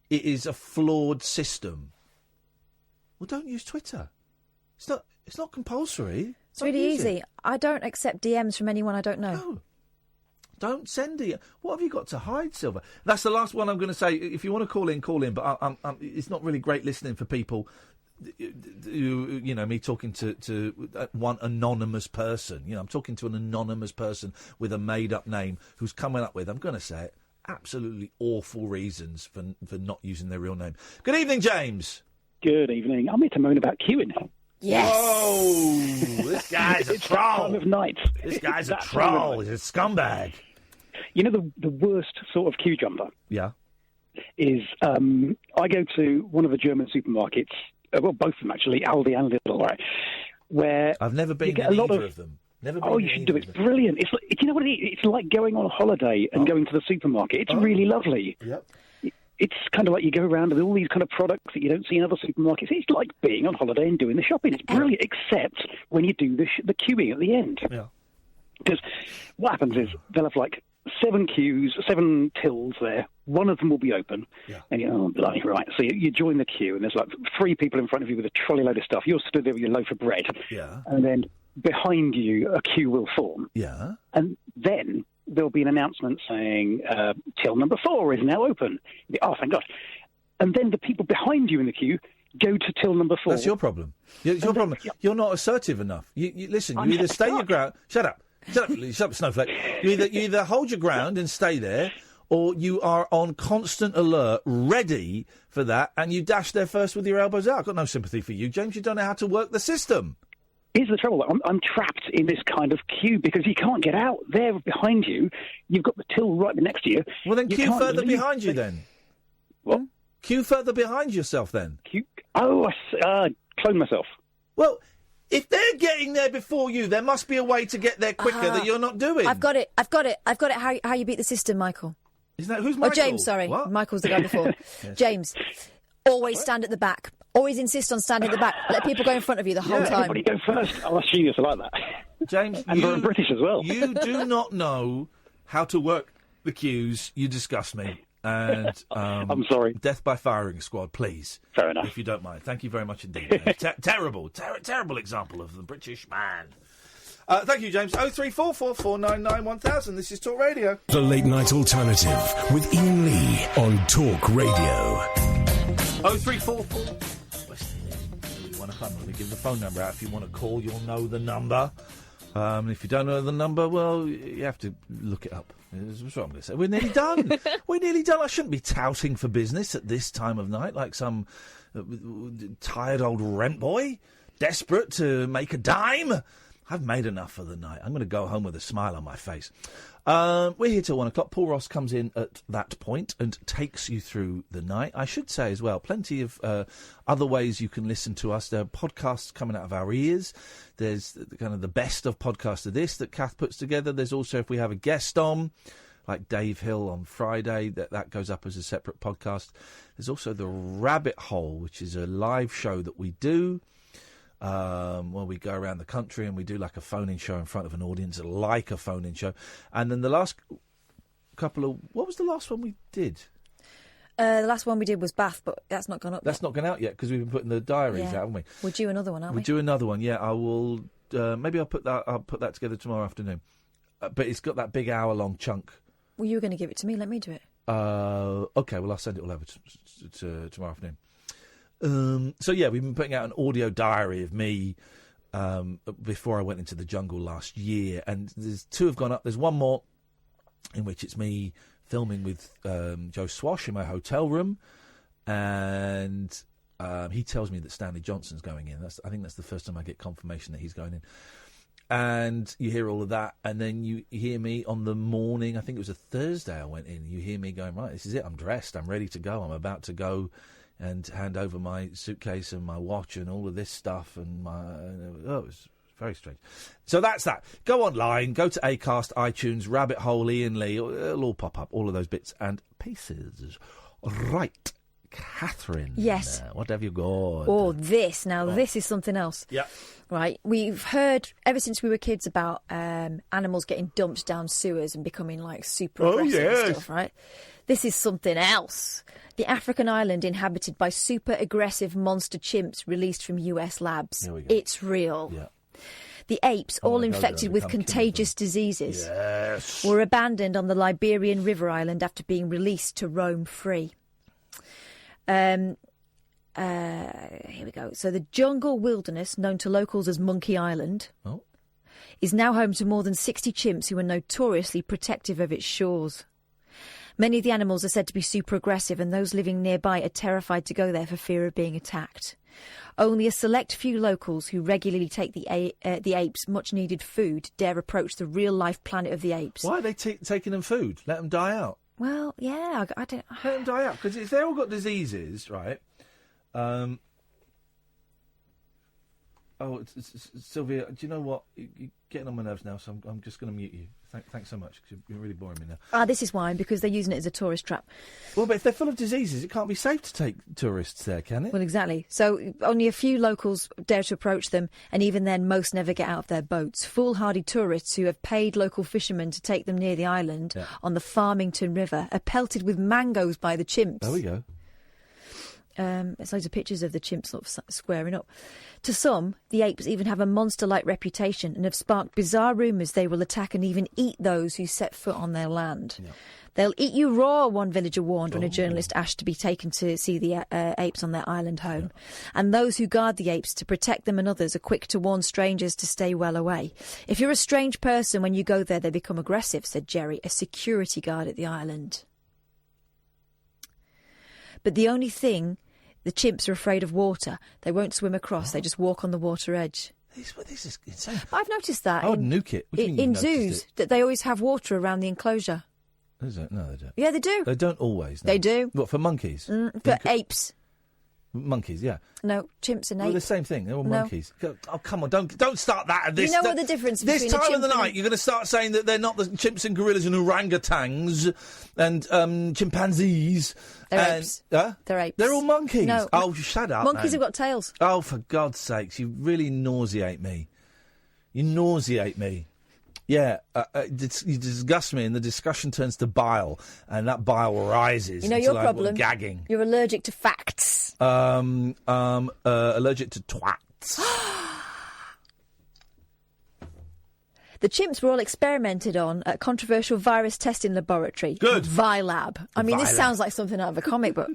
it is a flawed system. Well, don't use Twitter. It's not compulsory.
It's really easy. I don't accept DMs from anyone I don't know.
No. Don't send it. What have you got to hide, Silver? That's the last one I'm going to say. If you want to call in, call in. But it's not really great listening for people, me talking to one anonymous person. I'm talking to an anonymous person with a made-up name who's coming up with, I'm going to say it, absolutely awful reasons for not using their real name. Good evening, James.
Good evening. I'm here to moan about queuing.
Yes.
Whoa, this guy's a
it's
troll.
That time of night.
This guy's a troll. He's a scumbag.
You know the worst sort of queue jumper?
Yeah.
Is I go to one of the German supermarkets, well, both of them actually, Aldi and Lidl, right? Where
I've never been in either of them. Never been
you should do it. It's brilliant. It's like, do you know what it is? It's like going on a holiday and going to the supermarket. It's really lovely.
Yep.
It's kind of like you go around with all these kind of products that you don't see in other supermarkets. It's like being on holiday and doing the shopping. It's brilliant, except when you do the queuing at the end.
Yeah.
Because what happens is they'll have like 7 queues, 7 tills there. One of them will be open.
Yeah.
And you're, bloody right. So you join the queue, and there's like 3 people in front of you with a trolley load of stuff. You're stood there with your loaf of bread.
Yeah.
And then behind you, a queue will form.
Yeah.
And then there'll be an announcement saying, till number 4 is now open. Oh, thank God. And then the people behind you in the queue go to till number 4.
That's your problem. It's your problem. You're not assertive enough. You listen, you either stay your ground... Shut up, Snowflake. You either hold your ground and stay there, or you are on constant alert, ready for that, and you dash there first with your elbows out. I've got no sympathy for you, James. You don't know how to work the system.
Here's the trouble. I'm trapped in this kind of queue because you can't get out. There behind you, you've got the till right next to you.
Well, then queue further behind you, then.
What?
Queue further behind yourself, then.
Clone myself.
Well, if they're getting there before you, there must be a way to get there quicker that you're not doing.
I've got it. How you beat the system, Michael.
Isn't that... Who's Michael?
Oh, James, sorry.
What?
Michael's the guy before.
Yes.
James, always stand at the back. Always insist on standing at the back. Let people go in front of you the whole time.
Everybody go first. I'm a genius like that.
James,
and we're British as well.
You do not know how to work the queues. You disgust me. And
I'm sorry.
Death by Firing Squad, please.
Fair enough.
If you don't mind. Thank you very much indeed. Terrible example of the British man. Thank you, James. 03444991000. This is Talk Radio.
The Late Night Alternative with Iain Lee on Talk Radio.
03444. I'm going to give the phone number out. If you want to call, you'll know the number. If you don't know the number, well, you have to look it up. That's what I'm going to say. We're nearly done. We're nearly done. I shouldn't be touting for business at this time of night like some tired old rent boy, desperate to make a dime. I've made enough for the night. I'm going to go home with a smile on my face. We're here till 1 o'clock. Paul Ross comes in at that point and takes you through the night. I should say as well, plenty of other ways you can listen to us. There are podcasts coming out of our ears. There's kind of the best of podcasts of this that Kath puts together. There's also, if we have a guest on, like Dave Hill on Friday, that goes up as a separate podcast. There's also the Rabbit Hole, which is a live show that we do. Well, we go around the country and we do like a phone-in show in front of an audience, like a phone-in show. And then the last couple of... What was the last one we did?
The last one we did was Bath, but that's not gone up
That's
yet.
not gone out yet because we've been putting the diaries out, haven't we?
We'll do another one, aren't we?
We'll do another one, yeah. I will... maybe I'll put that together tomorrow afternoon. But it's got that big hour-long chunk.
Well, you were going to give it to me. Let me do it.
Okay, well, I'll send it all over to tomorrow afternoon. So, yeah, we've been putting out an audio diary of me before I went into the jungle last year. And there's 2 have gone up. There's one more in which it's me filming with Joe Swash in my hotel room. And he tells me that Stanley Johnson's going in. I think that's the first time I get confirmation that he's going in. And you hear all of that. And then you hear me on the morning. I think it was a Thursday I went in. You hear me going, right, this is it. I'm dressed. I'm ready to go. I'm about to go and hand over my suitcase and my watch and all of this stuff. And it was very strange. So that's that. Go online, go to Acast, iTunes, Rabbit Hole, Iain Lee. It'll all pop up, all of those bits and pieces. Right, Catherine.
Yes.
What have you got?
Oh, this. Now, this is something else.
Yeah.
Right. We've heard, ever since we were kids, about animals getting dumped down sewers and becoming, like, super aggressive and stuff, right? This is something else. The African island inhabited by super aggressive monster chimps released from US labs. It's real.
Yeah.
The apes, all infected with contagious diseases, were abandoned on the Liberian River Island after being released to roam free. Here we go. So the jungle wilderness, known to locals as Monkey Island, is now home to more than 60 chimps who are notoriously protective of its shores. Many of the animals are said to be super aggressive, and those living nearby are terrified to go there for fear of being attacked. Only a select few locals who regularly take the apes much-needed food dare approach the real-life planet of the apes.
Why are they taking them food? Let them die out.
Well, yeah, I don't...
Let them die out, because if they've all got diseases, right... Sylvia, do you know what? You're getting on my nerves now, so I'm just going to mute you. Thanks so much, because you're really boring me now.
This is why, because they're using it as a tourist trap.
Well, but if they're full of diseases, it can't be safe to take tourists there, can it?
Well, exactly. So only a few locals dare to approach them, and even then, most never get out of their boats. Foolhardy tourists who have paid local fishermen to take them near the island on the Farmington River are pelted with mangoes by the chimps.
There we go.
There's loads of pictures of the chimps sort of squaring up. To some, the apes even have a monster-like reputation and have sparked bizarre rumours they will attack and even eat those who set foot on their land. Yeah. They'll eat you raw, one villager warned when a journalist asked to be taken to see the apes on their island home. Yeah. And those who guard the apes to protect them and others are quick to warn strangers to stay well away. If you're a strange person, when you go there, they become aggressive, said Jerry, a security guard at the island. But the only thing... The chimps are afraid of water. They won't swim across. They just walk on the water edge.
This is insane.
I've noticed that.
I would nuke it.
In zoos, that they always have water around the enclosure.
Is it? No, they don't.
Yeah, they do.
They don't always. No.
They do.
What, for monkeys?
For apes.
Monkeys, yeah.
No, chimps and apes.
Well, the same thing. They're all monkeys. Oh, come on! Don't start that. At this,
you know what the difference between
this time of the
chimp
night, you're going to start saying that they're not the chimps and gorillas and orangutans and chimpanzees.
They're apes. They're apes.
They're all monkeys.
No.
Oh, shut up.
Monkeys
man.
have got tails.
Oh, for God's sakes! You really nauseate me. You nauseate me. Yeah, you disgust me, and the discussion turns to bile, and that bile rises.
You know
until
your
I'm
problem?
gagging.
You're allergic to facts.
Allergic to twats.
The chimps were all experimented on at a controversial virus testing laboratory.
Good.
Vilab. I mean, this
Vilab.
sounds like something out of a comic book.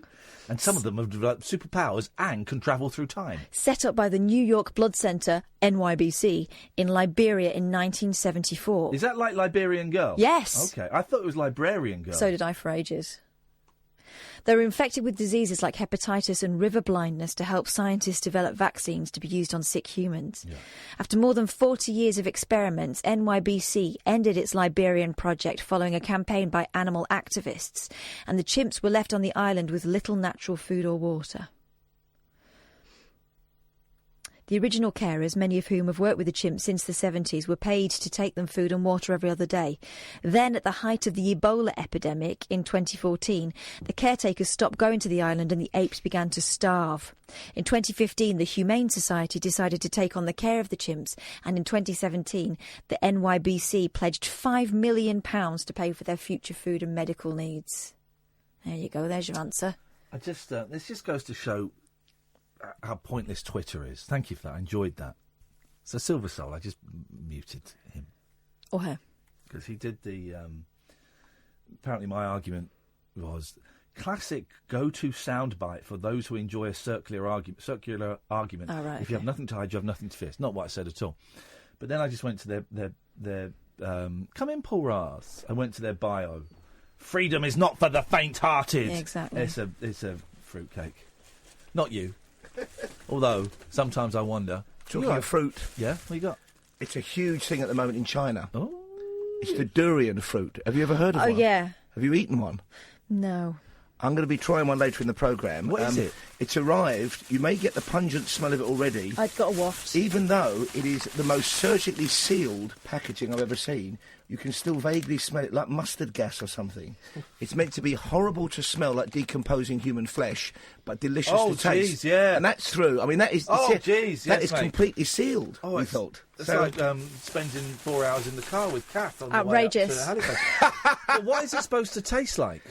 And some of them have developed superpowers and can travel through time.
Set up by the New York Blood Centre, NYBC, in Liberia in 1974.
Is that like Liberian Girl?
Yes.
Okay, I thought it was Librarian Girl.
So did I for ages. They were infected with diseases like hepatitis and river blindness to help scientists develop vaccines to be used on sick humans. Yeah. After more than 40 years of experiments, NYBC ended its Liberian project following a campaign by animal activists, and the chimps were left on the island with little natural food or water. The original carers, many of whom have worked with the chimps since the 70s, were paid to take them food and water every other day. Then, at the height of the Ebola epidemic in 2014, the caretakers stopped going to the island and the apes began to starve. In 2015, the Humane Society decided to take on the care of the chimps, and in 2017, the NYBC pledged £5 million to pay for their future food and medical needs. There you go, there's your answer.
This just goes to show how pointless Twitter is. Thank you for that. I enjoyed that. So Silver Soul, I just muted him.
Or her.
Because he did the... apparently my argument was classic go-to soundbite for those who enjoy a circular argument.
Oh, right,
if you have nothing to hide, you have nothing to fear. It's not what I said at all. But then I just went to their come in, Paul Ross. I went to their bio. Freedom is not for the faint-hearted.
Yeah, exactly.
It's a fruitcake. Not you. Although, sometimes I wonder...
Talking of fruit.
Yeah, what you got?
It's a huge thing at the moment in China.
Oh.
It's the durian fruit. Have you ever heard of one?
Oh, yeah.
Have you eaten one?
No.
I'm going to be trying one later in the programme.
What is it?
It's arrived. You may get the pungent smell of it already.
I've got a waft.
Even though it is the most surgically sealed packaging I've ever seen, you can still vaguely smell it like mustard gas or something. It's meant to be horrible to smell, like decomposing human flesh, but delicious to taste.
Oh, yeah.
And that's true. I mean, that is...
Oh, jeez,
that
yes,
is
mate.
completely sealed,
Oh,
we
it's,
thought.
It's
So-
like spending 4 hours in the car with Kath on
Outrageous.
the way up to Halifax. But what is it supposed to taste like?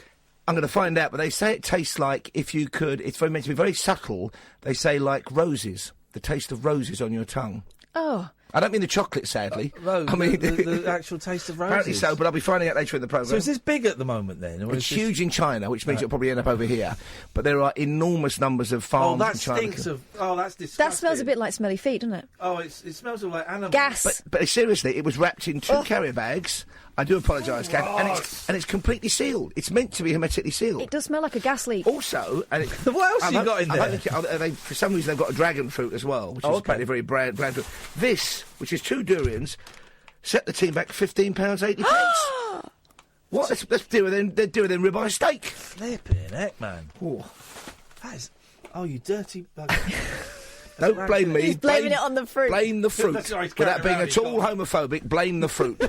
I'm going to find out, but they say it tastes like, if you could, it's very meant to be very subtle, they say like roses, the taste of roses on your tongue.
Oh.
I don't mean the chocolate, sadly.
I mean the actual taste of roses.
Apparently so, but I'll be finding out later in the programme.
So is this big at the moment then? Or
It's
is this...
huge in China, which means it'll probably end up over here. But there are enormous numbers of farms
that
in China.
stinks of... Oh, that's disgusting.
That smells a bit like smelly feet, doesn't it?
Oh, it smells all like animals.
Gas.
But seriously, it was wrapped in 2 carrier bags. I do apologise, Kath. And it's completely sealed. It's meant to be hermetically sealed.
It does smell like a gas leak.
Also, and
what else you got in there?
For some reason, they've got a dragon fruit as well, which is apparently very bland fruit. This, which is 2 durians, set the team back £15.80. What? Let's do it then. They're doing then ribeye steak.
Flipping heck, man.
Oh.
That is... Oh, you dirty bugger.
Don't blame me.
He's blaming it on the fruit.
Blame the fruit.
That's right,
Without being
carry
at all homophobic, blame the fruit.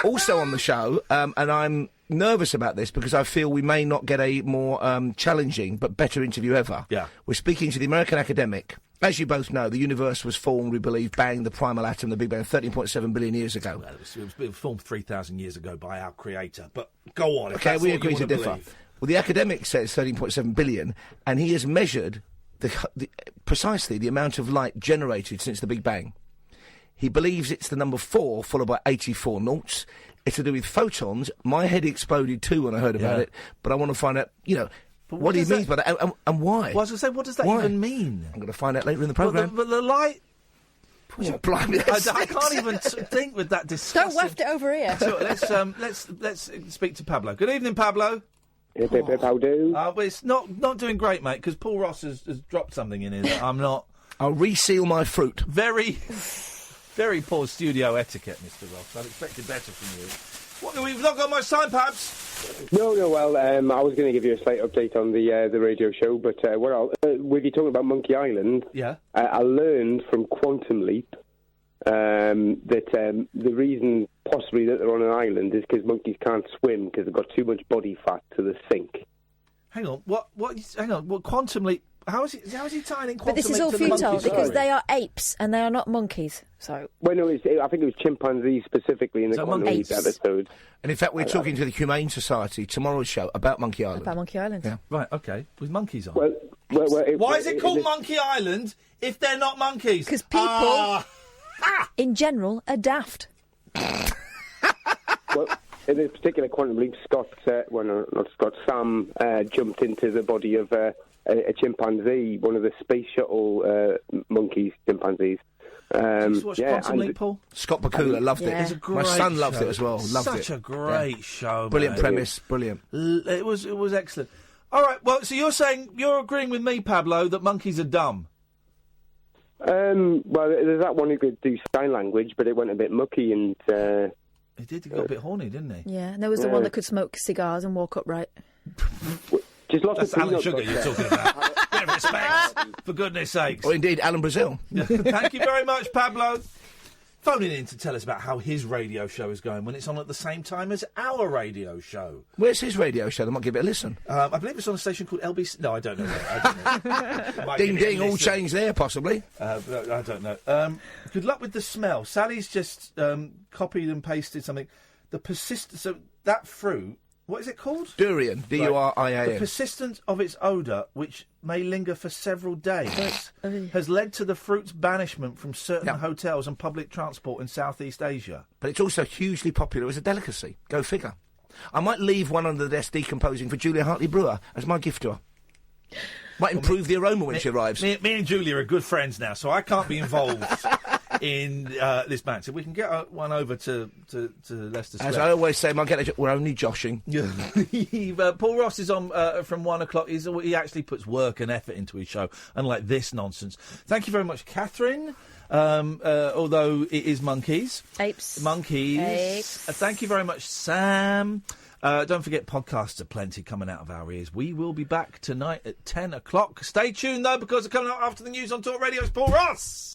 Also on the show, and I'm nervous about this because I feel we may not get a more challenging but better interview ever.
Yeah.
We're speaking to the American academic. As you both know, the universe was formed, we believe, bang, the primal atom, the Big Bang, 13.7 billion years ago.
Well, it was formed 3,000 years ago by our creator. But go on. If
Okay,
that's
we
what
agree
you
to
want to
differ.
believe.
Well, the academic says 13.7 billion, and he has measured precisely the amount of light generated since the Big Bang. He believes it's the number 4, followed by 84 noughts. It's to do with photons. My head exploded too when I heard about it, but I want to find out, what he means by that and why.
Well, I was going to say, what does that even mean?
I'm going to find out later in the programme.
But the light...
Oh, blimey,
I can't even think with that disgusting...
Don't waft it over here.
So, let's speak to Pablo. Good evening, Pablo.
How do?
Well, it's not doing great, mate, because Paul Ross has dropped something in here that I'm not...
I'll reseal my fruit.
Very poor studio etiquette, Mr. Ross. I'd expected better from you. What, we've not got much time, Pabs.
No, well, I was going to give you a slight update on the radio show, but with you talking about Monkey Island,
yeah,
I learned from Quantum Leap that the reason possibly that they're on an island is because monkeys can't swim because they've got too much body fat to the sink.
Hang on, what Hang on. What quantum leap? How is he tying in quantum leap?
But this is all
to the
futile
monkey
because
story?
they are apes and they are not monkeys. So.
Well, no, I think it was chimpanzees specifically in the Quantum Leap episode.
And in fact, we're talking to the Humane Society tomorrow's show about Monkey Island.
About Monkey Island.
Yeah.
Right. Okay. With monkeys on.
Well,
why is it called Monkey Island if they're not monkeys?
Because people, in general, are daft.
Well, in this particular Quantum Leap, Sam jumped into the body of a chimpanzee, one of the space shuttle chimpanzees.
Quantum Leap, Paul?
Scott Bakula loved it.
It's a great
My son loved
show.
it as well. Loved
Such
it.
a great show.
Brilliant
man.
premise. Brilliant.
It was excellent. All right. Well, so you're agreeing with me, Pablo, that monkeys are dumb.
Well, there's that one who could do sign language, but it went a bit mucky and.
He did. He got a bit horny, didn't he?
Yeah, and there was the one that could smoke cigars and walk upright.
Just lots
That's
of
Alan
peanut
Sugar
butter.
you're talking about. Bit of respect, for goodness sakes.
Or indeed, Alan Brazil.
Thank you very much, Pablo. Phoning in to tell us about how his radio show is going when it's on at the same time as our radio show.
Where's his radio show? I might give it a listen.
I believe it's on a station called LBC. No, I don't know. Might
Ding
give it a
ding, all
listen.
changed there, possibly.
I don't know. Good luck with the smell. Sally's just copied and pasted something. The persistence of that fruit. What is it called?
Durian. D-U-R-I-A-N.
The persistence of its odour, which may linger for several days, has led to the fruit's banishment from certain hotels and public transport in Southeast Asia.
But it's also hugely popular as a delicacy. Go figure. I might leave one under the desk decomposing for Julia Hartley-Brewer as my gift to her. Might improve the aroma when she arrives.
Me and Julia are good friends now, so I can't be involved in this match. If we can get one over to Leicester Square.
As I always say, we're only joshing.
Paul Ross is on from 1 o'clock. He actually puts work and effort into his show, unlike this nonsense. Thank you very much, Catherine. Although it is monkeys.
Apes.
Monkeys.
Apes.
Thank you very much, Sam. Don't forget, podcasts are plenty coming out of our ears. We will be back tonight at 10 o'clock. Stay tuned, though, because coming up after the news on Talk Radio is Paul Ross.